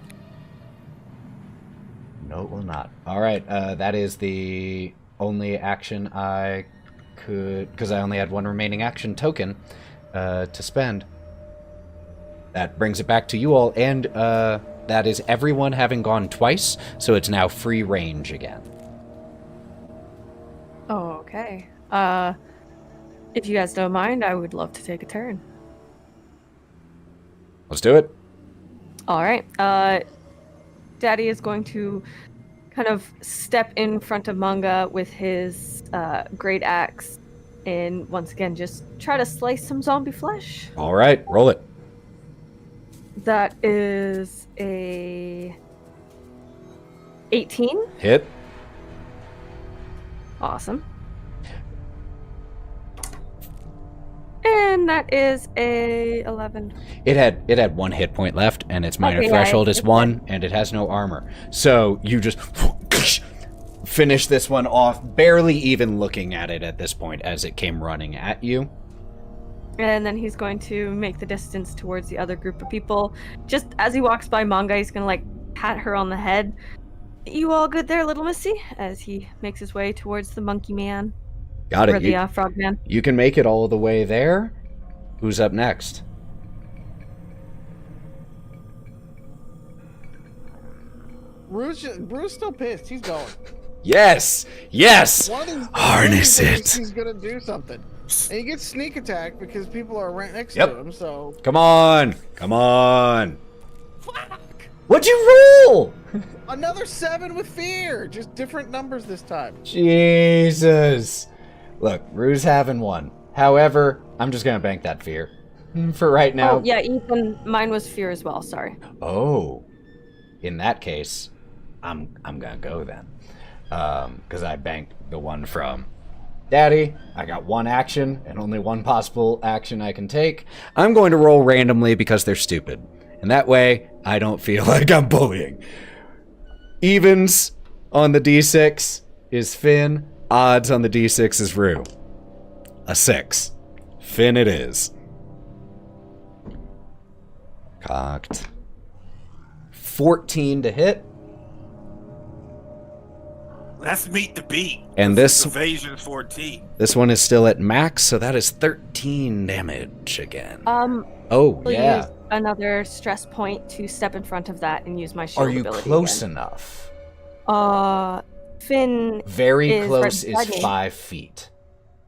No, it will not. All right, that is the only action I could... Because I only had 1 remaining action token to spend. That brings it back to you all, and that is everyone having gone twice, so it's now free range again. Oh, okay. If you guys don't mind, I would love to take a turn. Let's do it. All right. Daddy is going to kind of step in front of Mengah with his great axe and once again just try to slice some zombie flesh. All right, roll it. That is a 18. Hit. Awesome. And that is a 11. It had 1 hit point left, and its minor Okay, threshold is 1, and it has no armor. So you just finish this one off, barely even looking at it at this point as it came running at you. And then he's going to make the distance towards the other group of people. Just as he walks by Mengah, he's going to like pat her on the head. You all good there, little missy? As he makes his way towards the monkey man. Got Or it. the frog man. You can make it all the way there. Who's up next? Roux still pissed. He's going. Yes! Yes! One of these Harness days, it. He's gonna do something. And he gets sneak attack because people are right next Yep. to him. So Come on! Come on! What'd you roll? another 7 with fear. Just different numbers this time. Jesus. Look, Rue's having 1. However, I'm just gonna bank that fear for right now. Oh, yeah, Ethan, mine was fear as well, sorry. Oh, in that case, I'm gonna go then, because I banked the one from Daddy. I got 1 action and only 1 possible action I can take. I'm going to roll randomly because they're stupid, and that way I don't feel like I'm bullying. Evens on the D6 is Finn. Odds on the D6 is Roux. A 6. Finn it is. Cocked. 14 to hit. Let's meet the beat. And this evasion 14. This one is still at max, so that is 13 damage again. Oh Oh, yeah. Use another stress point to step in front of that and use my shield Are you ability close again. enough? Finn Very is close right is beside me. 5 feet.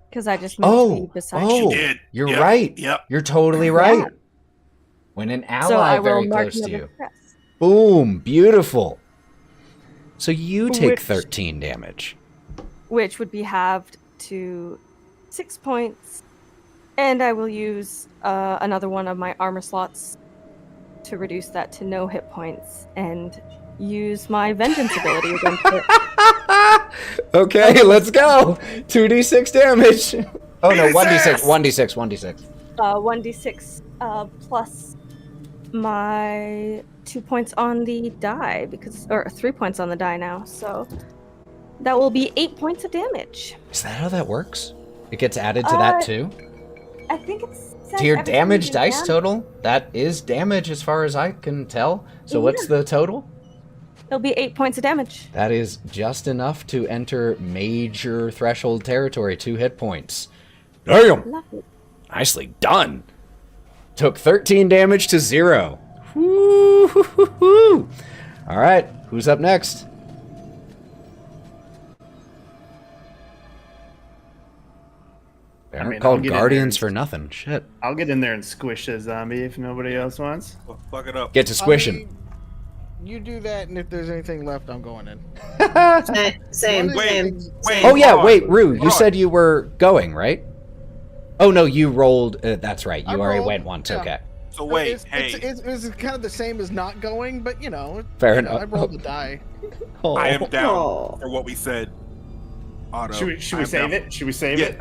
Because I just moved to be Oh, beside oh, you. did. you're Yep, right. yep. You're totally right. When an So I ally will very mark close to another you. stress. Boom, beautiful. So you take Which- 13 damage. Which would be halved to 6 points. And I will use another one of my armor slots to reduce that to no hit points and use my vengeance ability against it. Okay, let's go. 2d6 damage. Oh no, 1d6, 1d6, 1d6. 1d6 plus my 2 points on the die or 3 points on the die now. So that will be 8 points of damage. Is that how that works? It gets added to that too? I think it's To your damage dice total? That is damage as far as I can tell. So what's the total? It'll be 8 points of damage. That is just enough to enter major threshold territory, 2 hit points. Damn! Lovely. Nicely done. Took 13 damage to 0. Woo-hoo-hoo-hoo. All right, who's up next? They aren't mean, I'll called get in Guardians there for nothing. Shit. I'll get in there and squish a zombie if nobody else wants. Well, fuck it up. Get to squishing. You do that, and if there's anything left, I'm going in. Same. Wait. Oh yeah, hold on. wait, Roux, you Hold said you were going, right? Oh no, you rolled. That's right. You I already rolled, went once. yeah. Okay. So wait, It's kind of the same as not going, but Fair I enough. rolled the die. I am down Oh. for what we said. Otto. Should I we am save down. it? Should we save Yeah. it?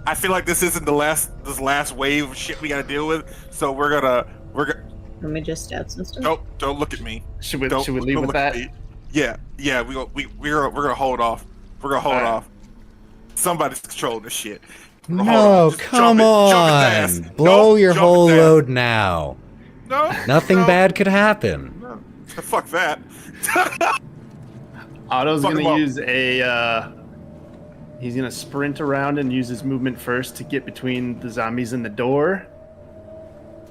I feel like this isn't this last wave of shit we gotta deal with. So we're gonna Let me just add some stuff. don't look at me. Should we Don't leave don't with look at that? me. Yeah. We're gonna hold off. We're gonna hold Alright. off. Somebody's controlling this shit. Hold No, on. Just come jump his on. ass. Blow Nope, your jump whole his ass. load now. No. Nothing no, bad could happen. No. Fuck that. Otto's Fuck him gonna up. use he's gonna sprint around and use his movement first to get between the zombies and the door.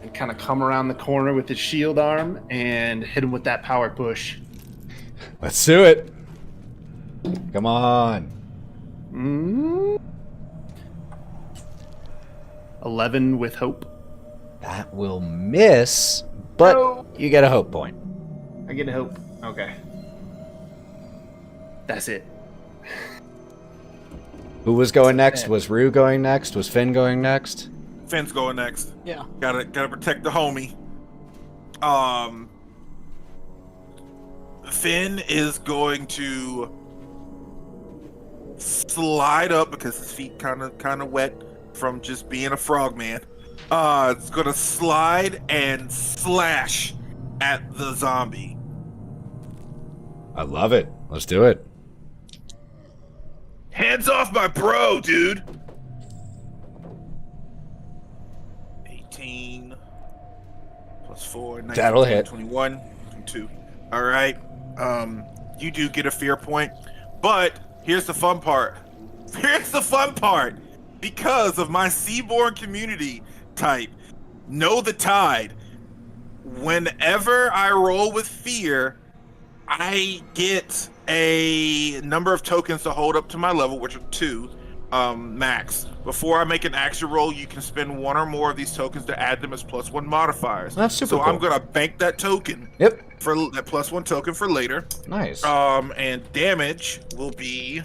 And kind of come around the corner with his shield arm and hit him with that power push. Let's do it. Come on. 11 with hope. That will miss, but No. you get a hope point. I get a hope. Okay. That's it. Who was going next? Was Roux going next? Was Finn going next? Finn's going next. Yeah. Gotta protect the homie. Finn is going to slide up because his feet kind of wet from just being a frogman. It's gonna slide and slash at the zombie. I love it. Let's do it. Hands off my bro, dude. 18 plus 4, 19, That'll hit. 21, 22. All right. You do get a fear point, but here's the fun part. Because of my Seaborn community type, Know the Tide. Whenever I roll with fear, I get a number of tokens to hold up to my level, which are 2 max. Before I make an action roll, you can spend 1 or more of these tokens to add them as +1 modifiers. That's super So cool. I'm gonna bank that token Yep. for that +1 token for later. Nice. And damage will be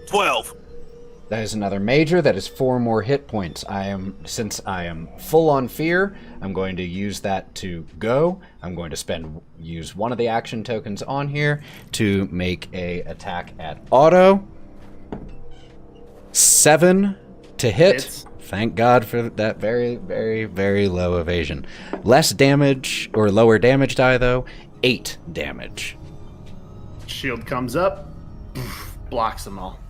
12. That is another major. That is 4 more hit points. Since I am full on fear, I'm going to use that to go. I'm going to use one of the action tokens on here to make a attack at Otto. 7 to hit. Hits. Thank God for that very, very, very low evasion. Less damage, or lower damage die though. 8 damage. Shield comes up, blocks them all.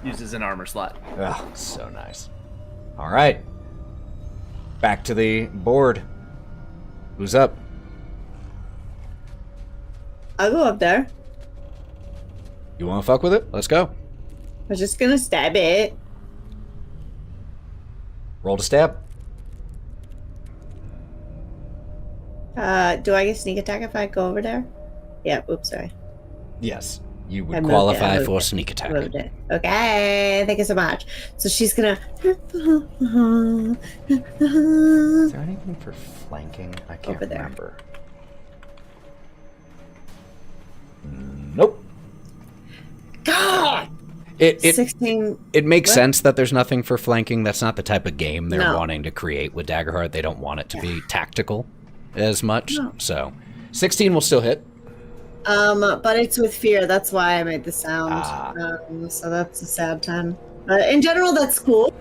Uses an armor slot. Oh, so nice. All right. Back to the board. Who's up? I'll go up there. You want to fuck with it? Let's go. I was just gonna stab it. Roll to stab. Do I get sneak attack if I go over there? Yeah, oops, sorry. Yes. You I would moved qualify it, I for moved sneak attack. Moved it. Okay, thank you so much. So she's gonna... Is there anything for flanking? I can't Over there. remember. Nope. God! It 16... It makes What? sense that there's nothing for flanking. That's not the type of game they're No. wanting to create with Daggerheart. They don't want it to be tactical as much. No. So 16 will still hit. But it's with fear. That's why I made the sound. Ah. So that's a sad 10. In general, that's cool.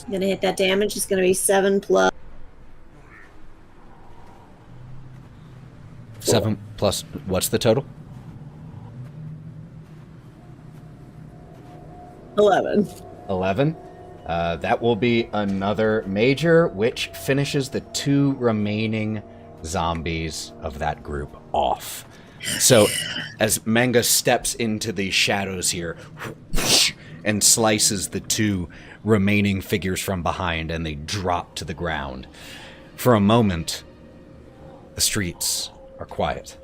I'm gonna hit that damage. It's gonna be 7 plus... 7 plus, what's the total? 11. 11. That will be another major, which finishes the 2 remaining zombies of that group off. So, as Mengah steps into the shadows here and slices the 2 remaining figures from behind, and they drop to the ground. For a moment, the streets are quiet.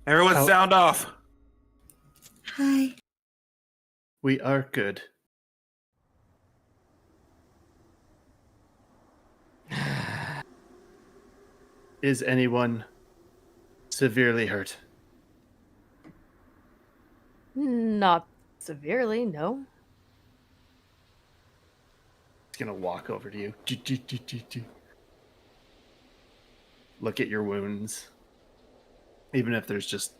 Everyone sound off. Hi. We are good. Is anyone severely hurt? Not severely, no. He's gonna walk over to you. Look at your wounds. Even if there's just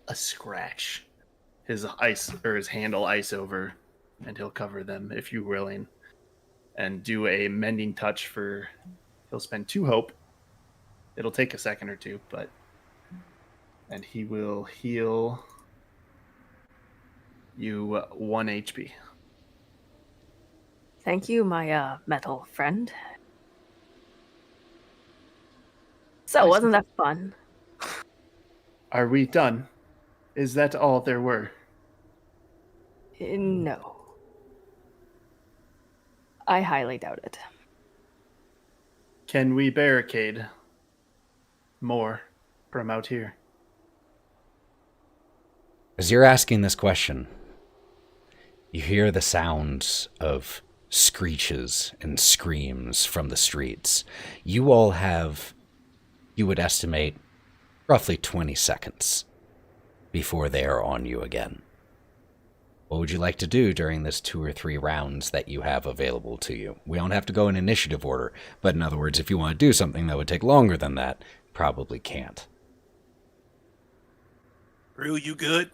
a scratch, his hand will ice over, and he'll cover them if you're willing, and do a mending touch for. He'll spend 2 hope. It'll take a second or 2, and he will heal you 1 HP. Thank you, my metal friend. So, wasn't that fun? Are we done? Is that all there were? No. I highly doubt it. Can we barricade more from out here? As you're asking this question, you hear the sounds of screeches and screams from the streets. You all have, you would estimate, roughly 20 seconds before they are on you again. What would you like to do during this 2 or 3 rounds that you have available to you? We don't have to go in initiative order, but in other words, if you want to do something that would take longer than that, probably can't. Roux, you good?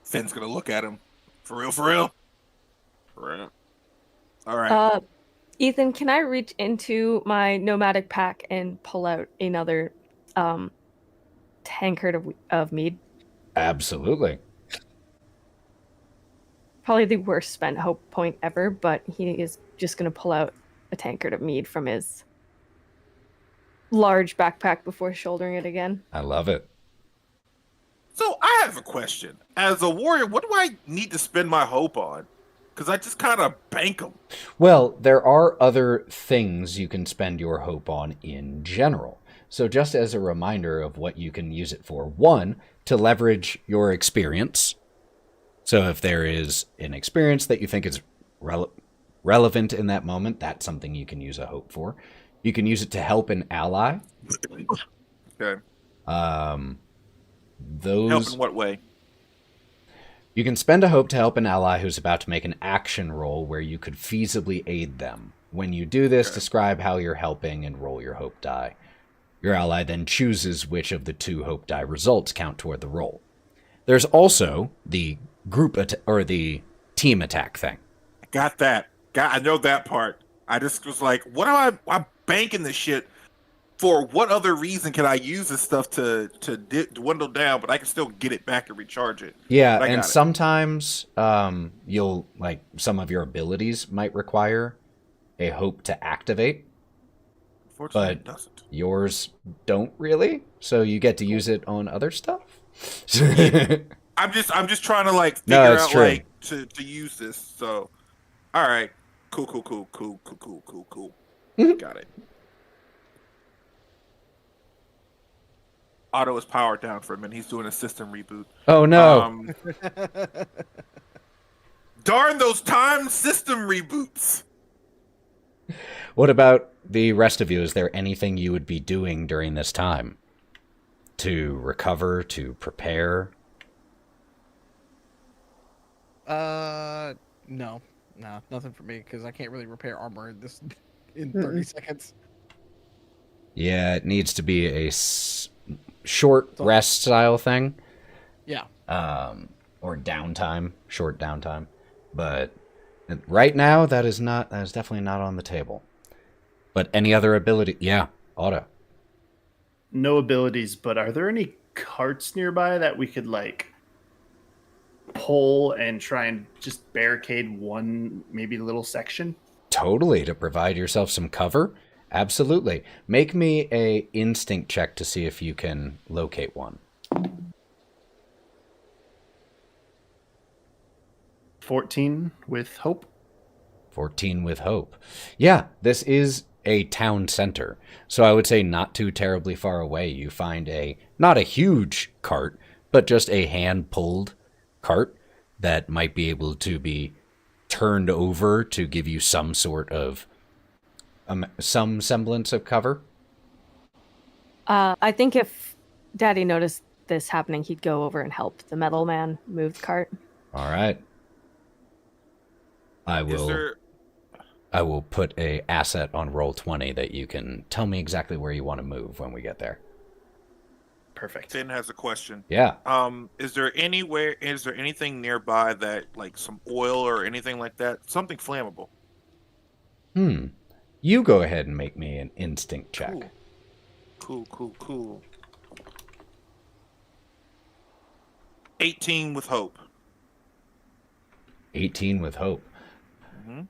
Finn's gonna look at him. For real, for real? For real. All right. Ethan, can I reach into my nomadic pack and pull out another tankard of mead? Absolutely. Probably the worst spent hope point ever, but he is just going to pull out a tankard of mead from his large backpack before shouldering it again. I love it. So I have a question. As a warrior, what do I need to spend my hope on? Because I just kind of bank them. Well, there are other things you can spend your hope on in general. So just as a reminder of what you can use it for. 1, to leverage your experience. So if there is an experience that you think is relevant in that moment, that's something you can use a hope for. You can use it to help an ally. Okay. Those... Help in what way? You can spend a hope to help an ally who's about to make an action roll where you could feasibly aid them. When you do this, describe how you're helping and roll your hope die. Your ally then chooses which of the 2 hope die results count toward the roll. There's also the group or the team attack thing. I got that. I know that part. I just was like, what am I'm banking this shit for what other reason can I use this stuff to dwindle down, but I can still get it back and recharge it? Yeah, But I and got it. sometimes you'll like some of your abilities might require a hope to activate, Unfortunately, it but doesn't. yours don't really. So you get to use it on other stuff. I'm just trying to like No, figure it's out true. like to use this. So, all right, cool. Got it. Otto is powered down for a minute. He's doing a system reboot. Oh no! Darn those time system reboots. What about the rest of you? Is there anything you would be doing during this time to recover, to prepare? No, nothing for me because I can't really repair armor in 30 seconds. Yeah, it needs to be a short rest style thing. Yeah. Or downtime, short downtime. But right now, that is definitely not on the table. But any other ability? Yeah, Otto. No abilities, but are there any carts nearby that we could like pull and try and just barricade one maybe little section? Totally, to provide yourself some cover. Absolutely. Make me a instinct check to see if you can locate one. 14 with hope. 14 with hope. Yeah, this is a town center. So I would say not too terribly far away. You find not a huge cart, but just a hand-pulled cart that might be able to be turned over to give you some sort of some semblance of cover. I think if Daddy noticed this happening, he'd go over and help the metal man move the cart. All right. I will put a asset on roll 20 that you can tell me exactly where you want to move when we get there. Perfect. Finn has a question. Yeah. Is there anything nearby that like some oil or anything like that? Something flammable. You go ahead and make me an instinct check. Cool. 18 with hope. 18 with hope. Mm-hmm.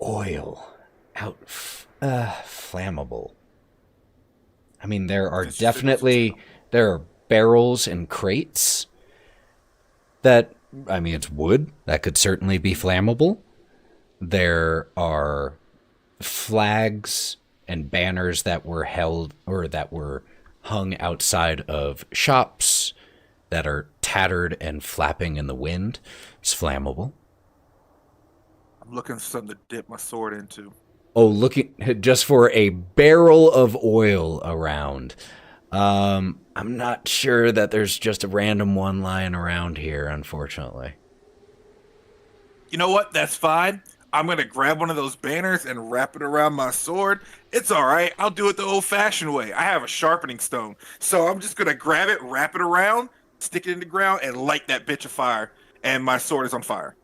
Oil. Flammable. I mean, there are barrels and crates that, I mean, it's wood. That could certainly be flammable. There are flags and banners that were held or that were hung outside of shops that are tattered and flapping in the wind. It's flammable. I'm looking for something to dip my sword into. Oh, looking just for a barrel of oil around. I'm not sure that there's just a random one lying around here, unfortunately. You know what? That's fine. I'm going to grab one of those banners and wrap it around my sword. It's all right. I'll do it the old-fashioned way. I have a sharpening stone. So I'm just going to grab it, wrap it around, stick it in the ground, and light that bitch afire. And my sword is on fire.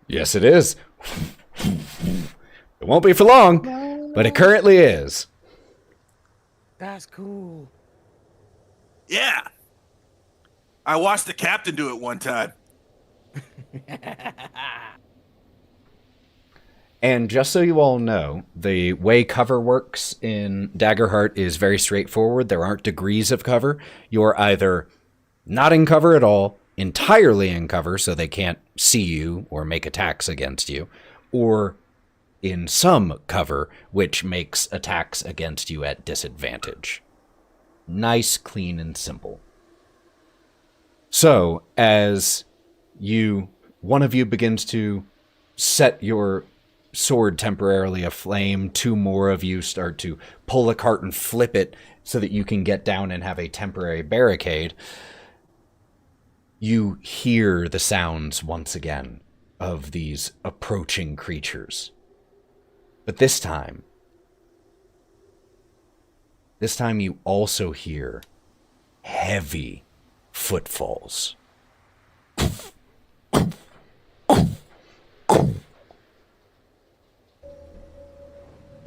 Yes, it is. It won't be for long, but it currently is. That's cool. Yeah. I watched the captain do it one time. And just so you all know, the way cover works in Daggerheart is very straightforward. There aren't degrees of cover. You're either not in cover at all, entirely in cover so they can't see you or make attacks against you, or in some cover, which makes attacks against you at disadvantage. Nice, clean, and simple. So, as one of you begins to set your sword temporarily aflame, two more of you start to pull a cart and flip it so that you can get down and have a temporary barricade. You hear the sounds once again of these approaching creatures. But this time you also hear heavy footfalls.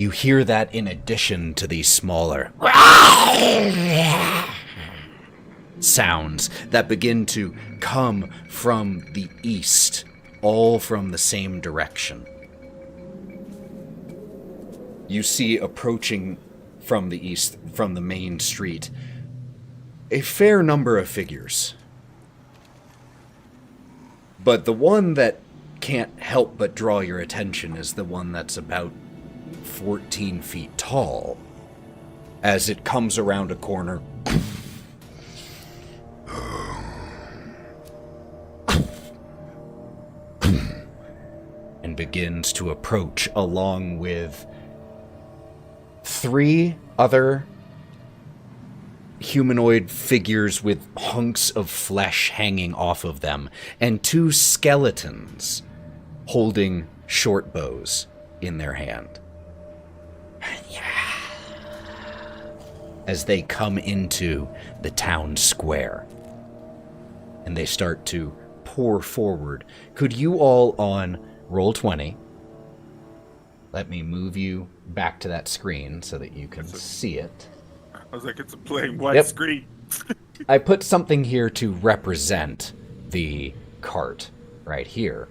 You hear that in addition to these smaller sounds that begin to come from the east, all from the same direction. You see approaching from the east, from the main street, a fair number of figures. But the one that can't help but draw your attention is the one that's about 14 feet tall. As it comes around a corner, and begins to approach along with 3 other humanoid figures with hunks of flesh hanging off of them, and 2 skeletons holding short bows in their hand. As they come into the town square, and they start to pour forward. Could you all on Roll20, let me move you back to that screen so that you can see it. I was like, it's a plain white screen. I put something here to represent the cart right here.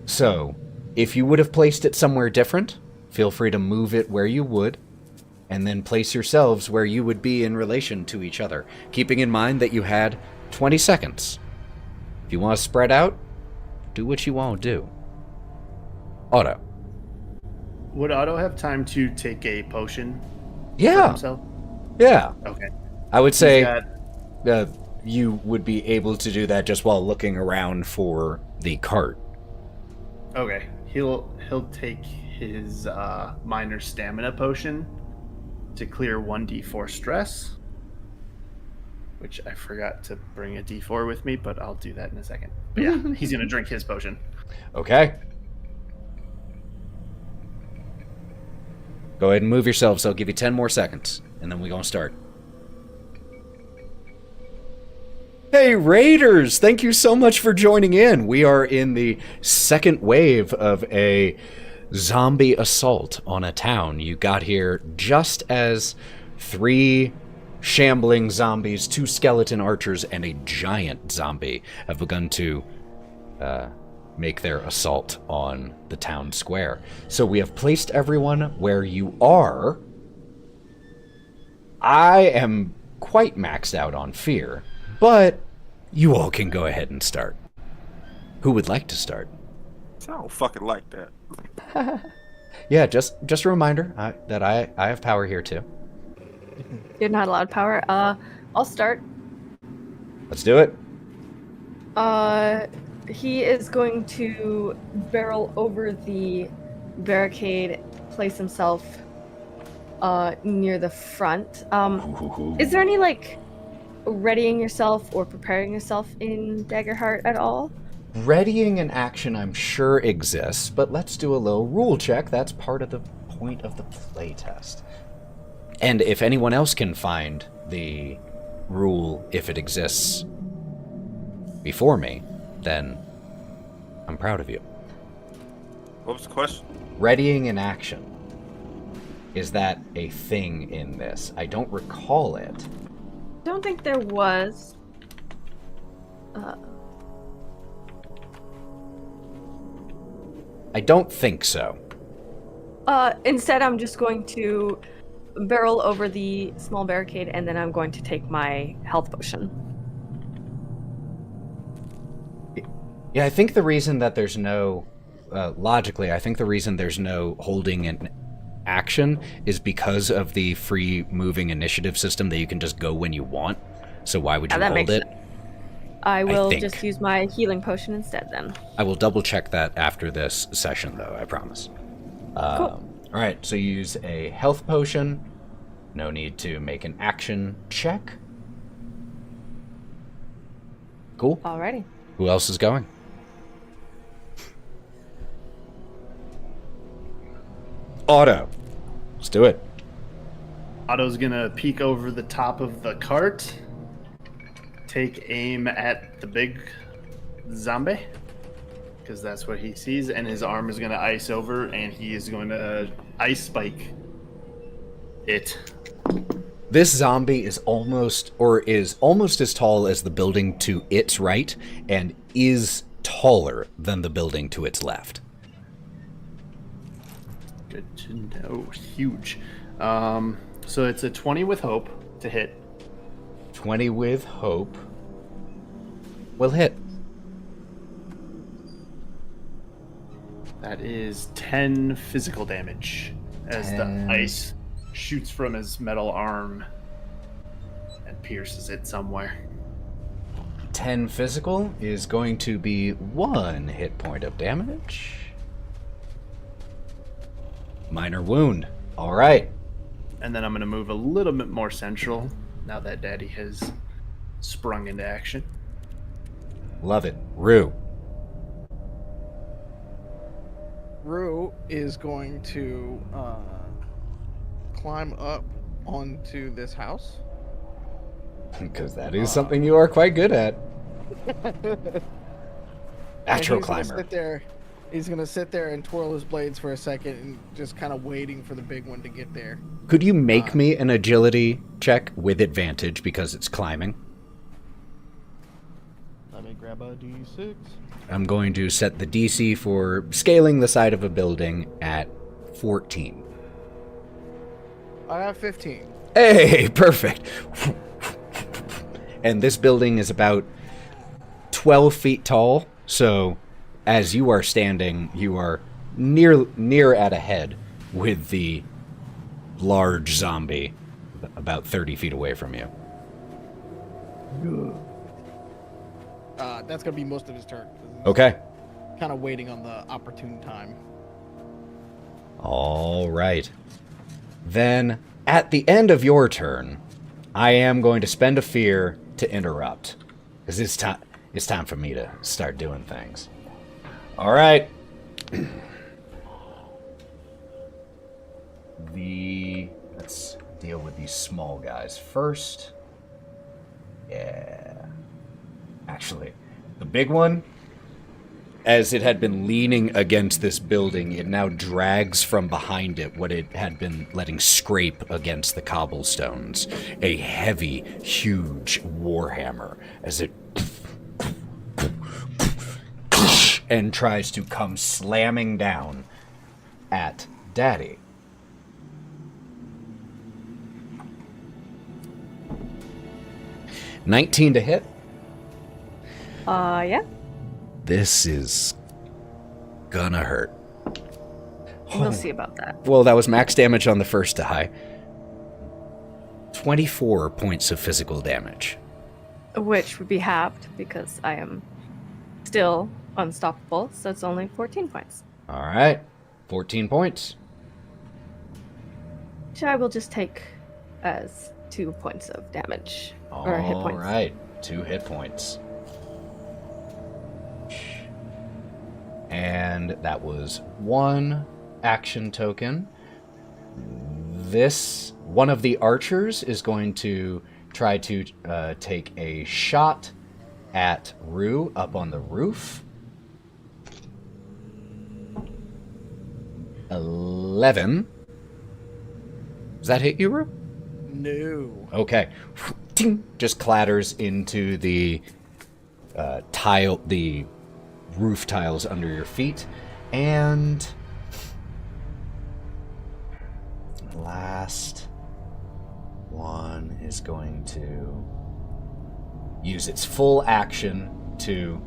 So, if you would have placed it somewhere different, feel free to move it where you would, and then place yourselves where you would be in relation to each other, keeping in mind that you had 20 seconds. If you want to spread out, do what you want to do. Otto. Would Otto have time to take a potion for Yeah. himself? Yeah. Okay. I would say He's you would be able to do that just while looking around for the cart. Okay. He'll take his minor stamina potion to clear 1d4 stress, which I forgot to bring a d4 with me, but I'll do that in a second. But yeah, he's going to drink his potion. Okay. Go ahead and move yourselves. I'll give you 10 more seconds, and then we're going to start. Hey, Raiders! Thank you so much for joining in. We are in the second wave of a zombie assault on a town. You got here just as 3 shambling zombies, 2 skeleton archers, and a giant zombie have begun to make their assault on the town square. So we have placed everyone where you are. I am quite maxed out on fear, but you all can go ahead and start. Who would like to start? I don't fucking like that. Yeah, just a reminder that I have power here too. You're not allowed power. I'll start. Let's do it. He is going to barrel over the barricade, place himself near the front. Is there any, like, readying yourself or preparing yourself in Daggerheart at all? Readying an action I'm sure exists, but let's do a little rule check. That's part of the point of the playtest. And if anyone else can find the rule, if it exists, before me, then I'm proud of you. What was the question? Readying an action. Is that a thing in this? I don't recall it. Don't think there was. I don't think so. Instead, I'm just going to barrel over the small barricade, and then I'm going to take my health potion. Yeah, I think the reason that there's no... logically, I think the reason there's no holding an action is because of the free moving initiative system that you can just go when you want. So why would you that hold makes it? sense. I will think. just use my healing potion instead then. I will double check that after this session, though, I promise. Cool. Alright, so you use a health potion. No need to make an action check. Cool. Alrighty. Who else is going? Otto. Let's do it. Otto's gonna peek over the top of the cart, take aim at the big zombie, because that's what he sees, and his arm is gonna ice over, and he is going to ice spike it. This zombie is almost as tall as the building to its right, and is taller than the building to its left. Good to know. Huge. So it's a 20 with hope to hit. 20 with hope will hit. That is 10 physical damage as the ice shoots from his metal arm and pierces it somewhere. 10 physical is going to be 1 hit point of damage. Minor wound. All right. And then I'm going to move a little bit more central now that Daddy has sprung into action. Love it. Roux. Roux is going to climb up onto this house. Because that is something you are quite good at. Natural He's climber. He's going to sit there and twirl his blades for a second and just kind of waiting for the big one to get there. Could you make me an agility check with advantage because it's climbing? Let me grab a D6. I'm going to set the DC for scaling the side of a building at 14. I have 15. Hey, perfect. And this building is about 12 feet tall, so as you are standing, you are near at a head with the large zombie about 30 feet away from you. That's going to be most of his turn. Okay. Kind of waiting on the opportune time. All right. Then, at the end of your turn, I am going to spend a fear to interrupt. Because it's time for me to start doing things. All right. Let's deal with these small guys first. Yeah. Actually, the big one, as it had been leaning against this building, it now drags from behind it what it had been letting scrape against the cobblestones. A heavy, huge warhammer as it and tries to come slamming down at Daddy. $19 to hit. Yeah. This is gonna hurt. We'll see about that. Well, that was max damage on the first die. 24 points of physical damage. Which would be halved because I am still unstoppable, so it's only 14 points. All right. 14 points. Which I will just take as 2 points of damage. Or hit points. All right. 2 hit points. And that was 1 action token. One of the archers is going to try to take a shot at Roux up on the roof. 11. Does that hit you, Roux? No. Okay. Just clatters into the the roof tiles under your feet. And the last one is going to use its full action to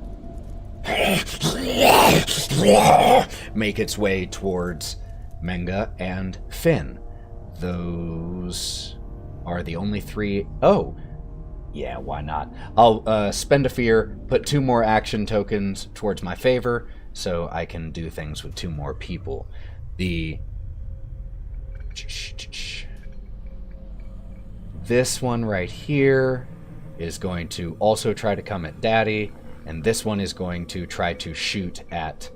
make its way towards Mengah and Finn. Those are the only 3. Oh, yeah, why not? I'll spend a fear, put 2 more action tokens towards my favor, so I can do things with 2 more people. This one right here is going to also try to come at Daddy, and this one is going to try to shoot at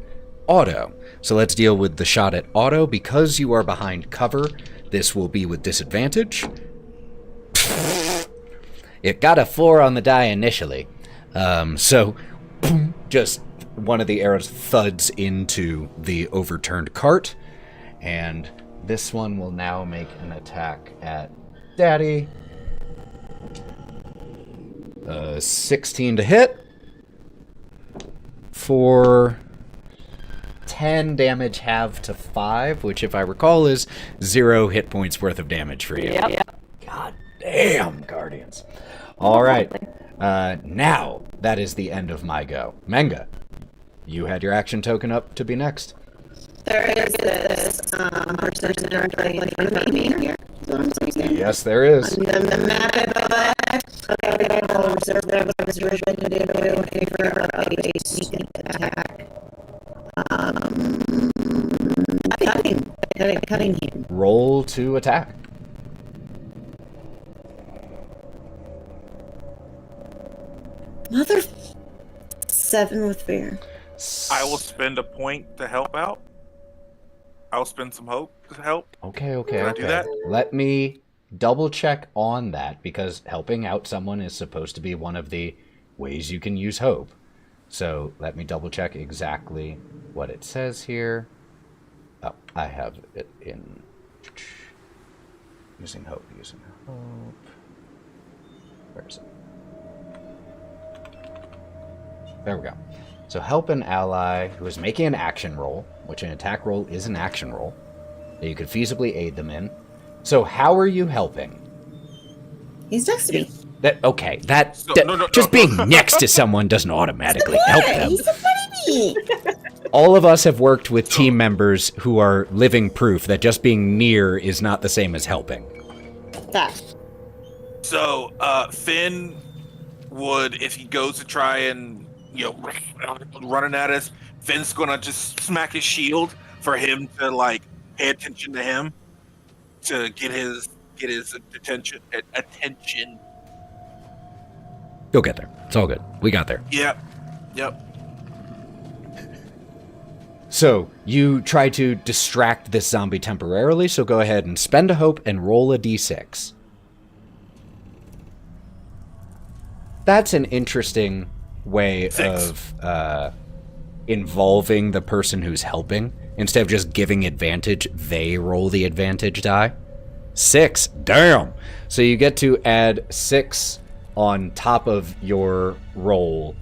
Otto. So let's deal with the shot at Otto. Because you are behind cover, this will be with disadvantage. It got a 4 on the die initially. So just one of the arrows thuds into the overturned cart, and this one will now make an attack at Daddy. 16 to hit for 10 damage halved to 5, which if I recall is 0 hit points worth of damage for you. Yep. God damn, Guardians. All right. Now, that is the end of my go. Mengah, you had your action token up to be next. There is this person directly in front of me here. Is what I'm saying? Yes, there is. On the map above. Okay, I'll observe that I was originally to do for a sneak attack. Cutting him. Roll to attack. Mother 7 with fear. I will spend a point to help out. I'll spend some hope to help. Okay. Can I do that? Let me double check on that, because helping out someone is supposed to be one of the ways you can use hope. So let me double check exactly what it says here. Oh, I have it in using hope. Where is it? There we go. So help an ally who is making an action roll, which an attack roll is an action roll, that you could feasibly aid them in. So how are you helping? He's next to me. Just being next to someone doesn't automatically help them. He's supporting me. All of us have worked with team members who are living proof that just being near is not the same as helping. That. So, Finn would, if he goes to try and, running at us, Finn's gonna just smack his shield for him to, pay attention to him, to get his attention. You'll get there. It's all good. We got there. Yep. So, you try to distract this zombie temporarily, so go ahead and spend a hope and roll a d6. That's an interesting way 6. of involving the person who's helping. Instead of just giving advantage, they roll the advantage die. 6. Damn! So you get to add 6 on top of your roll,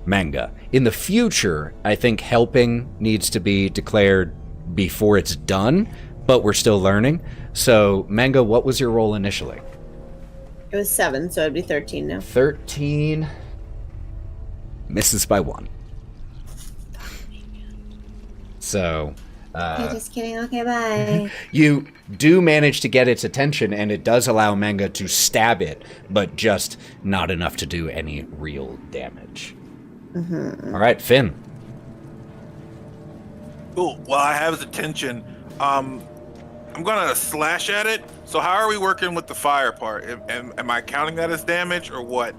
Mengah. In the future, I think helping needs to be declared before it's done, but we're still learning. So, Mengah, what was your roll initially? It was 7, so it'd be 13 now. 13 misses by 1. So, Okay, just kidding. Okay, bye. you do manage to get its attention, and it does allow Mengah to stab it, but just not enough to do any real damage. Mm-hmm. All right, Finn. Cool. Well, I have his attention. I'm gonna slash at it. So how are we working with the fire part? Am I counting that as damage or what?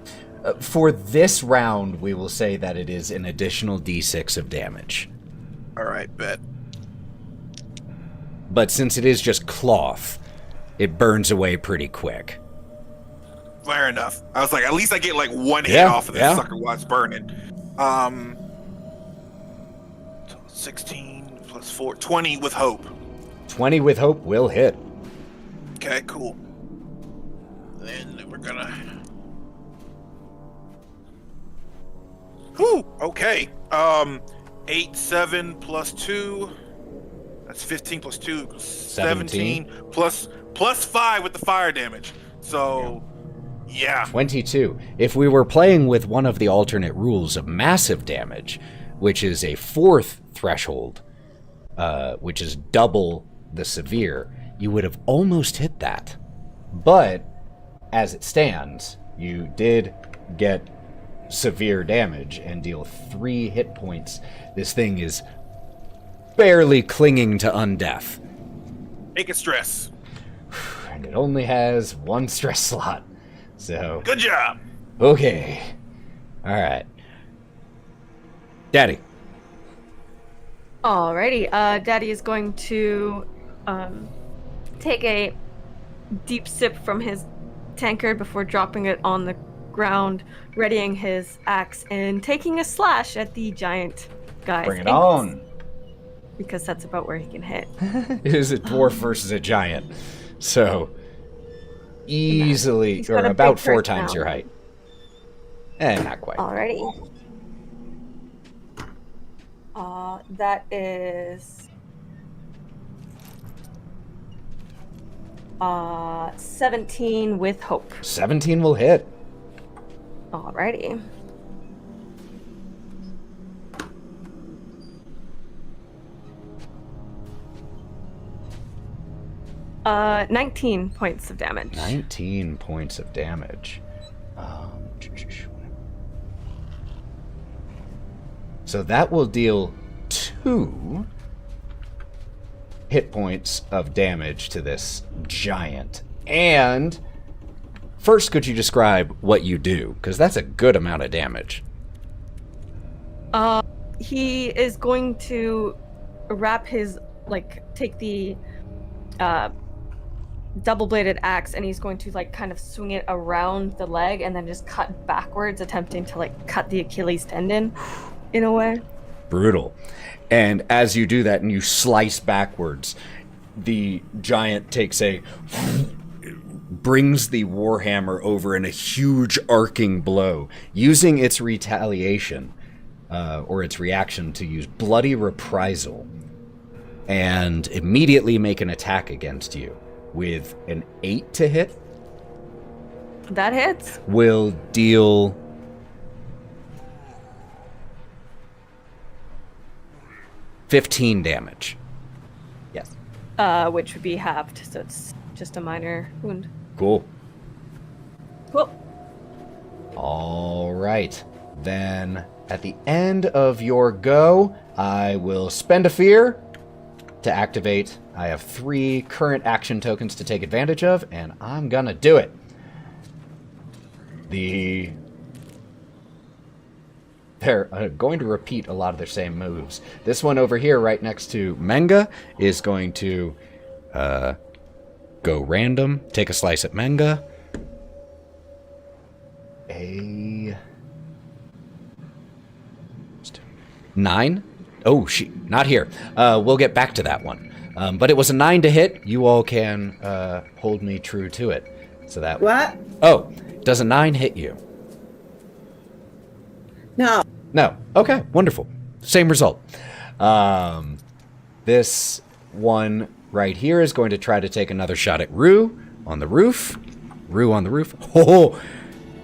For this round, we will say that it is an additional d6 of damage. All right, bet. But since it is just cloth, it burns away pretty quick. Fair enough. I was like, at least I get one hit off of this sucker while it's burning. 16 plus 4, 20 with hope. 20 with hope will hit. Okay, cool. Then we're gonna... Whew, okay. 8, 7 plus 2. That's 15 plus 2. 17 plus 5 with the fire damage. So, yeah. 22. If we were playing with one of the alternate rules of massive damage, which is a 4th threshold, which is double the severe, you would have almost hit that. But, as it stands, you did get severe damage and deal 3 hit points. This thing is barely clinging to undeath. Make it stress. And it only has 1 stress slot. So... Good job! Okay. Alright. Daddy. Alrighty, Daddy is going to take a deep sip from his tankard before dropping it on the ground, readying his axe and taking a slash at the giant guy. Bring it on. because that's about where he can hit. It is a dwarf versus a giant. So, easily, He's or got a about big 4 times personality. your height. Not quite. Alrighty. That is 17 with hope. 17 will hit. Alrighty. Uh, 19 points of damage. 19 points of damage. So that will deal 2 hit points of damage to this giant. And first, could you describe what you do? Because that's a good amount of damage. He is going to wrap his, take the double-bladed axe, and he's going to, kind of swing it around the leg and then just cut backwards, attempting to, cut the Achilles tendon in a way. Brutal. And as you do that and you slice backwards, the giant brings the warhammer over in a huge arcing blow, using its retaliation, or its reaction to use bloody reprisal, and immediately make an attack against you with an 8 to hit. That hits. Will deal 15 damage. Yes. Which would be halved, so it's just a minor wound. Cool. Cool. All right. Then at the end of your go, I will spend a fear to activate. I have 3 current action tokens to take advantage of, and I'm gonna do it. They're going to repeat a lot of their same moves. This one over here, right next to Mengah, is going to go random, take a slice at Mengah. A 9. Oh, not here. We'll get back to that one. But it was a 9 to hit. You all can hold me true to it. So that. What? Oh, does a 9 hit you? No. No. Okay, wonderful. Same result. This one right here is going to try to take another shot at Roux on the roof. Roux on the roof. Oh,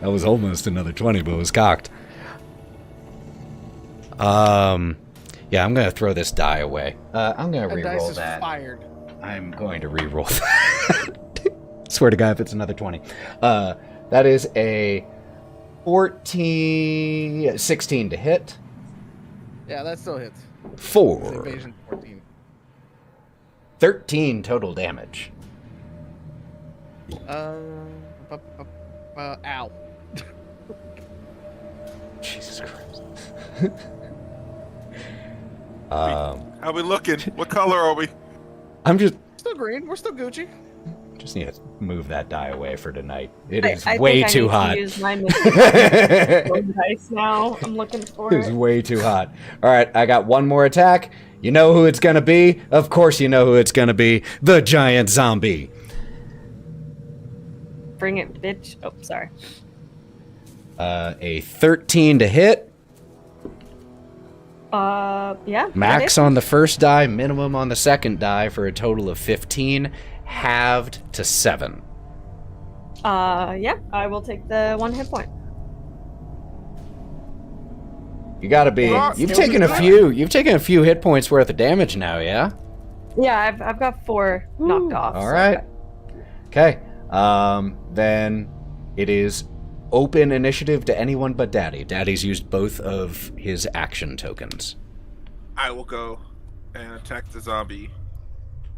that was almost another 20, but it was cocked. Yeah, I'm going to throw this die away. I'm going to That dice reroll is that. fired. I'm going to reroll that. Swear to God, if it's another 20. That is a 16 to hit. Yeah, that still hits. 4. Evasion 14. 13 total damage. Ow. Jesus Christ. How we looking? What color are we? I'm just Still green. We're still Gucci. need to move that die away for tonight. It I is think way I too need hot. To use my dice now. I'm looking for It is it. way too hot. All right, I got one more attack. You know who it's gonna be? Of course you know who it's gonna be. The giant zombie. Bring it, bitch. Oh, sorry. A 13 to hit. Yeah. Max on the first die, minimum on the second die for a total of 15, halved to 7. Yeah, I will take the 1 hit point. You gotta be. You've taken a few hit points worth of damage now, yeah? Yeah, I've got 4 knocked off. All so- right. Okay. Then it is open initiative to anyone but Daddy. Daddy's used both of his action tokens. I will go and attack the zombie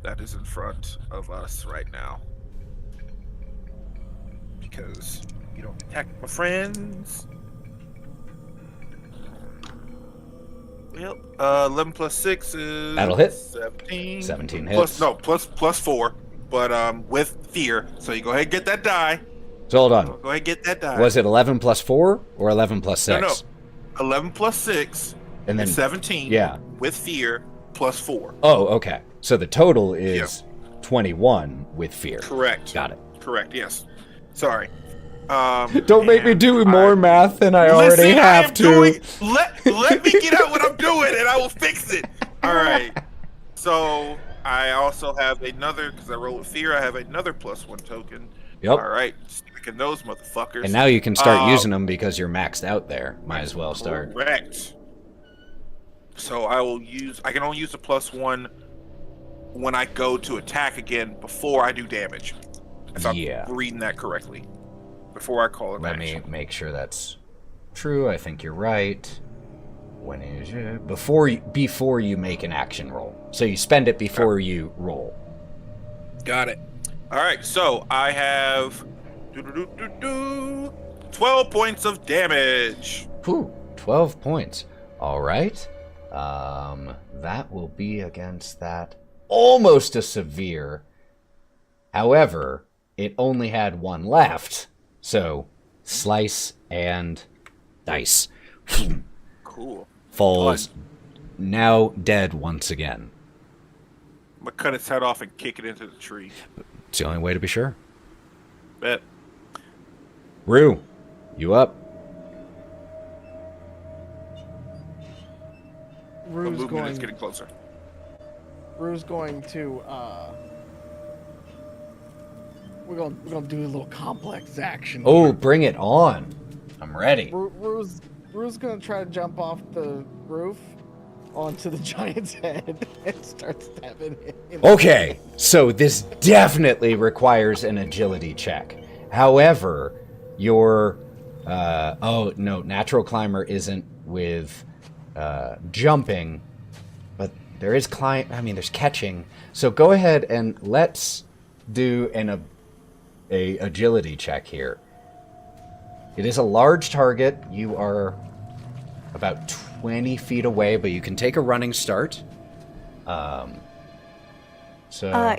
that is in front of us right now. Because you don't attack my friends. Yep. 11 plus 6 is... That'll hit. 17. 17 Plus, hits. no, plus 4. But with fear. So you go ahead and get that die. So hold on. Go ahead and get that die. Was it 11 plus 4 or 11 plus 6? No. 11 plus 6 And then is 17. yeah. With fear plus 4. Oh, okay. So the total is 21 with fear. Correct. Got it. Correct. Yes. Sorry. Don't make me do more math than I already have to. Let me get out what I'm doing, and I will fix it. All right. So I also have another, because I roll with fear. I have another +1 token. Yep. All right. Stacking those motherfuckers. And now you can start using them because you're maxed out there. Might as well start. Correct. So I can only use the +1 when I go to attack again before I do damage. If I'm reading that correctly. Before I call it. Let me make sure that's true. I think you're right. When is it? Before you make an action roll. So you spend it before you roll. Got it. All right. So I have 12 points of damage. Whew, 12 points. All right. That will be against that. Almost a severe. However, it only had one left. So, slice and dice. Cool. Falls. Now dead once again. I'm going to cut its head off and kick it into the tree. It's the only way to be sure. Bet. Roux, you up? Roux's movement going. is getting closer. Roux's going to. We're gonna do a little complex action. Oh, here. bring it on. I'm ready. Roux's gonna try to jump off the roof onto the giant's head and start stabbing him. Okay, so this definitely requires an agility check. However, your natural climber isn't with jumping, but there is there's catching. So go ahead and let's do a agility check here. It is a large target. You are about 20 feet away, but you can take a running start.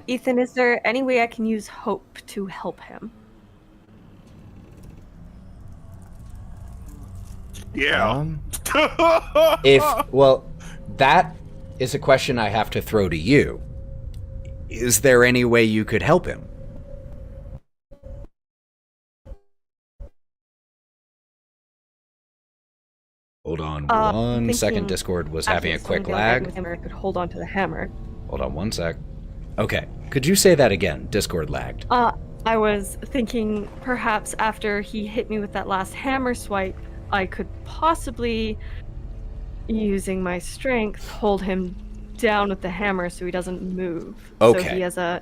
Ethan, is there any way I can use hope to help him? Yeah. That is a question I have to throw to you. Is there any way you could help him? Hold on 1 second. Discord was having a quick lag. I could hold on to the hammer. Hold on 1 sec. Okay, could you say that again? Discord lagged. I was thinking perhaps after he hit me with that last hammer swipe, I could possibly, using my strength, hold him down with the hammer so he doesn't move. Okay. So he has a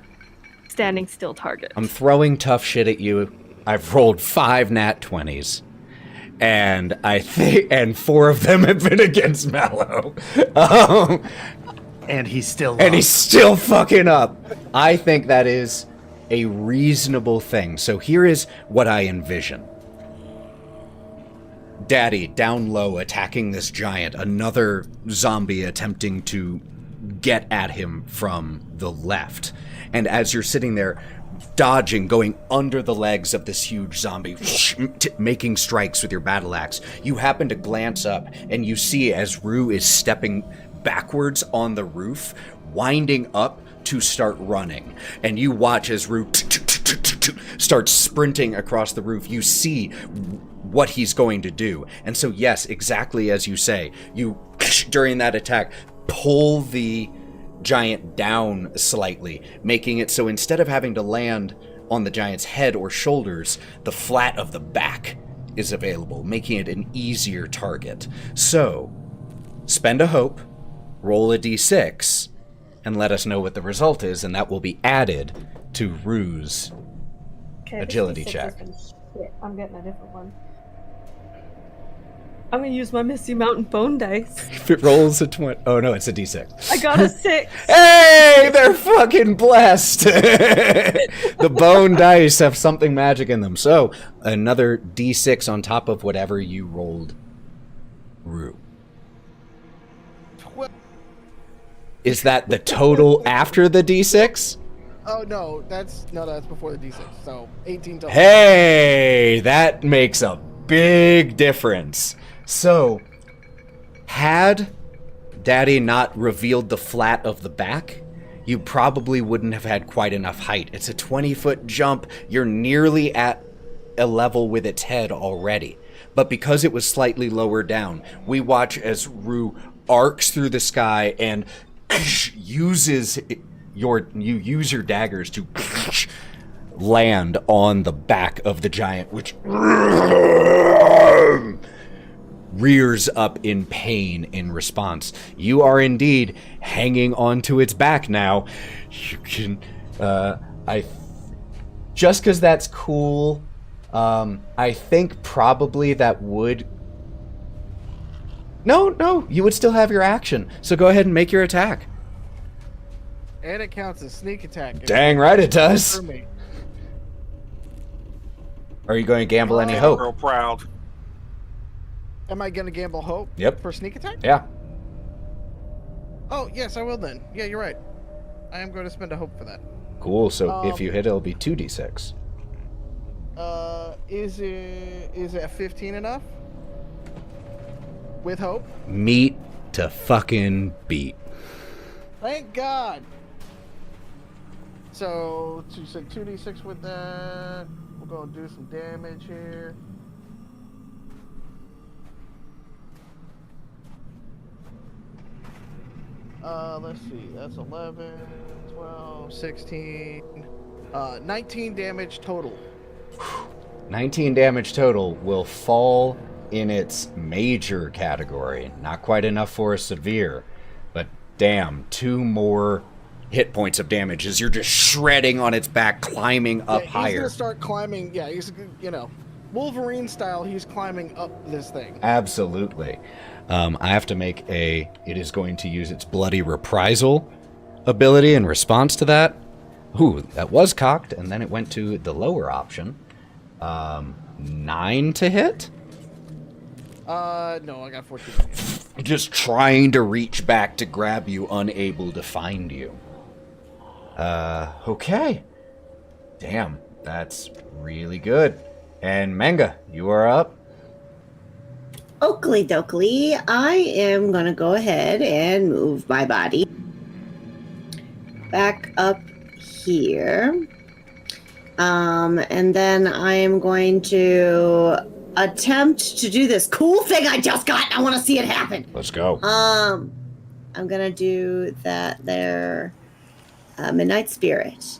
standing still target. I'm throwing tough shit at you. I've rolled 5 nat 20s. And and 4 of them have been against Mallo. And he's still And he's still fucking up. I think that is a reasonable thing. So here is what I envision. Daddy down low attacking this giant. Another zombie attempting to get at him from the left. And as you're sitting there, dodging, going under the legs of this huge zombie, making strikes with your battle axe, you happen to glance up and you see as Roux is stepping backwards on the roof, winding up to start running. And you watch as Roux starts sprinting across the roof. You see what he's going to do. And so, yes, exactly as you say, you, during that attack, pull the giant down slightly, making it so instead of having to land on the giant's head or shoulders, the flat of the back is available, making it an easier target. So, spend a hope, roll a d6, and let us know what the result is, and that will be added to Roux's agility check. I'm getting a different one. I'm gonna use my Misty Mountain Bone dice. If it rolls a 20... Oh, no, it's a d6. I got a 6. Hey, they're fucking blessed. The bone dice have something magic in them. So, another d6 on top of whatever you rolled, Roux. Is that the total after the d6? Oh no, that's before the d6. So 18 total. Hey, that makes a big difference. So, had Daddy not revealed the flat of the back, you probably wouldn't have had quite enough height. It's a 20-foot jump. You're nearly at a level with its head already. But because it was slightly lower down, we watch as Roux arcs through the sky and uses your daggers to land on the back of the giant, which rears up in pain in response. You are indeed hanging onto its back now. You can, just because that's cool, I think probably that would... No, you would still have your action, so go ahead and make your attack. And it counts as sneak attack. Dang right it does. For me. Are you going to gamble any I'm hope? real proud. Am I going to gamble hope? Yep. For sneak attack? Yeah. Oh, yes, I will then. Yeah, you're right. I am going to spend a hope for that. Cool, so if you hit, it'll be 2d6. Is it 15 enough? With hope? Meat to fucking beat. Thank God. So, you said 2d6 with that. We're going to do some damage here. Let's see. That's 11, 12, 16, 19 damage total. 19 damage total will fall in its major category. Not quite enough for a severe, but damn, 2 more hit points of damage as you're just shredding on its back, climbing up higher. He's gonna start climbing. Yeah, he's, Wolverine style. He's climbing up this thing. Absolutely. I have to make it is going to use its bloody reprisal ability in response to that. Ooh, that was cocked, and then it went to the lower option. 9 to hit? No, I got 14. Just trying to reach back to grab you, unable to find you. Okay. Damn, that's really good. And Mengah, you are up. Oakley dokley, I am going to go ahead and move my body back up here. And then I am going to attempt to do this cool thing I just got. I want to see it happen. Let's go. I'm going to do that there. Midnight Spirit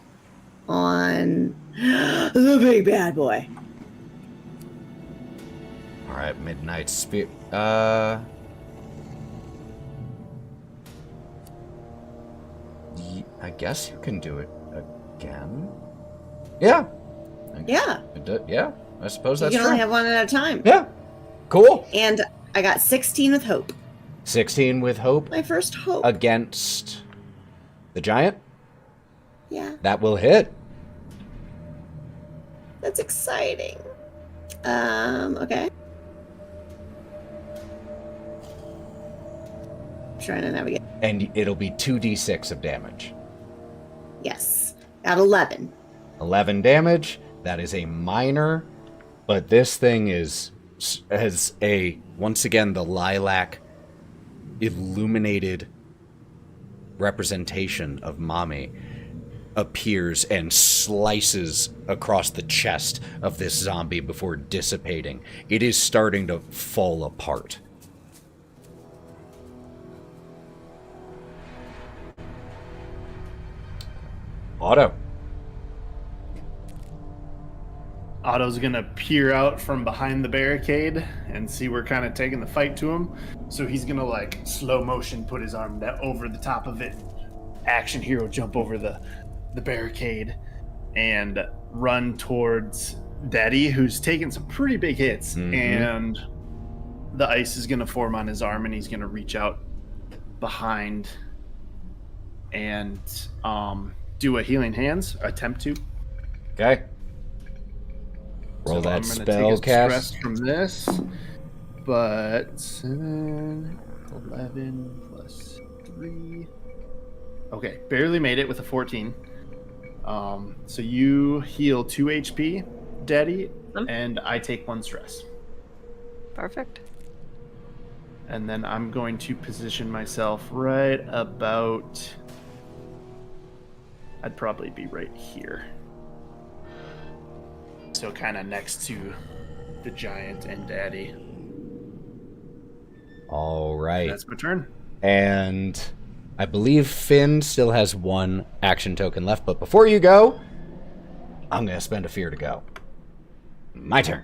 on the big bad boy. All right, Midnight Spirit. I guess you can do it again. Yeah. Yeah. Yeah, I suppose that's you can true. only have one at a time. Yeah. Cool. And I got 16 with hope. 16 with hope. My first hope. Against the giant. Yeah. That will hit. That's exciting. Okay. Trying to navigate. And it'll be 2d6 of damage. Yes. Got 11. 11 damage. That is a minor, but this thing has once again, the lilac illuminated representation of Momi appears and slices across the chest of this zombie before dissipating. It is starting to fall apart. Otto. Otto's gonna peer out from behind the barricade and see we're kind of taking the fight to him. So he's gonna slow motion put his arm over the top of it, action hero jump over the barricade, and run towards Daddy, who's taking some pretty big hits. Mm-hmm. And the ice is gonna form on his arm, and he's gonna reach out behind and do a healing hands, attempt to. Okay. Roll So that I'm gonna spell take a cast. stress from this, but 7, 11 plus 3. Okay, barely made it with a 14. So you heal 2 HP, Daddy, and I take 1 stress. Perfect. and then I'm going to position myself right about... I'd probably be right here. So kind of next to the giant and Daddy. All right. That's my turn. And I believe Finn still has one action token left, but before you go, I'm going to spend a fear to go. My turn.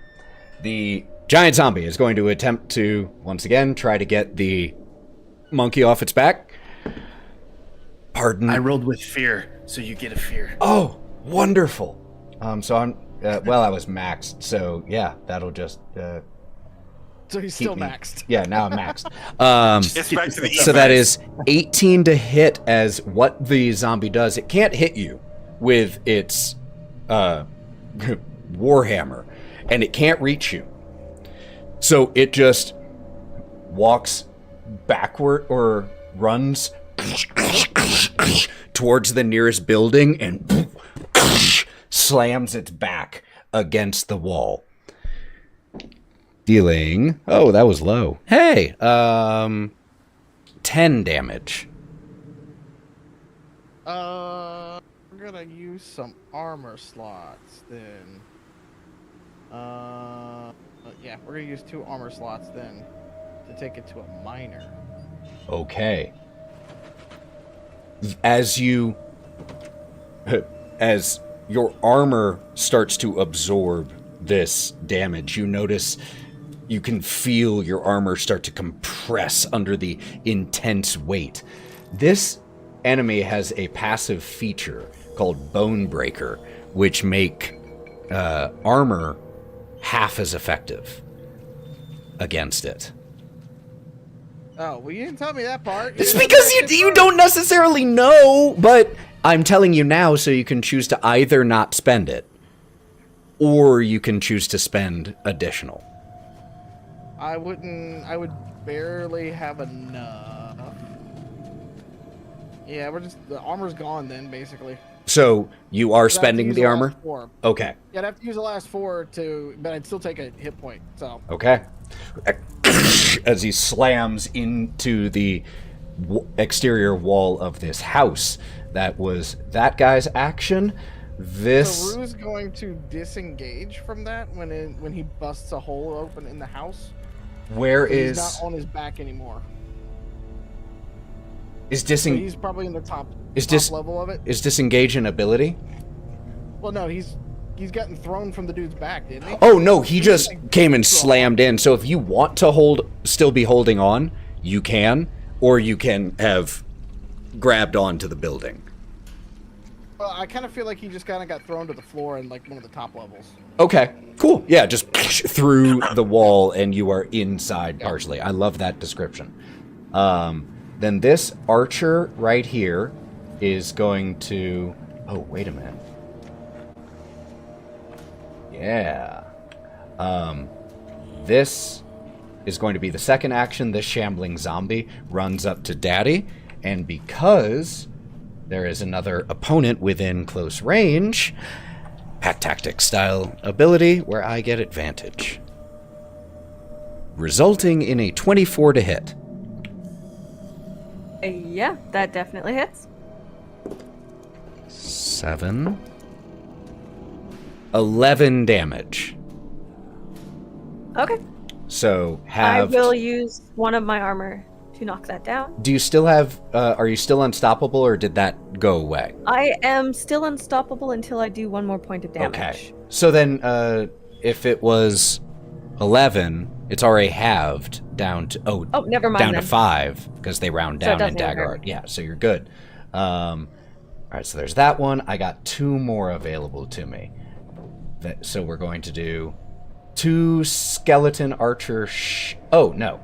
The giant zombie is going to attempt to, once again, try to get the monkey off its back. Pardon. I rolled with fear, so you get a fear. Oh, wonderful. So I'm, well, I was maxed, so yeah, that'll just... So he's still maxed. Yeah, now I'm maxed. It's back to the So that is 18 to hit as what the zombie does. It can't hit you with its warhammer, and it can't reach you. So it just walks backward or runs towards the nearest building and slams its back against the wall. Dealing... Oh, that was low. Hey! 10 damage. We're gonna use some armor slots then. Yeah, we're gonna use 2 armor slots then to take it to a minor. Okay. As you... As your armor starts to absorb this damage, you notice... You can feel your armor start to compress under the intense weight. This enemy has a passive feature called Bone Breaker, which make armor half as effective against it. Oh, well, you didn't tell me that part. It's because you don't necessarily know, but I'm telling you now so you can choose to either not spend it, or you can choose to spend additional. I would barely have enough. Yeah, the armor's gone then, basically. So, you are spending the armor? Okay. Yeah, I'd have to use the last 4 but I'd still take a hit point, so. Okay. As he slams into the exterior wall of this house. That was that guy's action. So Roux is going to disengage from that when he busts a hole open in the house? He's not on his back anymore. He's probably in the top level of it. Is disengage an ability? Well, no, he's gotten thrown from the dude's back, didn't he? Oh no, he just came and slammed in. So if you want to still be holding on, you can, or you can have grabbed onto the building. Well, I kind of feel like he just kind of got thrown to the floor in like one of the top levels. Okay, cool. Yeah, just through the wall and you are inside partially. I love that description. Then this archer right here is going to... Oh, wait a minute. Yeah. This is going to be the second action. This shambling zombie runs up to Daddy, and because there is another opponent within close range, Pack Tactics style ability where I get advantage, resulting in a 24 to hit. Yeah, that definitely hits. 7. 11 damage. Okay. So I will use one of my armor to knock that down. Do you still have, are you still unstoppable, or did that go away? I am still unstoppable until I do one more point of damage. Okay. So then, if it was 11, it's already halved down to, never mind down then. to 5, because they round down in doesn't Daggerheart. Yeah, so you're good. Alright, so there's that one. I got 2 more available to me. So we're going to do 2 skeleton archer oh, no.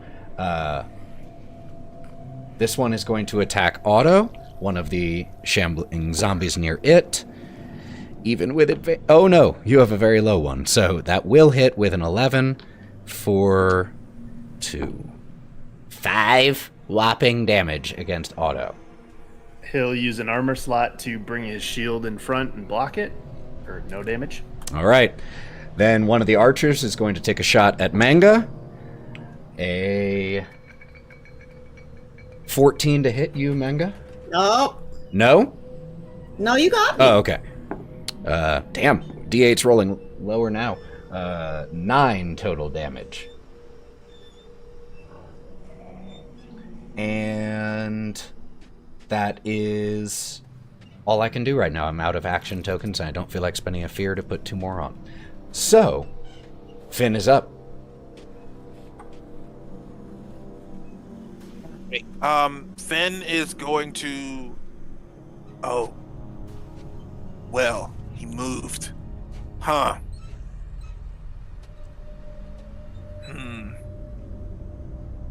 This one is going to attack Otto, one of the shambling zombies near it. Even with oh no, you have a very low one. So that will hit with an 11 for 2. 5 whopping damage against Otto. He'll use an armor slot to bring his shield in front and block it, for no damage. All right. Then one of the archers is going to take a shot at Mengah. A 14 to hit you, Mengah? Nope. No? No, you got me. Oh, okay. Damn. D8's rolling lower now. 9 total damage. And that is all I can do right now. I'm out of action tokens, and I don't feel like spending a fear to put 2 more on. So, Finn is up. Finn is going to... Oh. Well, he moved. Huh.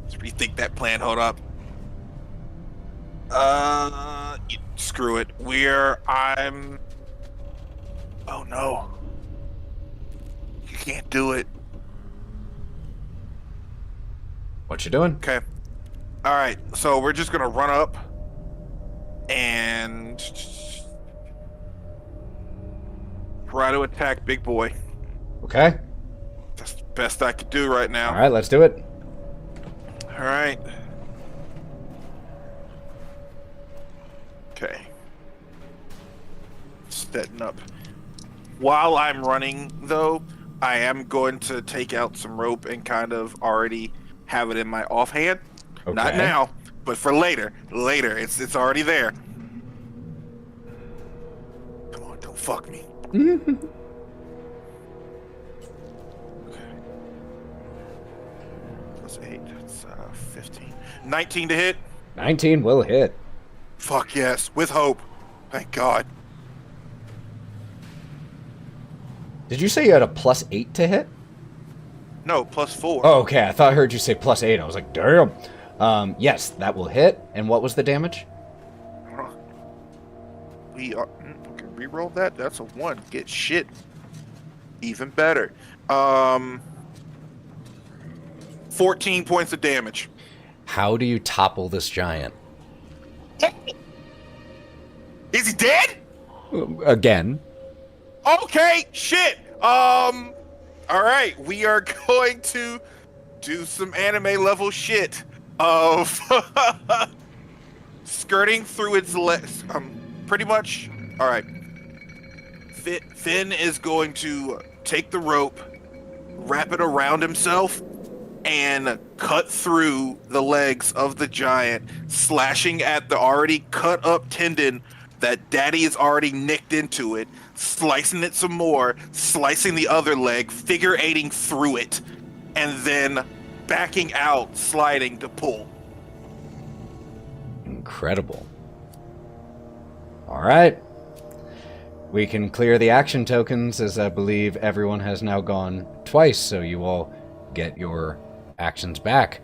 Let's rethink that plan. Hold up. Screw it. I'm... Oh, no. You can't do it. What you doing? Okay. All right. So we're just gonna run up and try to attack Big Boy. Okay. That's the best I could do right now. All right, let's do it. All right. Okay. Setting up. While I'm running, though, I am going to take out some rope and kind of already have it in my offhand. Okay. Not now, but for later. Later, it's already there. Come on, don't fuck me. Okay. Plus 8, that's 15. 19 to hit. 19 will hit. Fuck yes, with hope. Thank God. Did you say you had a plus 8 to hit? No, plus 4. Oh, okay. I thought I heard you say plus 8. I was like, damn. Yes, that will hit. And what was the damage? We are... Okay, reroll that. That's a 1. Get shit. Even better. 14 points of damage. How do you topple this giant? Is he dead? Again. Okay, shit. All right, we are going to do some anime level shit of skirting through its legs. Pretty much. All right. Finn is going to take the rope, wrap it around himself, and cut through the legs of the giant, slashing at the already cut up tendon that Daddy has already nicked into it, slicing it some more, slicing the other leg, figure eighting through it, and then backing out, sliding to pull. Incredible. All right. We can clear the action tokens, as I believe everyone has now gone twice, so you all get your actions back.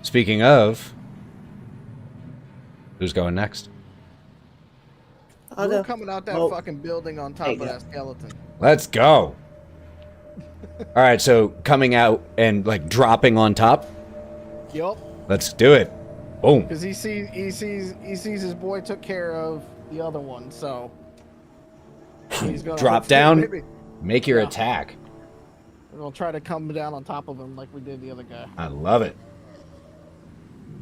Speaking of, who's going next? We're coming out that Oh. fucking building on top of that skeleton. Let's go. All right, so coming out and like dropping on top. Yup. Let's do it. Boom. Because he sees his boy took care of the other one, so he's gonna Drop down. maybe- Make your Yeah. attack. We're gonna try to come down on top of him like we did the other guy. I love it.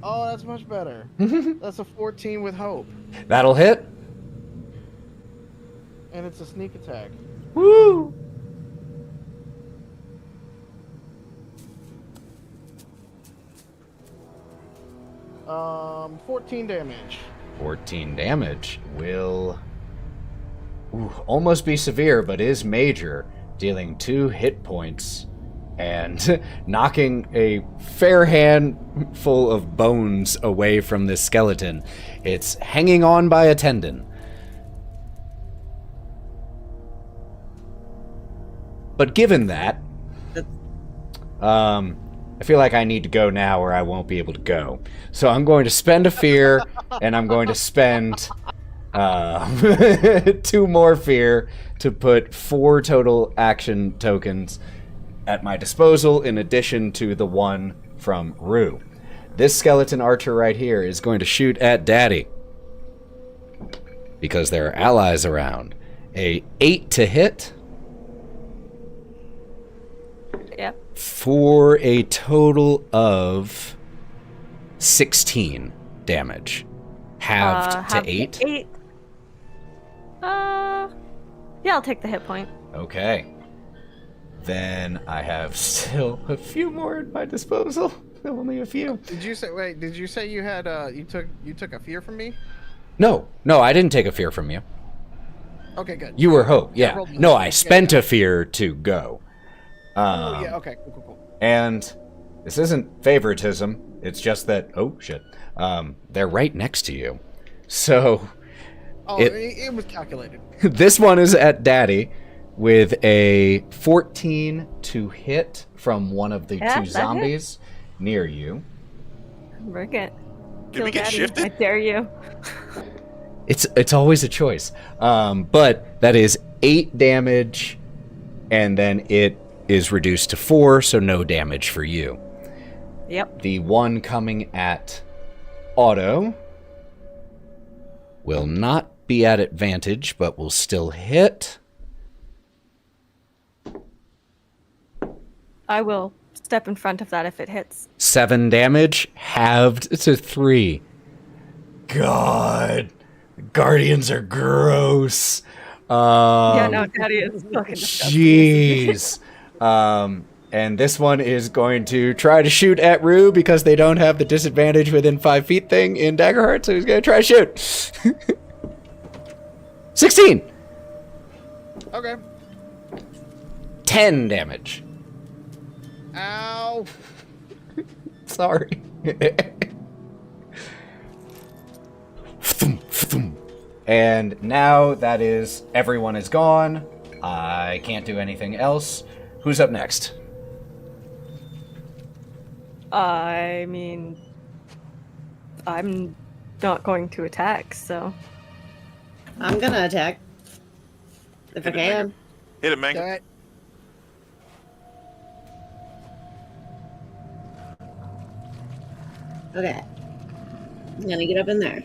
Oh, that's much better. That's a 14 with hope, That'll hit. and it's a sneak attack. Woo! 14 damage. 14 damage will almost be severe, but is major, dealing 2 hit points and knocking a fair handful of bones away from this skeleton. It's hanging on by a tendon. But given that, I feel like I need to go now or I won't be able to go. So I'm going to spend a fear, and I'm going to spend 2 more fear to put 4 total action tokens at my disposal, in addition to the 1 from Roux. This skeleton archer right here is going to shoot at Daddy, because there are allies around. A 8 to hit. Yeah. For a total of 16 damage. Halved to 8? 8. Yeah, I'll take the hit point. Okay. Then I have still a few more at my disposal. Only a few. Did you say you had you took a fear from me? No, I didn't take a fear from you. Okay, good. You were hope, yeah. rolled No, one. I spent a fear to go. Oh yeah, okay, cool. And this isn't favoritism. It's just that, oh shit, they're right next to you. So Oh, it was calculated. this one is at Daddy with a 14 to hit from one of the Yeah, two that zombies near you. Bring it. Did we Kill get Daddy. shifted? I dare you. It's always a choice. But that is 8 damage, and then it is reduced to 4, so no damage for you. Yep. The one coming at Otto will not be at advantage, but will still hit. I will step in front of that if it hits. 7 damage, halved to 3. God, Guardians are gross. Yeah, no, Daddy is fucking disgusting. Jeez. And this one is going to try to shoot at Roux because they don't have the disadvantage within 5 feet thing in Daggerheart, so he's going to try to shoot. 16. Okay. 10 damage. Ow. Sorry. And now that is everyone is gone. I can't do anything else. Who's up next? I mean, I'm not going to attack, so. I'm gonna attack. If I can. Hit it, Mengah. Okay. Okay. I'm gonna get up in there.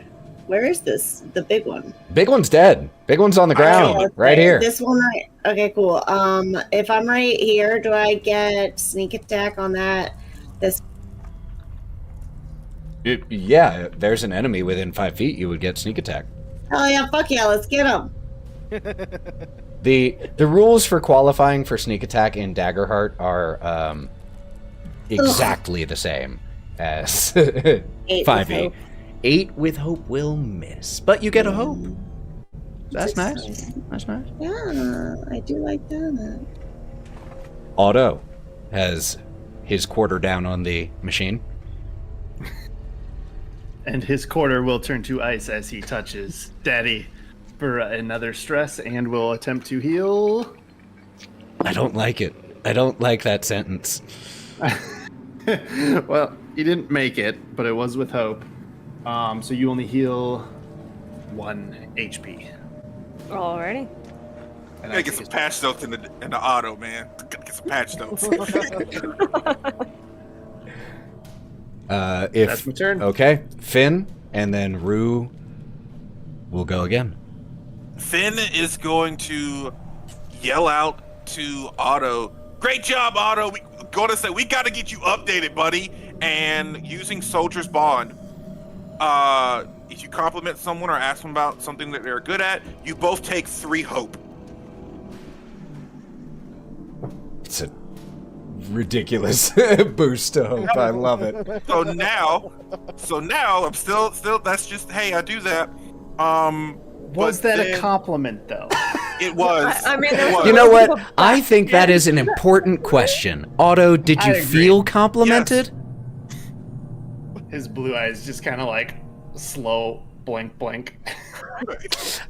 Where is this? The big one. Big one's dead. Big one's on the ground, Okay, right here. This one right. Okay, cool. If I'm right here, do I get sneak attack on that? This. Yeah, if there's an enemy within 5 feet, you would get sneak attack. Oh yeah, fuck yeah, let's get him. The rules for qualifying for sneak attack in Daggerheart are exactly the same as 8 5e. with hope. 8 with hope will miss, but you get a hope. That's nice. That's nice. Yeah, I do like that. Otto has his quarter down on the machine. And his quarter will turn to ice as he touches Daddy for another stress and will attempt to heal. I don't like it. I don't like that sentence. Well, you didn't make it, but it was with hope. So you only heal 1 HP. Alrighty. And Gotta get some patch notes in the auto, man. Gotta get some patch notes. If That's my turn. Okay, Finn, and then Roux will go again. Finn is going to yell out to Otto, "Great job, Otto! We gotta say we gotta get you updated, buddy." And using Soldier's Bond, if you compliment someone or ask them about something that they're good at, you both take 3 hope. It's a ridiculous boost to hope. I love it. So now I'm still that's just, hey, I do that. Was but that then a compliment, though? It was. I mean, it was. You know what? I think that is an important question. Otto, did I you agree. feel complimented? His blue eyes just kind of like slow blink, blink.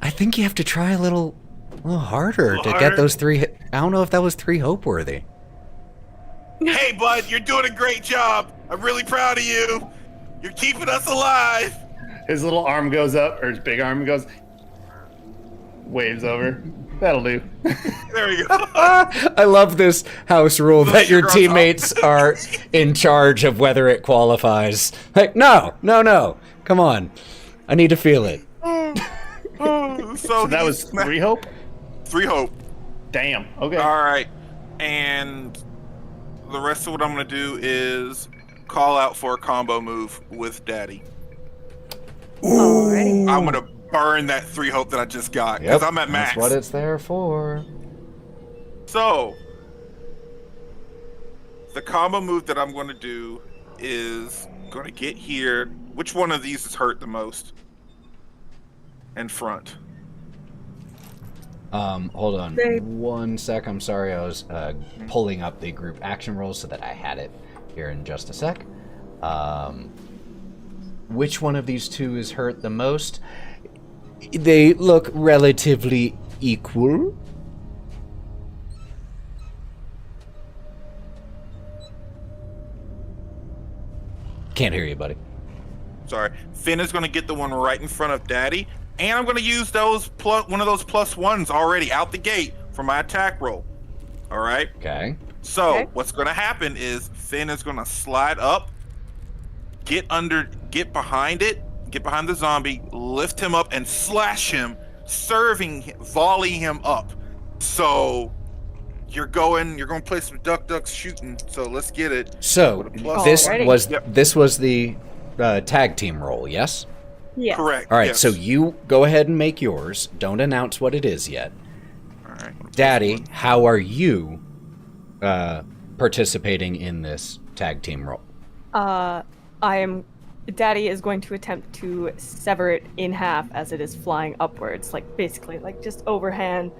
I think you have to try a little harder to get those 3. I don't know if that was 3 hope worthy. Hey, bud, you're doing a great job. I'm really proud of you. You're keeping us alive. His little arm goes up, or his big arm goes, waves over. That'll do. There we go. I love this house rule that your sugar on top. teammates are in charge of whether it qualifies. Like, no. Come on. I need to feel it. So That was 3 hope? 3 hope. Damn. Okay. All right. And the rest of what I'm going to do is call out for a combo move with Daddy. Alrighty. I'm gonna burn that 3 hope that I just got because I'm at max. That's what it's there for. So, the combo move that I'm going to do is going to get here. Which one of these is hurt the most? And front. Hold on 1 sec. I'm sorry. I was pulling up the group action rolls so that I had it here in just a sec. Which one of these two is hurt the most? They look relatively equal. Can't hear you, buddy. Sorry. Finn is going to get the one right in front of Daddy, and I'm going to use one of those +1s already out the gate for my attack roll. All right? Okay. So, what's going to happen is Finn is going to slide up, get behind the zombie, lift him up, and slash him, volley him up. So, you're going to play some duck shooting. So let's get it. So this was the tag team roll, yes? Yes. Correct. All right. Yes. So you go ahead and make yours. Don't announce what it is yet. All right. Daddy, how are you participating in this tag team roll? Daddy is going to attempt to sever it in half as it is flying upwards, basically just overhand.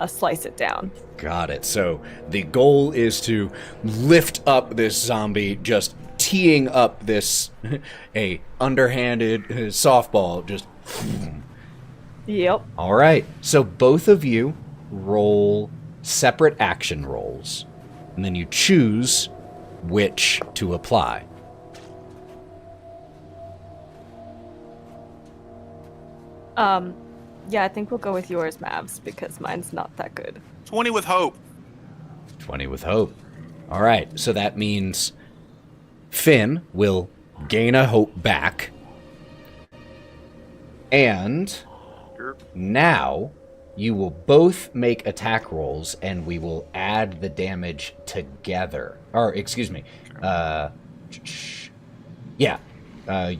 Slice it down. Got it. So the goal is to lift up this zombie, just teeing up this a underhanded softball. Just. Yep. All right. So both of you roll separate action rolls, and then you choose which to apply. Yeah, I think we'll go with yours, Mavs, because mine's not that good. 20 with hope. 20 with hope. All right, so that means Finn will gain a hope back. And now you will both make attack rolls, and we will add the damage together. Or, excuse me.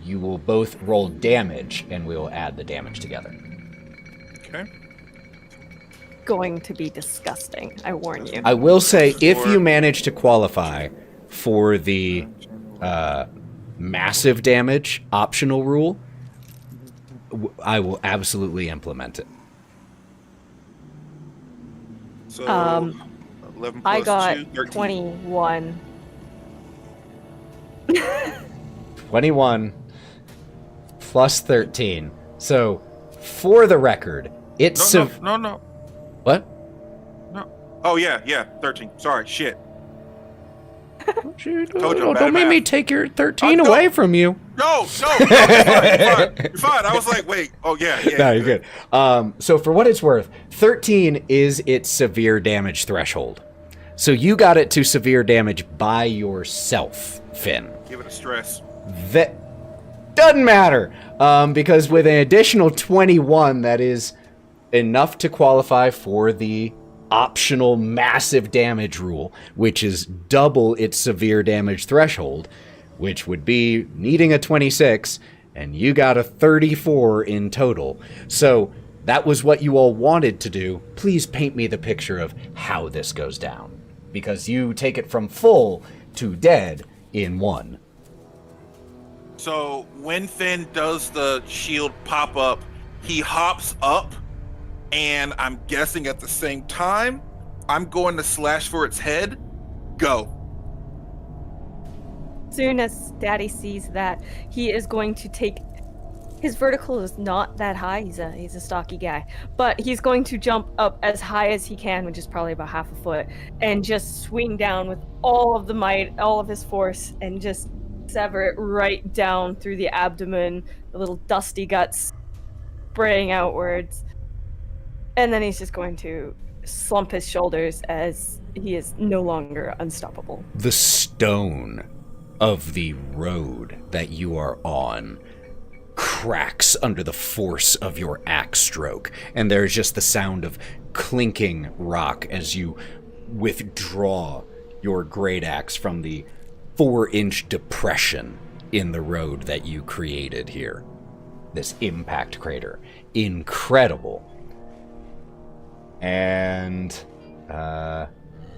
You will both roll damage, and we will add the damage together. Okay. Going to be disgusting, I warn you. I will say, if you manage to qualify for the massive damage optional rule, I will absolutely implement it. So, 11 plus I got 2, 13. 21. 21 plus 13. So, for the record, it's... No. What? No. Oh, yeah, 13. Sorry, shit. Don't make me take your 13 away from you. No, you're fine. You're fine. I was like, wait. Oh, yeah. No, you're good. So for what it's worth, 13 is its severe damage threshold. So you got it to severe damage by yourself, Finn. Give it a stress. That doesn't matter, because with an additional 21, that is enough to qualify for the optional massive damage rule, which is double its severe damage threshold, which would be needing a 26, and you got a 34 in total. So that was what you all wanted to do. Please paint me the picture of how this goes down, because you take it from full to dead in one. So when Finn does the shield pop up, he hops up, and I'm guessing at the same time, I'm going to slash for its head. Go. Soon as Daddy sees that, he is going to take... His vertical is not that high. He's a stocky guy. But he's going to jump up as high as he can, which is probably about half a foot, and just swing down with all of the might, all of his force, and just sever it right down through the abdomen, the little dusty guts spraying outwards. And then he's just going to slump his shoulders as he is no longer unstoppable. The stone of the road that you are on cracks under the force of your axe stroke, and there's just the sound of clinking rock as you withdraw your great axe from the 4-inch depression in the road that you created here. This impact crater. Incredible. And,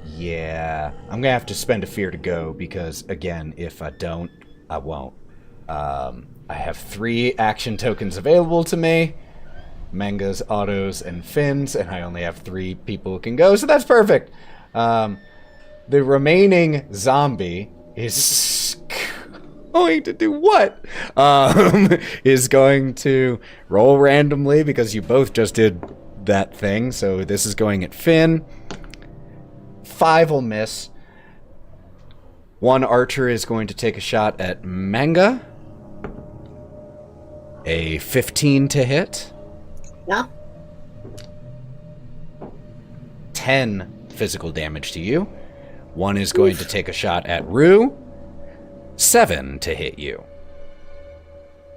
yeah. I'm gonna have to spend a fear to go because, again, if I don't, I won't. I have 3 action tokens available to me. Mengah's, Otto's, and Finn's, and I only have 3 people who can go, so that's perfect. The remaining zombie is going to do what? Is going to roll randomly because you both just did that thing, so this is going at Finn. 5 will miss. 1 archer is going to take a shot at Mengah. A 15 to hit. Yeah. 10 physical damage to you. 1 is going to take a shot at Roux. 7 to hit you.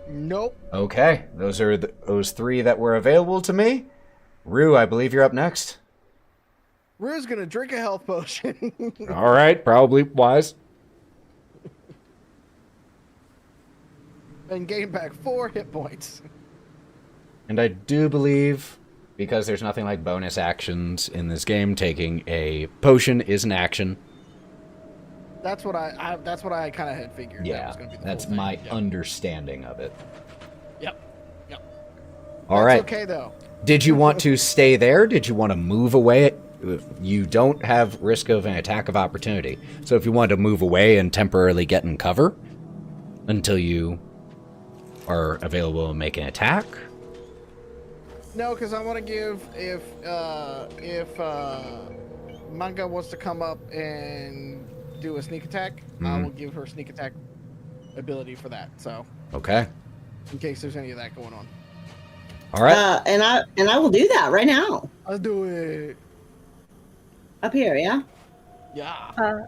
Nope. Okay, those are those 3 that were available to me. Roux, I believe you're up next. Rue's gonna drink a health potion. All right, probably wise. And gain back 4 hit points. And I do believe, because there's nothing like bonus actions in this game, taking a potion is an action. That's what I kind of had figured. Yeah, that was gonna be the that's full my thing. Yep. understanding of it. Yep. All That's right. okay though. Did you want to stay there? Did you want to move away? You don't have risk of an attack of opportunity. So if you want to move away and temporarily get in cover until you are available to make an attack. No, because I want to give if Mengah wants to come up and do a sneak attack, I will give her sneak attack ability for that. So Okay. in case there's any of that going on, All right. And I will do that right now. I'll do it. Up here, yeah? Yeah.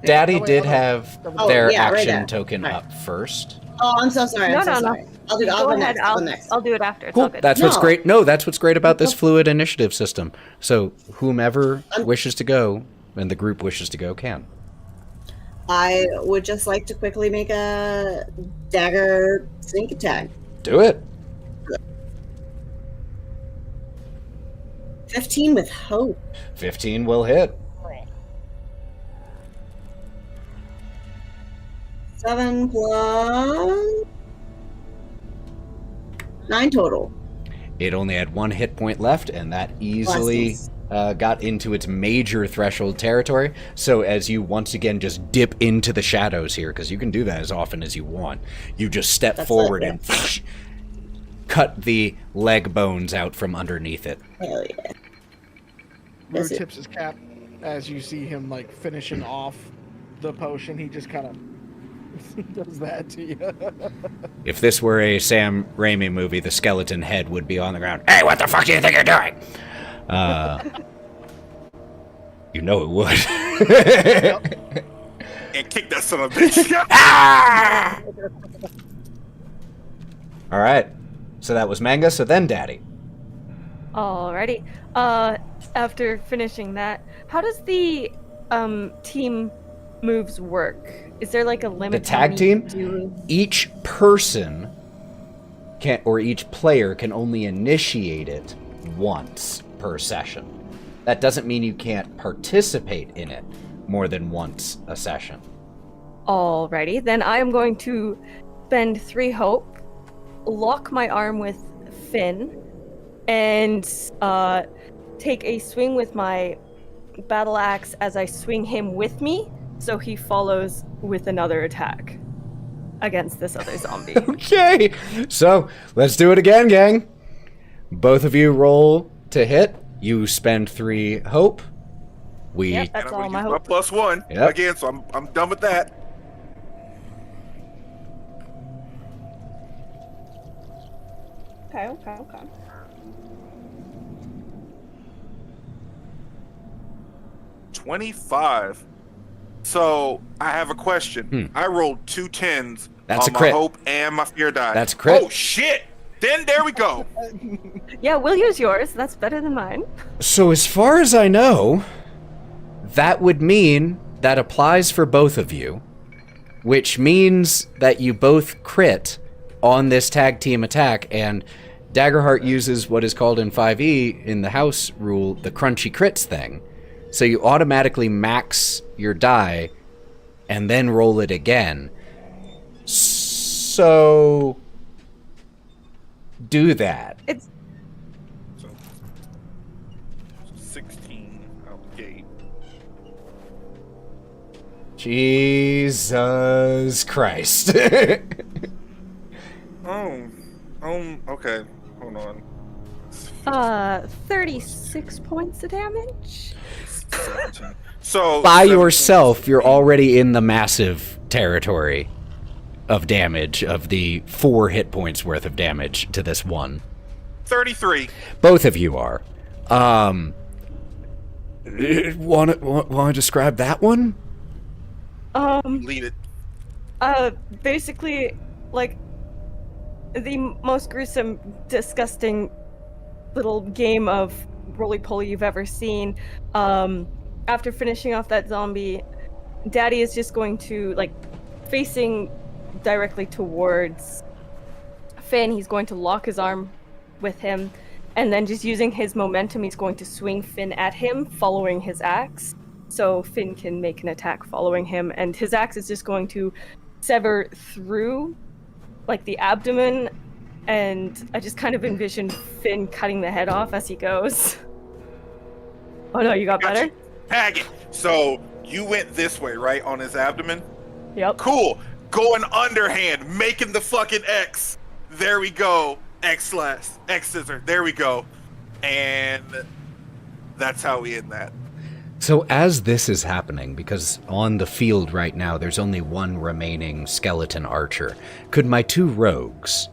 Daddy oh, wait, did hold on. have Oh, their yeah, right action there. token Right. up first. Oh, I'm so sorry. No, I'm so no, no. sorry. I'll Go go ahead. next. I'll go next. I'll do it after. It's all Cool. good. That's what's No. great. No, that's what's great about this fluid initiative system. So whomever wishes to go and the group wishes to go can. I would just like to quickly make a dagger sneak attack. Do it. 15 with hope. 15 will hit. 7 plus 9 total. It only had 1 hit point left, and that easily got into its major threshold territory. So as you once again just dip into the shadows here, because you can do that as often as you want, you just step That's forward it, and cut the leg bones out from underneath it. Hell yeah. Rue Is it- tips his cap as you see him like finishing off the potion. He just kind of does that to you. If this were a Sam Raimi movie, the skeleton head would be on the ground. Hey, what the fuck do you think you're doing? You know it would. And kick that son of a bitch. All right. So that was Mengah, so then Daddy. Alrighty. After finishing that, how does the team moves work? Is there like a limit? The to how tag many team? you do? Each person can, or each player can only initiate it once per session. That doesn't mean you can't participate in it more than once a session. Alrighty, then I am going to spend 3 hope, lock my arm with Finn, and take a swing with my battle axe as I swing him with me, so he follows with another attack against this other zombie. Okay, so let's do it again, gang. Both of you roll to hit. You spend 3 hope. We Yep, And that's I'm all gonna my use hope. my +1 Yep. again, so I'm done with that. Okay. 25. So I have a question. I rolled 2 10s That's on a crit. my hope and my fear die. That's a crit. Oh shit! Then there we go. Yeah, we'll use yours. That's better than mine. So as far as I know, that would mean that applies for both of you. which means that you both crit on this tag team attack, and Daggerheart uses what is called in 5e in the house rule the crunchy crits thing. So you automatically max your die and then roll it again. So do that. It's So 16 out the gate. Jesus Christ. Okay. Hold on. 36 points of damage. 17. So By 17. yourself, you're already in the massive territory of damage, of the 4 hit points worth of damage to this one. 33. Both of you are. Want to describe that one? Lead it. Basically, like, the most gruesome, disgusting little game of roly-poly you've ever seen. After finishing off that zombie, Daddy is just going to, like, facing directly towards Finn, he's going to lock his arm with him, and then just using his momentum, he's going to swing Finn at him, following his axe, so Finn can make an attack following him, and his axe is just going to sever through, like, the abdomen, and I just kind of envision Finn cutting the head off as he goes. Oh no, you got better? Tag it. So you went this way, right, on his abdomen? Yep. Cool. Going underhand, making the fucking X. There we go. X scissor. There we go. And that's how we end that. So as this is happening, because on the field right now there's only one remaining skeleton archer, could my 2 rogues,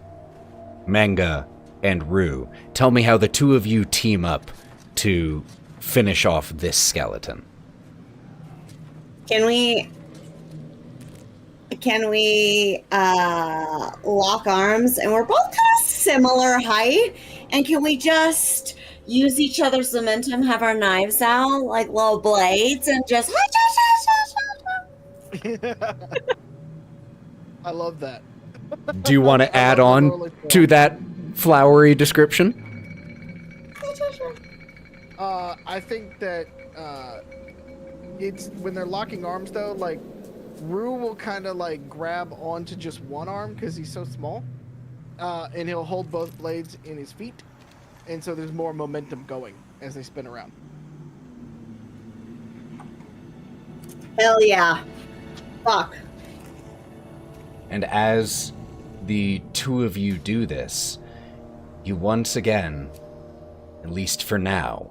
Mengah and Roux, tell me how the 2 of you team up to finish off this skeleton? Can we lock arms? And we're both kind of similar height. And can we just use each other's momentum, have our knives out like little blades, and just... I love that. Do you want to add on to that flowery description? I think that it's when they're locking arms though, like Roux will kind of like grab onto just one arm because he's so small, and he'll hold both blades in his feet, and so there's more momentum going as they spin around. Hell yeah. Fuck. And as the 2 of you do this, you once again, at least for now,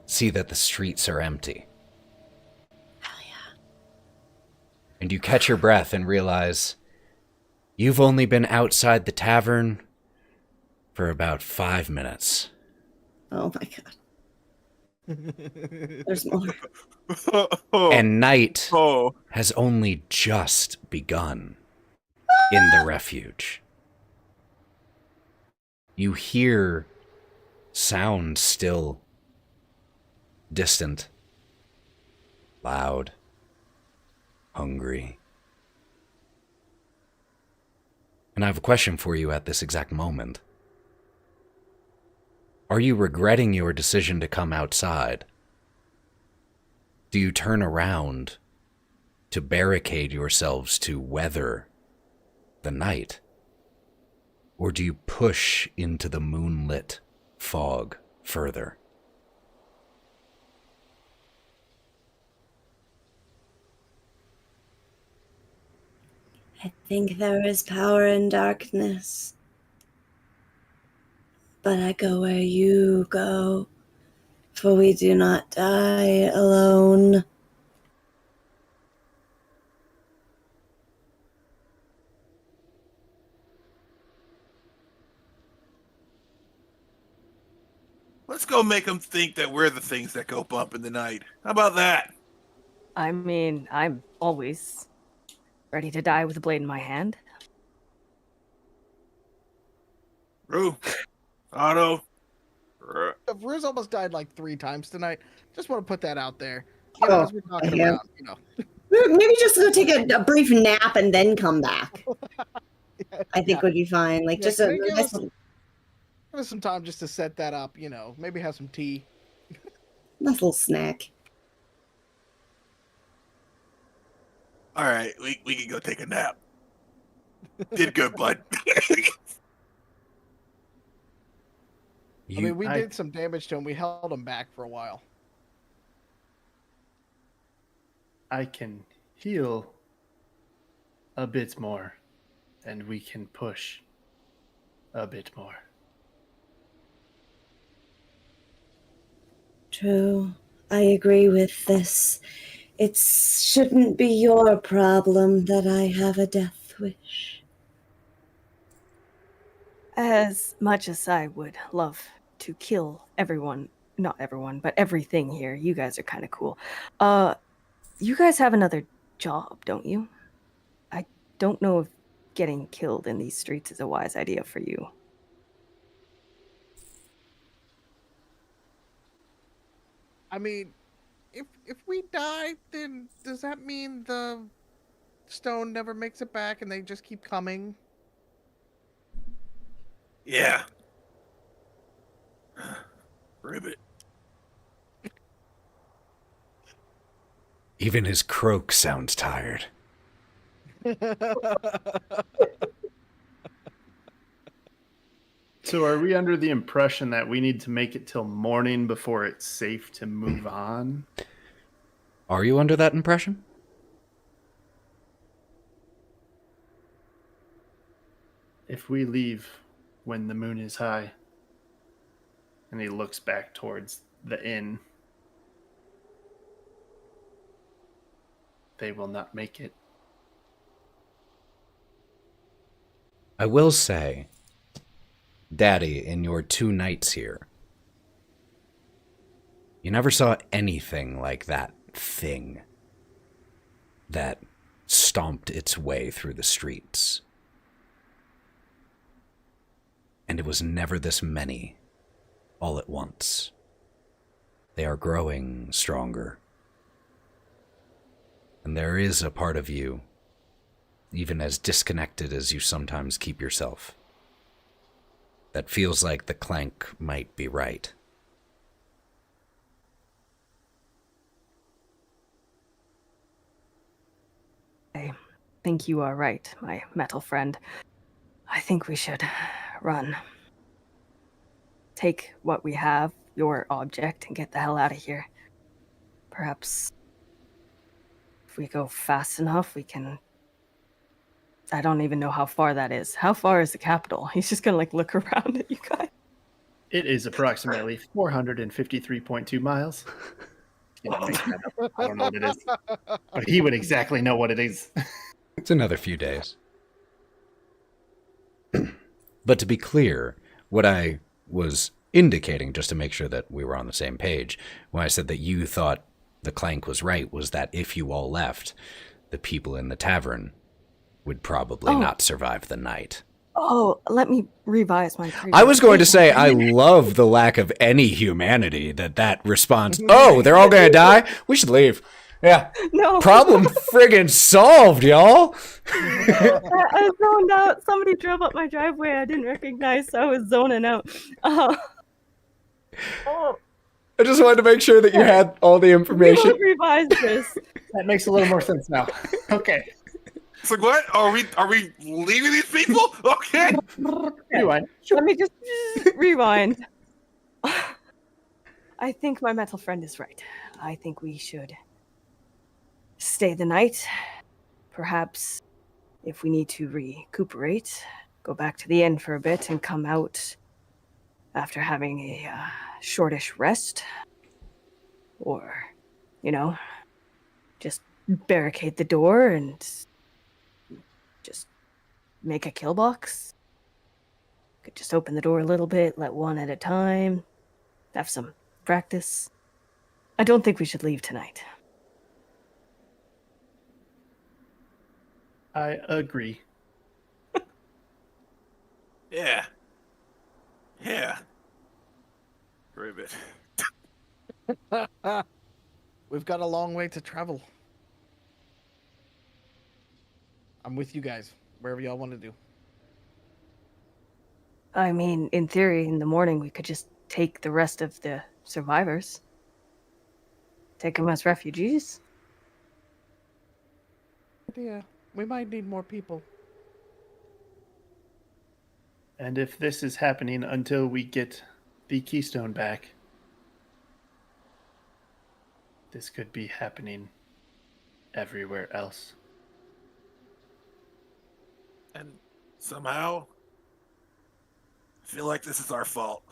see that the streets are empty. Hell yeah. And you catch your breath and realize you've only been outside the tavern for about 5 minutes. Oh my god. There's more. And night Oh. has only just begun in the refuge. You hear sound still distant, loud, hungry. And I have a question for you at this exact moment. Are you regretting your decision to come outside? Do you turn around to barricade yourselves to weather the night? Or do you push into the moonlit fog further? I think there is power in darkness. But I go where you go, for we do not die alone. Let's go make them think that we're the things that go bump in the night. How about that? I mean, I'm always ready to die with a blade in my hand. Roux, Otto. Roux's almost died like 3 times tonight. Just want to put that out there. You know, as we're talking about, you know. Maybe just go take a brief nap and then come back. I think Yeah. would be fine. Like Yeah, just can a I give nice us- Give us some time just to set that up, maybe have some tea. little snack. All right, we can go take a nap. Did good, bud. I mean, we did some damage to him. We held him back for a while. I can heal a bit more, and we can push a bit more. True. I agree with this. It shouldn't be your problem that I have a death wish. As much as I would love to kill everyone, not everyone, but everything here, you guys are kind of cool. You guys have another job, don't you? I don't know if getting killed in these streets is a wise idea for you. I mean, if we die, then does that mean the stone never makes it back and they just keep coming? Yeah. Ribbit. Even his croak sounds tired. So are we under the impression that we need to make it till morning before it's safe to move on? Are you under that impression? If we leave when the moon is high, and he looks back towards the inn, they will not make it. I will say, Daddy, in your 2 nights here, you never saw anything like that thing that stomped its way through the streets. And it was never this many all at once. They are growing stronger. And there is a part of you, even as disconnected as you sometimes keep yourself, that feels like the clank might be right. I think you are right, my metal friend. I think we should run. Take what we have, your object, and get the hell out of here. Perhaps if we go fast enough, we can... I don't even know how far that is. How far is the capital? He's just gonna look around at you guys. It is approximately 453.2 miles. I don't know what it is, but he would exactly know what it is. It's another few days. But to be clear, what I was indicating, just to make sure that we were on the same page, when I said that you thought the clank was right, was that if you all left, the people in the tavern would probably not survive the night. Oh, let me revise my previous... I was going to say, I love the lack of any humanity that response, oh, they're all going to die? We should leave. Yeah. No. Problem friggin' solved, y'all. I zoned out. Somebody drove up my driveway I didn't recognize, so I was zoning out. I just wanted to make sure that you had all the information. We will revise this. That makes a little more sense now. Okay. It's like, what? Are we leaving these people? Okay. Rewind. Let me just rewind. I think my metal friend is right. I think we should stay the night. Perhaps if we need to recuperate, go back to the inn for a bit and come out after having a shortish rest. Or, just barricade the door and just make a kill box. Could just open the door a little bit, let one at a time, have some practice. I don't think we should leave tonight. I agree. Yeah. Yeah. Ribbit. We've got a long way to travel. I'm with you guys. Wherever y'all want to do. I mean, in theory, in the morning, we could just take the rest of the survivors. Take them as refugees. Yeah, we might need more people. And if this is happening until we get the keystone back, this could be happening everywhere else. And somehow, I feel like this is our fault.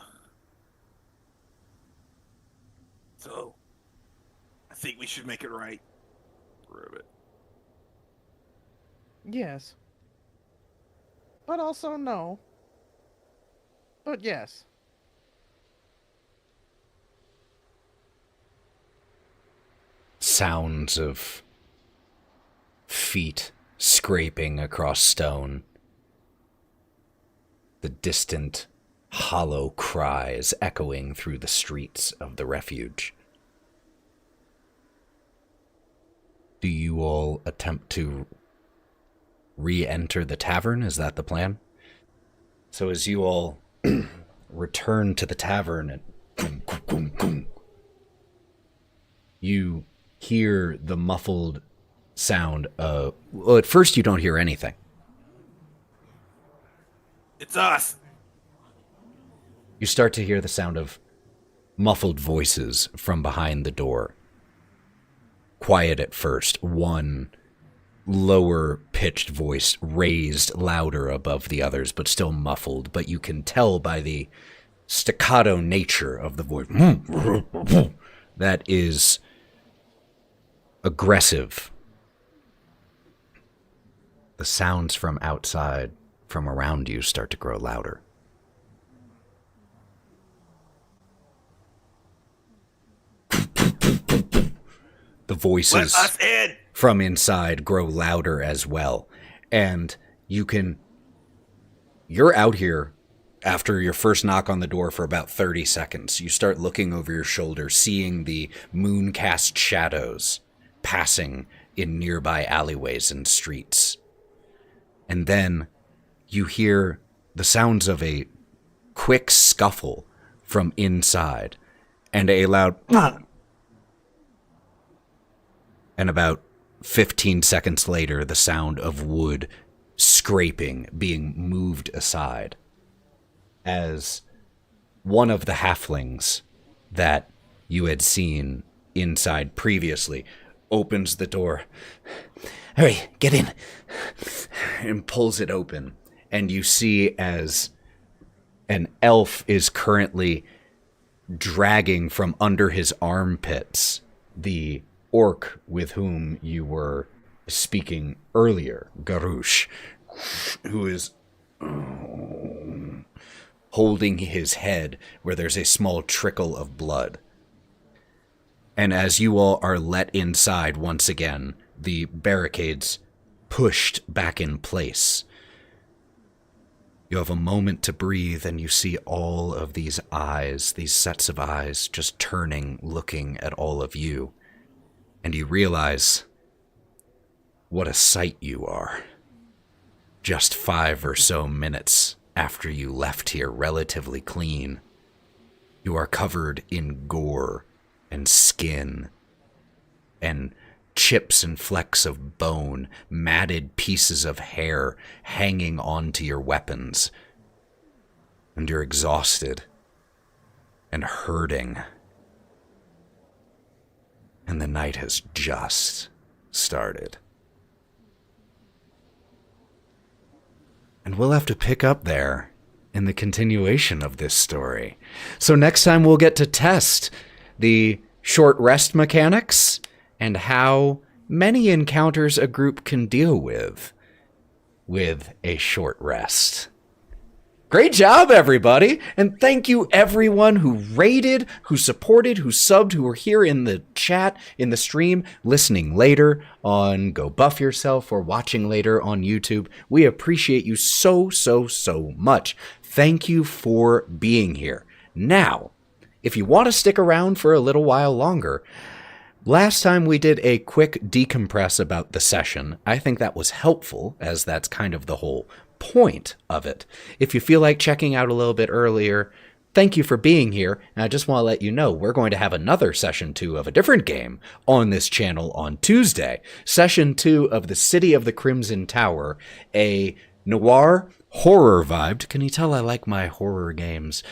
So, I think we should make it right. Ribbit. Yes. But also no. But yes. Sounds of feet scraping across stone. The distant, hollow cries echoing through the streets of the refuge. Do you all attempt to re-enter the tavern? Is that the plan? So as you all return to the tavern and you hear the muffled sound of... Well, at first you don't hear anything. It's us! You start to hear the sound of muffled voices from behind the door. Quiet at first, one lower pitched voice raised louder above the others, but still muffled. But you can tell by the staccato nature of the voice that is aggressive. The sounds from outside, from around you, start to grow louder. The voices Let us in! From inside grow louder as well. And you're out here after your first knock on the door for about 30 seconds. You start looking over your shoulder, seeing the moon-cast shadows passing in nearby alleyways and streets. And then you hear the sounds of a quick scuffle from inside and a loud and about 15 seconds later, the sound of wood scraping being moved aside as one of the halflings that you had seen inside previously opens the door. Hurry, get in, and pulls it open. And you see as an elf is currently dragging from under his armpits the orc with whom you were speaking earlier, Roux, who is holding his head where there's a small trickle of blood. And as you all are let inside once again, the barricades pushed back in place. You have a moment to breathe, and you see all of these eyes, these sets of eyes, just turning, looking at all of you. And you realize what a sight you are. Just 5 or so minutes after you left here relatively clean, you are covered in gore and skin and chips and flecks of bone, matted pieces of hair hanging onto your weapons. And you're exhausted and hurting. And the night has just started. And we'll have to pick up there in the continuation of this story. So next time we'll get to test the short rest mechanics and how many encounters a group can deal with a short rest. Great job, everybody! And thank you, everyone who rated, who supported, who subbed, who were here in the chat, in the stream, listening later on Go Buff Yourself or watching later on YouTube. We appreciate you so, so, so much. Thank you for being here. Now, if you want to stick around for a little while longer, Last time we did a quick decompress about the session. I think that was helpful, as that's kind of the whole point of it. If you feel like checking out a little bit earlier, thank you for being here, and I just want to let you know we're going to have another Session 2 of a different game on this channel on Tuesday. Session 2 of The City of the Crimson Tower, a noir horror vibed. Can you tell I like my horror games?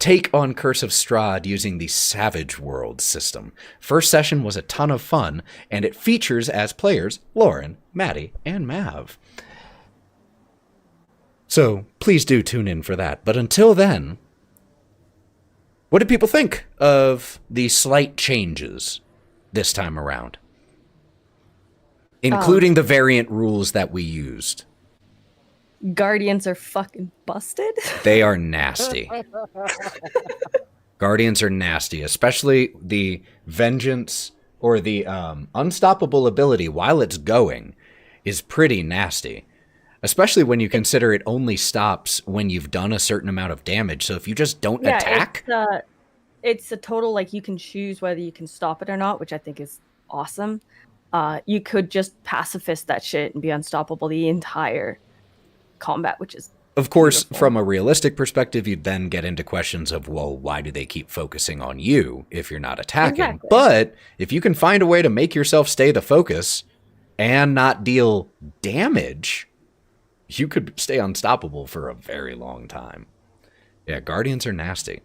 Take on Curse of Strahd using the Savage World system. First session was a ton of fun, and it features as players Lauren, Matty, and Mav. So please do tune in for that. But until then, what do people think of the slight changes this time around? Including the variant rules that we used. Guardians are fucking busted. They are nasty. Guardians are nasty, especially the Vengeance or the Unstoppable ability while it's going is pretty nasty. Especially when you consider it only stops when you've done a certain amount of damage. So if you just don't attack... It's a total, like, you can choose whether you can stop it or not, which I think is awesome. You could just pacifist that shit and be unstoppable the entire combat, which is of course beautiful. From a realistic perspective, you'd then get into questions of, well, why do they keep focusing on you if you're not attacking? Exactly. But if you can find a way to make yourself stay the focus and not deal damage, you could stay unstoppable for a very long time. Yeah, Guardians are nasty.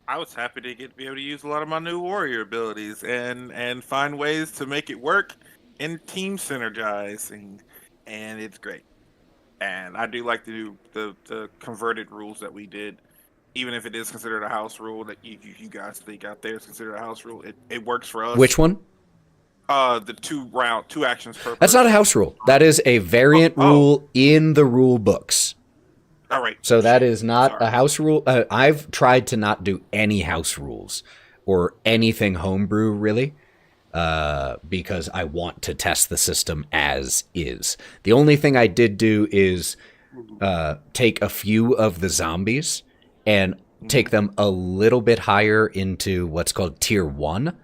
I was happy to be able to use a lot of my new warrior abilities and find ways to make it work and team synergizing, and it's great. And I do like the converted rules that we did, even if it is considered a house rule that you guys think out there is considered a house rule. It works for us. Which one? The 2 actions per person. That's not a house rule. That is a variant rule in the rule books. All right. So that is not a house rule. I've tried to not do any house rules or anything homebrew, really. Because I want to test the system as is. The only thing I did do is take a few of the zombies and take them a little bit higher into what's called Tier 1.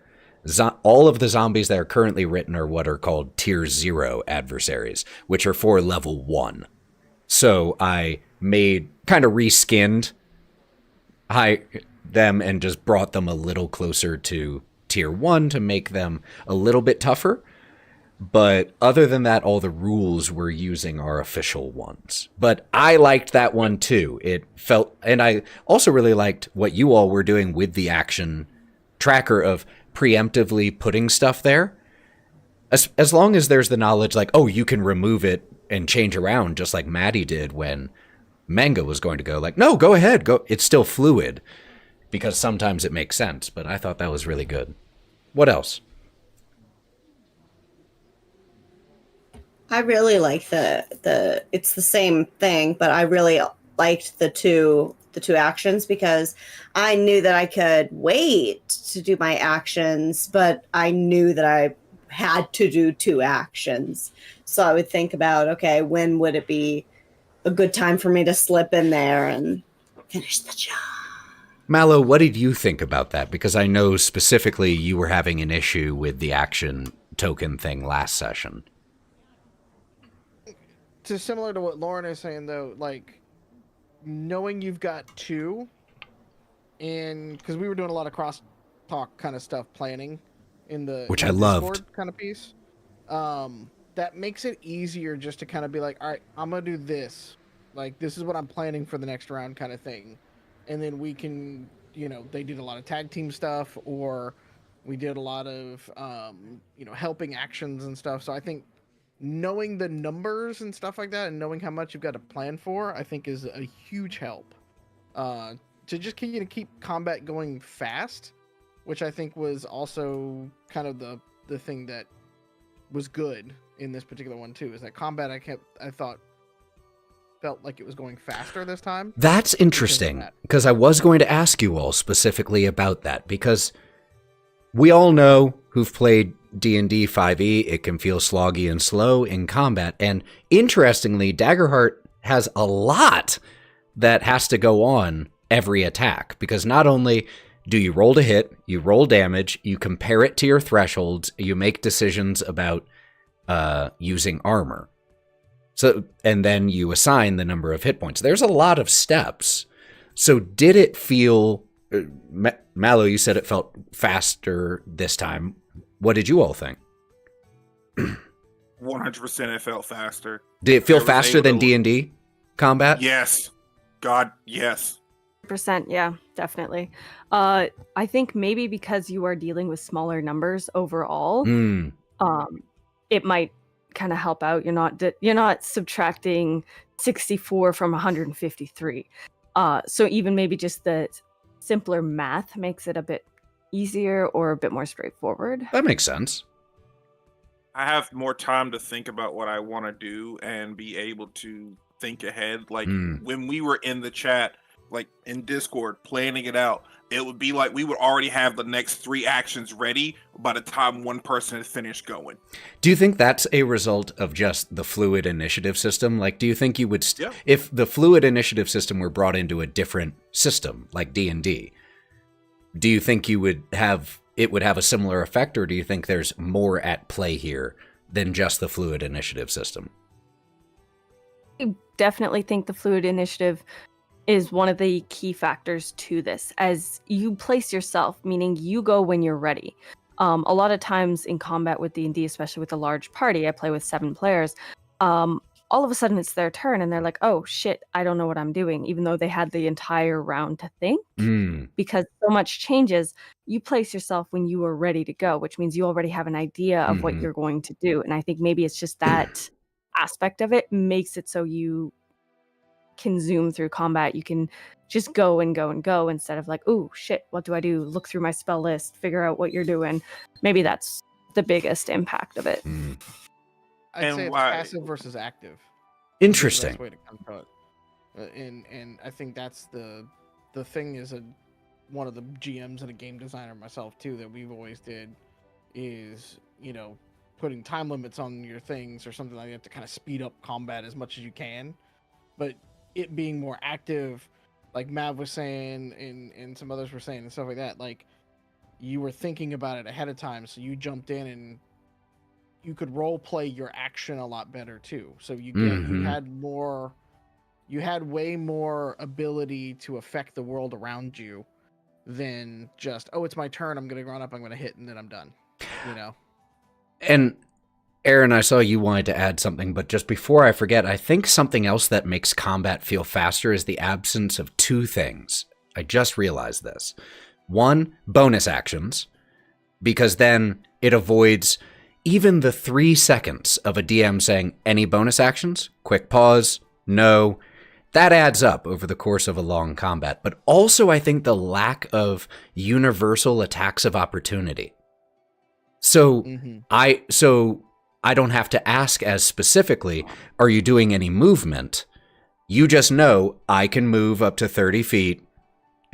All of the zombies that are currently written are what are called Tier 0 adversaries, which are for level 1. So I kind of reskinned them and just brought them a little closer to Tier 1 to make them a little bit tougher. But other than that, all the rules we're using are official ones. But I liked that one too. It felt, and I also really liked what you all were doing with the action tracker of preemptively putting stuff there. As long as there's the knowledge like, oh, you can remove it and change around just like Matty did when Mengah was going to go like, no, go ahead, go. It's still fluid. Because sometimes it makes sense, but I thought that was really good. What else? I really like the it's the same thing, but I really liked the two actions because I knew that I could wait to do my actions, but I knew that I had to do 2 actions. So I would think about, okay, when would it be a good time for me to slip in there and finish the job? Mallo, what did you think about that? Because I know specifically you were having an issue with the action token thing last session. So similar to what Lauren is saying, though, like, knowing you've got 2, and because we were doing a lot of cross-talk kind of stuff planning in the which in I the loved Discord kind of piece, that makes it easier just to kind of be like, all right, I'm going to do this. Like, this is what I'm planning for the next round kind of thing. And then we can, they did a lot of tag team stuff, or we did a lot of, helping actions and stuff. So I think knowing the numbers and stuff like that and knowing how much you've got to plan for, I think is a huge help. To just keep combat going fast, which I think was also kind of the thing that was good in this particular one too, is that combat I thought felt like it was going faster this time. That's interesting, because I was going to ask you all specifically about that, because we all know who've played D&D 5e, it can feel sloggy and slow in combat, and interestingly, Daggerheart has a lot that has to go on every attack, because not only do you roll to hit, you roll damage, you compare it to your thresholds, you make decisions about using armor. So, and then you assign the number of hit points. There's a lot of steps. So did it feel, Mallo, you said it felt faster this time. What did you all think? 100% it felt faster. Did it feel faster than D&D combat? Yes. God, yes. Percent, yeah, definitely. I think maybe because you are dealing with smaller numbers overall, it might kind of help out. You're not subtracting 64 from 153. So even maybe just the simpler math makes it a bit easier or a bit more straightforward. That makes sense. I have more time to think about what I want to do and be able to think ahead. Like when we were in the chat, like in Discord, planning it out, it would be like we would already have the next 3 actions ready by the time one person had finished going. Do you think that's a result of just the fluid initiative system? Like, do you think you would, if the fluid initiative system were brought into a different system, like D&D, do you think you would have, it would have a similar effect, or do you think there's more at play here than just the fluid initiative system? I definitely think the fluid initiative is one of the key factors to this, as you place yourself, meaning you go when you're ready. A lot of times in combat with D&D, especially with a large party, I play with 7 players, all of a sudden it's their turn and they're like, oh shit, I don't know what I'm doing, even though they had the entire round to think. Because so much changes, you place yourself when you are ready to go, which means you already have an idea of what you're going to do. And I think maybe it's just that aspect of it makes it so you can zoom through combat. You can just go and go and go instead of like, oh shit, what do I do? Look through my spell list, figure out what you're doing. Maybe that's the biggest impact of it. I'd say it's passive versus active. Interesting. That's the best way to come to it. And I think that's the thing is one of the GMs and a game designer myself too that we've always did is, putting time limits on your things or something like that to kind of speed up combat as much as you can. But it being more active, like Mav was saying and some others were saying and stuff like that, like you were thinking about it ahead of time, so you jumped in and you could role play your action a lot better too. So you had way more ability to affect the world around you than just, oh, it's my turn, I'm gonna run up, I'm gonna hit, and then I'm done. And Aaron, I saw you wanted to add something, but just before I forget, I think something else that makes combat feel faster is the absence of 2 things. I just realized this. 1, bonus actions, because then it avoids even the 3 seconds of a DM saying, any bonus actions? Quick pause, no. That adds up over the course of a long combat. But also, I think the lack of universal attacks of opportunity. So I don't have to ask as specifically, are you doing any movement? You just know I can move up to 30 feet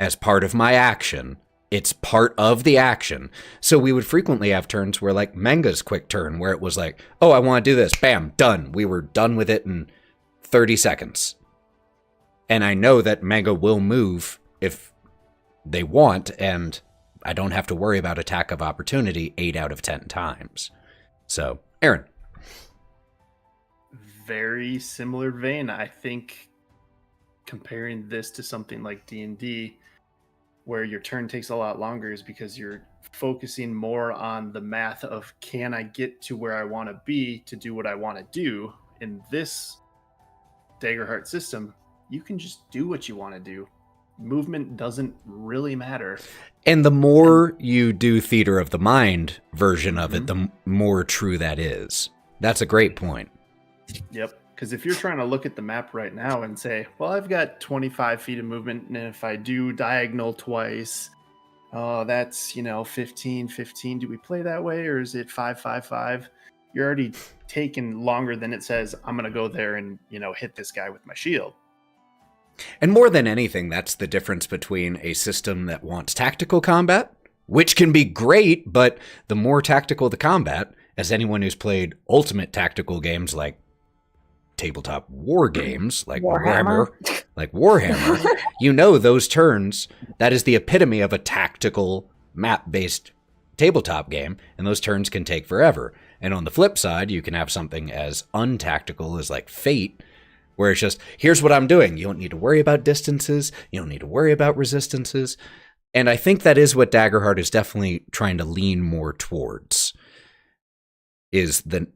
as part of my action. It's part of the action. So we would frequently have turns where, like Mengah's quick turn, where it was like, oh, I want to do this. Bam, done. We were done with it in 30 seconds. And I know that Mengah will move if they want, and I don't have to worry about attack of opportunity 8 out of 10 times. So, Aaron. Very similar vein. I think comparing this to something like D&D, where your turn takes a lot longer, is because you're focusing more on the math of, can I get to where I want to be to do what I want to do? In this Daggerheart system, you can just do what you want to do. Movement doesn't really matter. And the more you do theater of the mind version of it, the more true that is. That's a great point. Yep. Because if you're trying to look at the map right now and say, well, I've got 25 feet of movement, and if I do diagonal twice, that's, 15. Do we play that way, or is it 5? You're already taking longer than it says, I'm going to go there and, hit this guy with my shield. And more than anything, that's the difference between a system that wants tactical combat, which can be great, but the more tactical the combat, as anyone who's played ultimate tactical games like tabletop war games like Warhammer. Warhammer, you know those turns, that is the epitome of a tactical map-based tabletop game, and those turns can take forever. And on the flip side, you can have something as untactical as like Fate, where it's just, here's what I'm doing. You don't need to worry about distances. You don't need to worry about resistances. And I think that is what Daggerheart is definitely trying to lean more towards, is the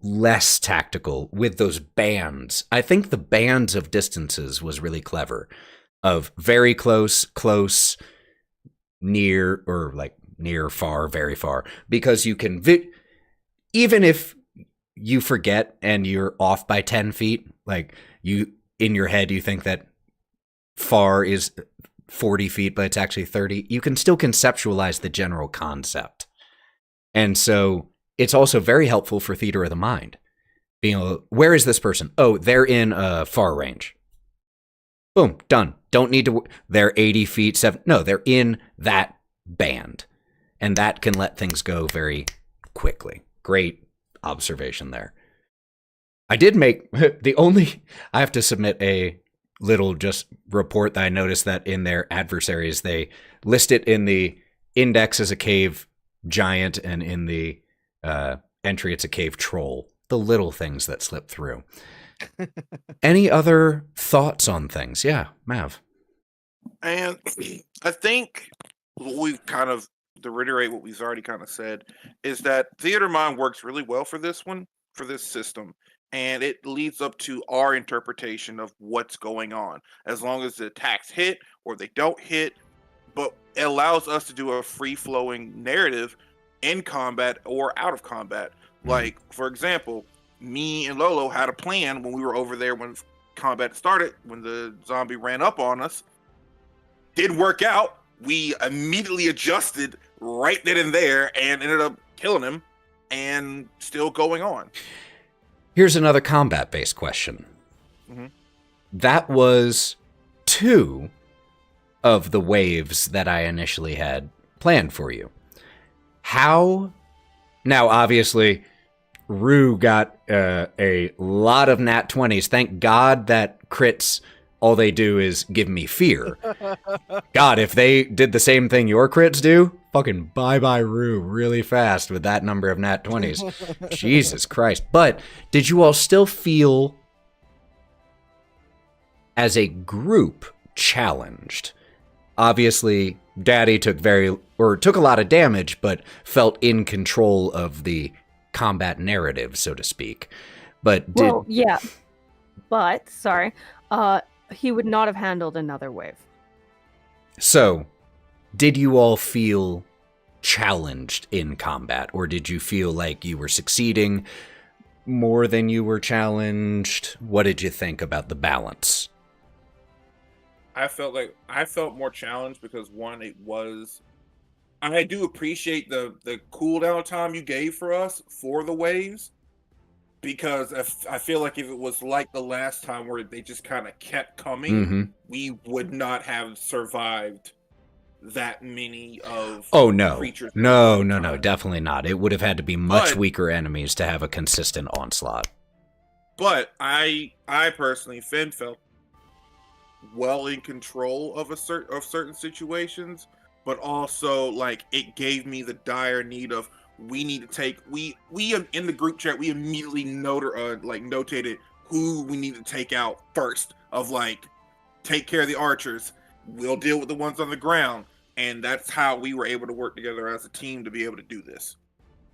less tactical with those bands. I think the bands of distances was really clever, of very close, close, near, or like near, far, very far, because you can, even if you forget and you're off by 10 feet, like you, in your head, you think that far is 40 feet, but it's actually 30, you can still conceptualize the general concept. And so it's also very helpful for theater of the mind. Being able, where is this person? Oh, they're in far range. Boom, done. Don't need to, they're 80 feet, no, they're in that band. And that can let things go very quickly. Great observation there. I did make, I have to submit a little just report that I noticed that in their adversaries, they list it in the index as a cave giant, and in the entry, it's a cave troll. The little things that slip through. Any other thoughts on things? Yeah, Mav. And I think what we've kind of, to reiterate what we've already kind of said, is that Theater Mind works really well for this one, for this system. And it leads up to our interpretation of what's going on. As long as the attacks hit or they don't hit, but it allows us to do a free-flowing narrative in combat or out of combat. Like, for example, me and Lolo had a plan when we were over there when combat started, when the zombie ran up on us. Didn't work out. We immediately adjusted right then and there and ended up killing him and still going on. Here's another combat-based question. Mm-hmm. That was 2 of the waves that I initially had planned for you. How? Now, obviously, Roux got a lot of nat 20s. Thank God that crits, all they do is give me fear. God, if they did the same thing your crits do, fucking bye-bye Roux really fast with that number of nat 20s. Jesus Christ. But did you all still feel, as a group, challenged? Obviously, Daddy took a lot of damage, but felt in control of the combat narrative, so to speak. But yeah. But, sorry, he would not have handled another wave. So, did you all feel challenged in combat, or did you feel like you were succeeding more than you were challenged? What did you think about the balance? I felt more challenged because, one, I do appreciate the cooldown time you gave for us for the waves, because I feel like if it was like the last time where they just kind of kept coming, we would not have survived that many of creatures. No, definitely not. It would have had to be much weaker enemies to have a consistent onslaught. But I personally, Finn, felt well in control of certain situations, but also like it gave me the dire need of, we need to take, we in the group chat, we immediately notated who we need to take out first, of like, take care of the archers, we'll deal with the ones on the ground. And that's how we were able to work together as a team to be able to do this.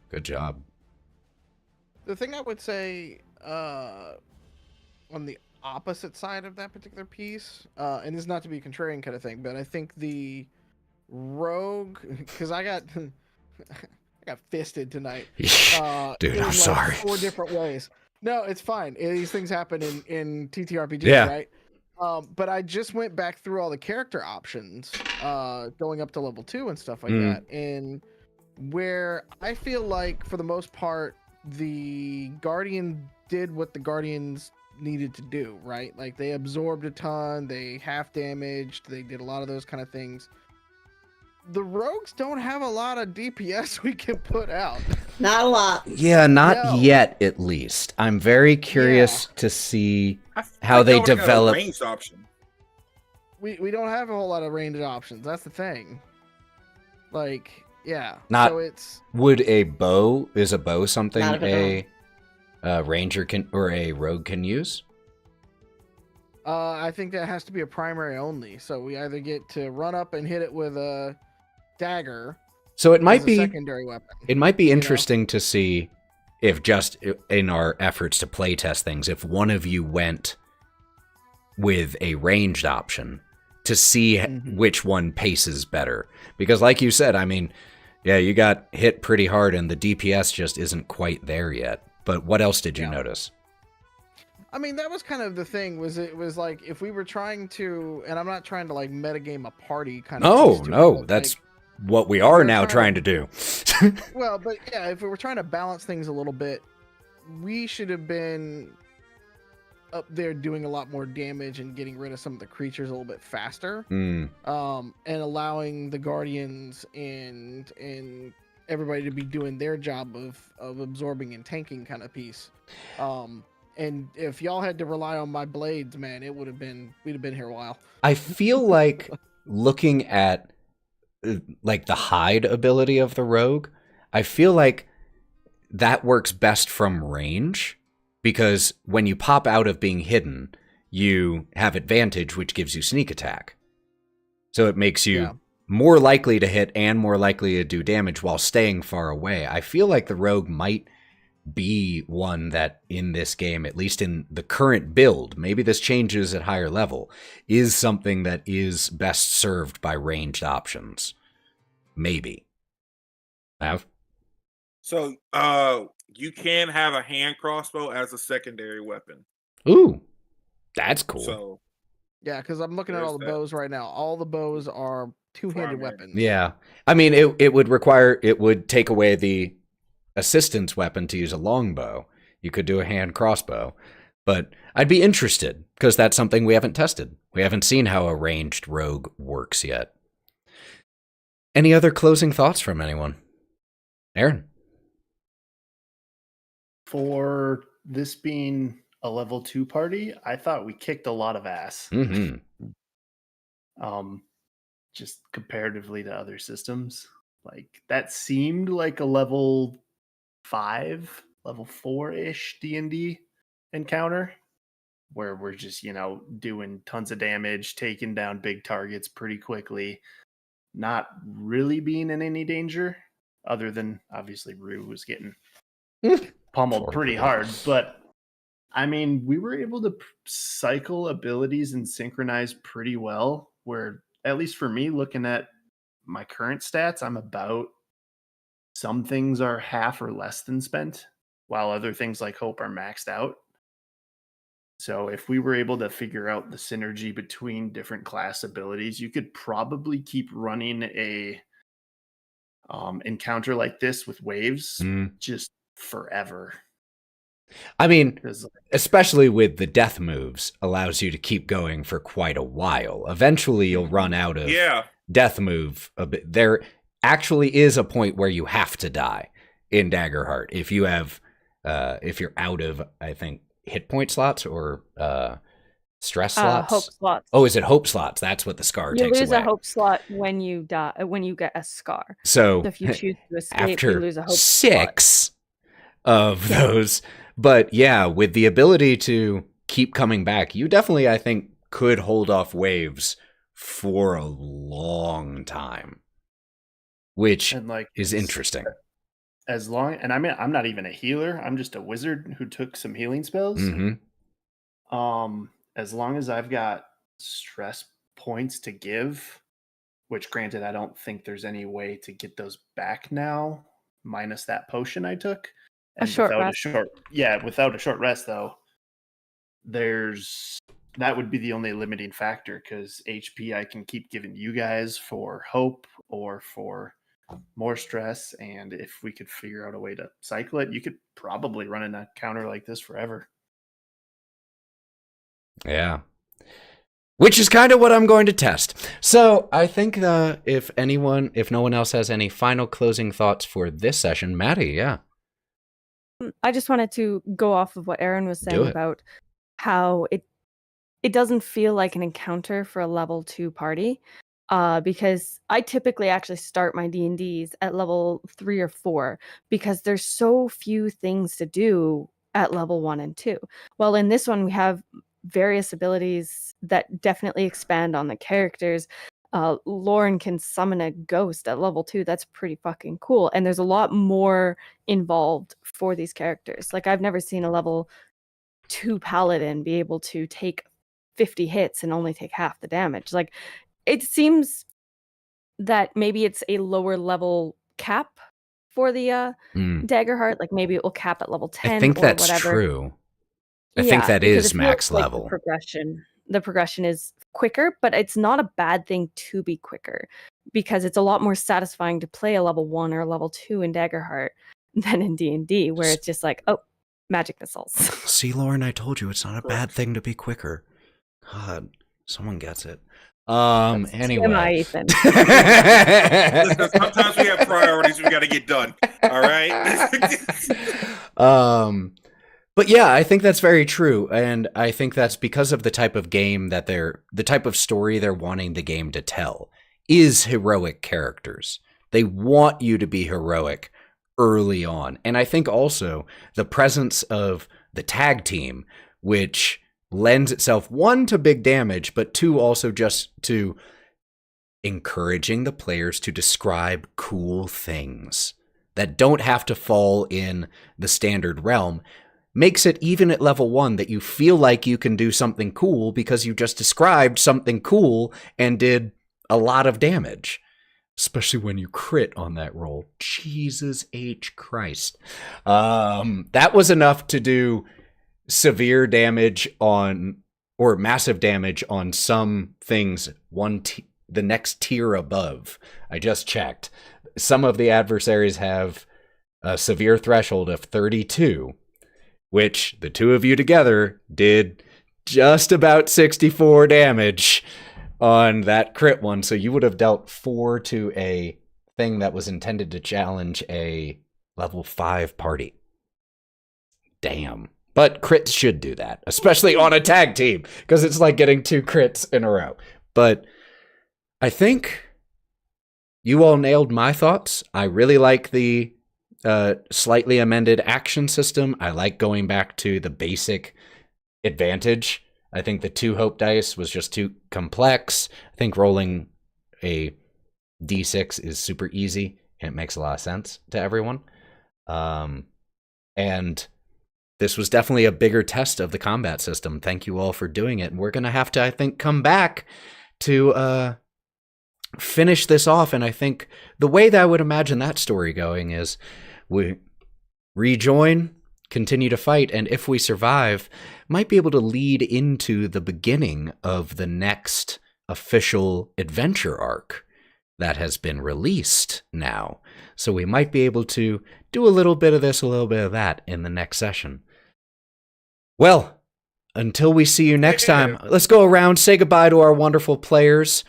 Good job. The thing I would say on the opposite side of that particular piece, and this is not to be a contrarian kind of thing, but I think the rogue, because I got fisted tonight. Dude, I'm sorry. 4 different ways. No, it's fine. These things happen in TTRPG, yeah. Right? But I just went back through all the character options, going up to level 2 and stuff like that, and where I feel like for the most part, the Guardian did what the Guardians needed to do, right? Like, they absorbed a ton, they half damaged, they did a lot of those kind of things. the rogues don't have a lot of DPS we can put out. Not a lot. Yeah, not No. yet, at least. I'm very curious to see I feel how like they nobody got a develop. ranged option. We don't have a whole lot of ranged options. That's the thing. Like, yeah. Not- so it's Would a bow something Not at a ranger can or a rogue can use? I think that has to be a primary only. So we either get to run up and hit it with a dagger. So it might as a be secondary weapon. It might be know? interesting to see if, just in our efforts to play test things, if one of you went with a ranged option to see which one paces better. Because like you said, I mean, yeah, you got hit pretty hard and the DPS just isn't quite there yet. But what else did you notice? I mean, that was kind of the thing. It was like if we were trying to, and I'm not trying to like metagame a party kind of. No, piece to it, no, but, that's like, what we are we're now trying trying to do. well, but yeah, if we were trying to balance things a little bit, we should have been up there doing a lot more damage and getting rid of some of the creatures a little bit faster. And allowing the guardians and everybody to be doing their job of absorbing and tanking kind of piece. And if y'all had to rely on my blades, man, we'd have been here a while. I feel like looking at like the hide ability of the rogue, I feel like that works best from range, because when you pop out of being hidden, you have advantage, which gives you sneak attack. So it makes you more likely to hit and more likely to do damage while staying far away. I feel like the rogue might be one that in this game, at least in the current build, maybe this changes at higher level, is something that is best served by ranged options. Maybe. So, you can have a hand crossbow as a secondary weapon. Ooh, that's cool. So, yeah, because I'm looking at all the bows right now. All the bows are two-handed weapons. Yeah. I mean, it would take away the assistance weapon to use a longbow. You could do a hand crossbow. But I'd be interested, because that's something we haven't tested. We haven't seen how a ranged rogue works yet. Any other closing thoughts from anyone? Aaron? For this being a level 2 party, I thought we kicked a lot of ass. Just comparatively to other systems. Like, that seemed like a level 5, level 4-ish D&D encounter, where we're just, doing tons of damage, taking down big targets pretty quickly, not really being in any danger, other than obviously Roux was getting pummeled pretty hard. But I mean, we were able to cycle abilities and synchronize pretty well, where, at least for me, looking at my current stats, I'm about, some things are half or less than spent, while other things like Hope are maxed out. So if we were able to figure out the synergy between different class abilities, you could probably keep running a encounter like this with waves just forever. I mean, especially with the death moves, allows you to keep going for quite a while. Eventually, you'll run out of death move a bit. There actually is a point where you have to die in Daggerheart if you have, if you're out of, I think, hit point slots or stress slots. Hope slots. Oh, is it hope slots? That's what the scar takes away. You lose a hope slot when you die, when you get a scar. So if you choose to escape, after you lose a hope 6 slot. of those. But yeah, with the ability to keep coming back, you definitely, I think, could hold off waves for a long time, which is interesting. As long, and I mean, I'm not even a healer. I'm just a wizard who took some healing spells. As long as I've got stress points to give, which granted, I don't think there's any way to get those back now, minus that potion I took. And without a short rest though, that would be the only limiting factor, because HP I can keep giving you guys for hope or for more stress, and if we could figure out a way to cycle it, you could probably run an encounter like this forever. Yeah. which is kind of what I'm going to test. So I think if no one else has any final closing thoughts for this session, Matty, yeah. I just wanted to go off of what Aaron was saying about how it doesn't feel like an encounter for a level 2 party, because I typically actually start my D&Ds at level 3 or 4 because there's so few things to do at level 1 and 2. Well, in this one, we have various abilities that definitely expand on the characters. Lauren can summon a ghost at level 2. That's pretty fucking cool. And there's a lot more involved for these characters. Like, I've never seen a level 2 paladin be able to take 50 hits and only take half the damage. Like, it seems that maybe it's a lower level cap for the Daggerheart. Like, maybe it will cap at level 10 I think or that's whatever. true. I think that because is it feels max like level. The progression is quicker, but it's not a bad thing to be quicker because it's a lot more satisfying to play a level 1 or a level 2 in Daggerheart than in D&D, where it's just like, oh, magic missiles. See, Lauren, I told you it's not a bad thing to be quicker. God, someone gets it. Anyway. Listen, sometimes we have priorities we got to get done. All right. But yeah, I think that's very true, and I think that's because of the type of game that the type of story they're wanting the game to tell is heroic characters. They want you to be heroic early on, and I think also the presence of the tag team, which lends itself, 1, to big damage, but 2, also just to encouraging the players to describe cool things that don't have to fall in the standard realm, makes it, even at level 1, that you feel like you can do something cool because you just described something cool and did a lot of damage. Especially when you crit on that roll. Jesus H. Christ. That was enough to do severe damage on, or massive damage on some things, the next tier above. I just checked. Some of the adversaries have a severe threshold of 32, which the two of you together did just about 64 damage on that crit one. So you would have dealt 4 to a thing that was intended to challenge a level 5 party. Damn. But crits should do that, especially on a tag team, because it's like getting 2 crits in a row. But I think you all nailed my thoughts. I really like the slightly amended action system. I like going back to the basic advantage. I think the 2 hope dice was just too complex. I think rolling a d6 is super easy, and it makes a lot of sense to everyone. And this was definitely a bigger test of the combat system. Thank you all for doing it. And we're going to have to, I think, come back to finish this off. And I think the way that I would imagine that story going is we rejoin, continue to fight, and if we survive, might be able to lead into the beginning of the next official adventure arc that has been released now. So we might be able to do a little bit of this, a little bit of that in the next session. Well, until we see you next time, let's go around, say goodbye to our wonderful players.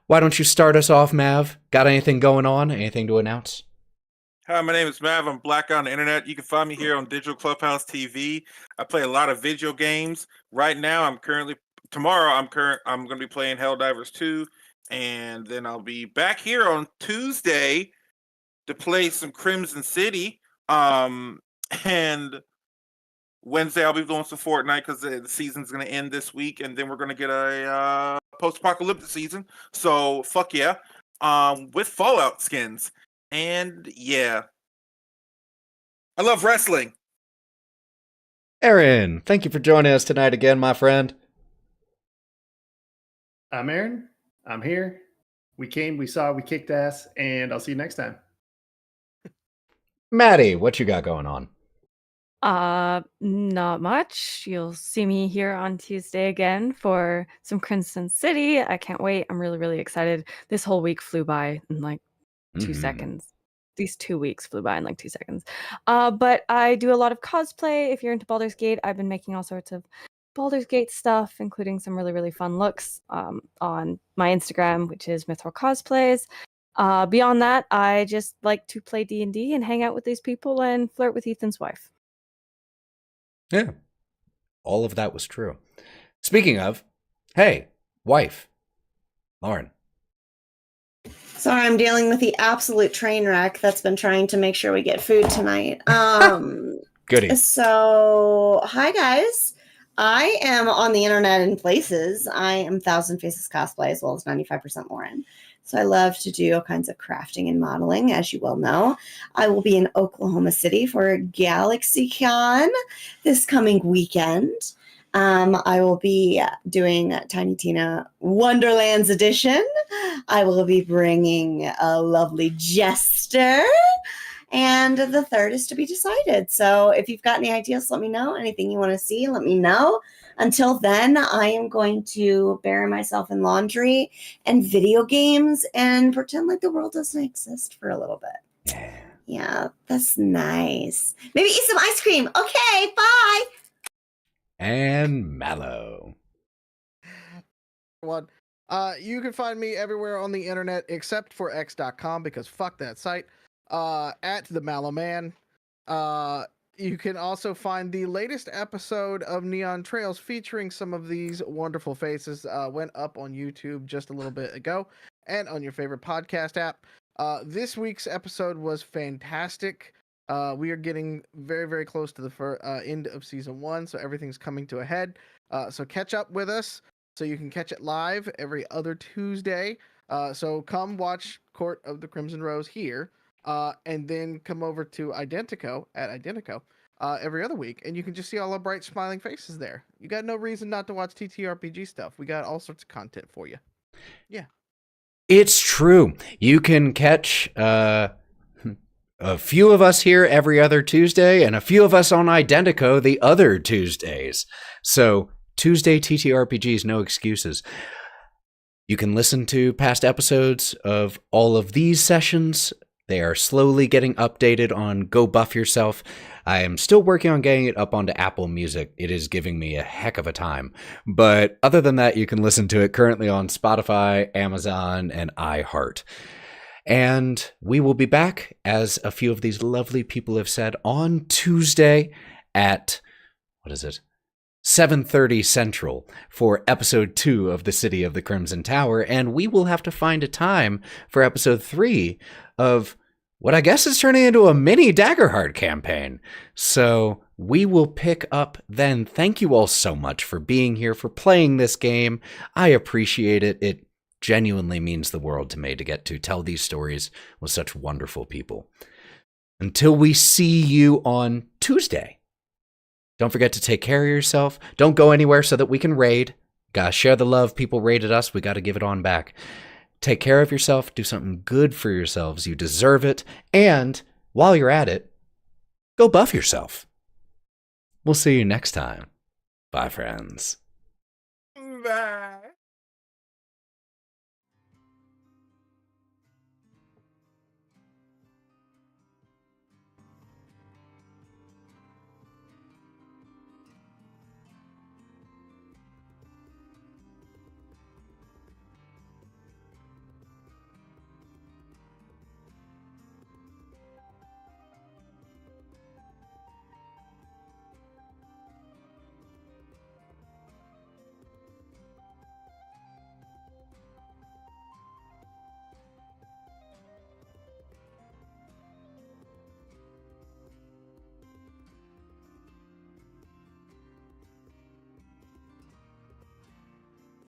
Why don't you start us off, Mav? Got anything going on? Anything to announce? Hi, my name is Mav. I'm black on the internet. You can find me here on DigitalClubhouseTV. I play a lot of video games. Right now, I'm going to be playing Helldivers 2, and then I'll be back here on Tuesday to play some Crimson City. And Wednesday I'll be doing some Fortnite because the season's going to end this week, and then we're going to get a post-apocalyptic season. So fuck yeah, with Fallout skins. And yeah, I love wrestling. Aaron, thank you for joining us tonight again, my friend. I'm Aaron. I'm here. We came, we saw, we kicked ass, and I'll see you next time. Matty, what you got going on? Not much. You'll see me here on Tuesday again for some Crimson City. I can't wait. I'm really, really excited. This whole week flew by in like 2 seconds. These 2 weeks flew by in like 2 seconds. But I do a lot of cosplay. If you're into Baldur's Gate, I've been making all sorts of Baldur's Gate stuff, including some really, really fun looks on my Instagram, which is Mythor Cosplays. Beyond that, I just like to play D&D and hang out with these people and flirt with Ethan's wife. Yeah. All of that was true. Speaking of, hey, wife, Lauren. Sorry, I'm dealing with the absolute train wreck that's been trying to make sure we get food tonight. Goody. So, hi guys. I am on the internet in places. I am Thousand Faces Cosplay as well as 95% Lauren. So I love to do all kinds of crafting and modeling, as you well know. I will be in Oklahoma City for GalaxyCon this coming weekend. I will be doing Tiny Tina Wonderlands edition. I will be bringing a lovely jester. And the third is to be decided. So if you've got any ideas, let me know. Anything you want to see, let me know. Until then, I am going to bury myself in laundry and video games and pretend like the world doesn't exist for a little bit. Yeah, that's nice. Maybe eat some ice cream. Okay, bye. And Mallo. One. You can find me everywhere on the internet except for x.com because fuck that site. At TheMalloMan. You can also find the latest episode of Neon Trails featuring some of these wonderful faces. Went up on YouTube just a little bit ago and on your favorite podcast app. This week's episode was fantastic. We are getting very, very close to the end of season 1, so everything's coming to a head. So catch up with us so you can catch it live every other Tuesday. So come watch Court of the Crimson Rose here. And then come over to Identico every other week, and you can just see all our bright smiling faces there. You got no reason not to watch TTRPG stuff. We got all sorts of content for you. Yeah. It's true. You can catch a few of us here every other Tuesday and a few of us on Identico the other Tuesdays. So Tuesday TTRPGs, no excuses. You can listen to past episodes of all of these sessions. They are slowly getting updated on Go Buff Yourself. I am still working on getting it up onto Apple Music. It is giving me a heck of a time. But other than that, you can listen to it currently on Spotify, Amazon, and iHeart. And we will be back, as a few of these lovely people have said, on Tuesday at, 7:30 Central for episode 2 of The City of the Crimson Tower. And we will have to find a time for episode 3 of what I guess is turning into a mini Daggerheart campaign. So we will pick up then. Thank you all so much for being here, for playing this game. I appreciate it. It genuinely means the world to me to get to tell these stories with such wonderful people. Until we see you on Tuesday, don't forget to take care of yourself. Don't go anywhere so that we can raid. Gotta share the love. People raided us. We gotta give it on back. Take care of yourself. Do something good for yourselves. You deserve it. And while you're at it, go buff yourself. We'll see you next time. Bye, friends. Bye.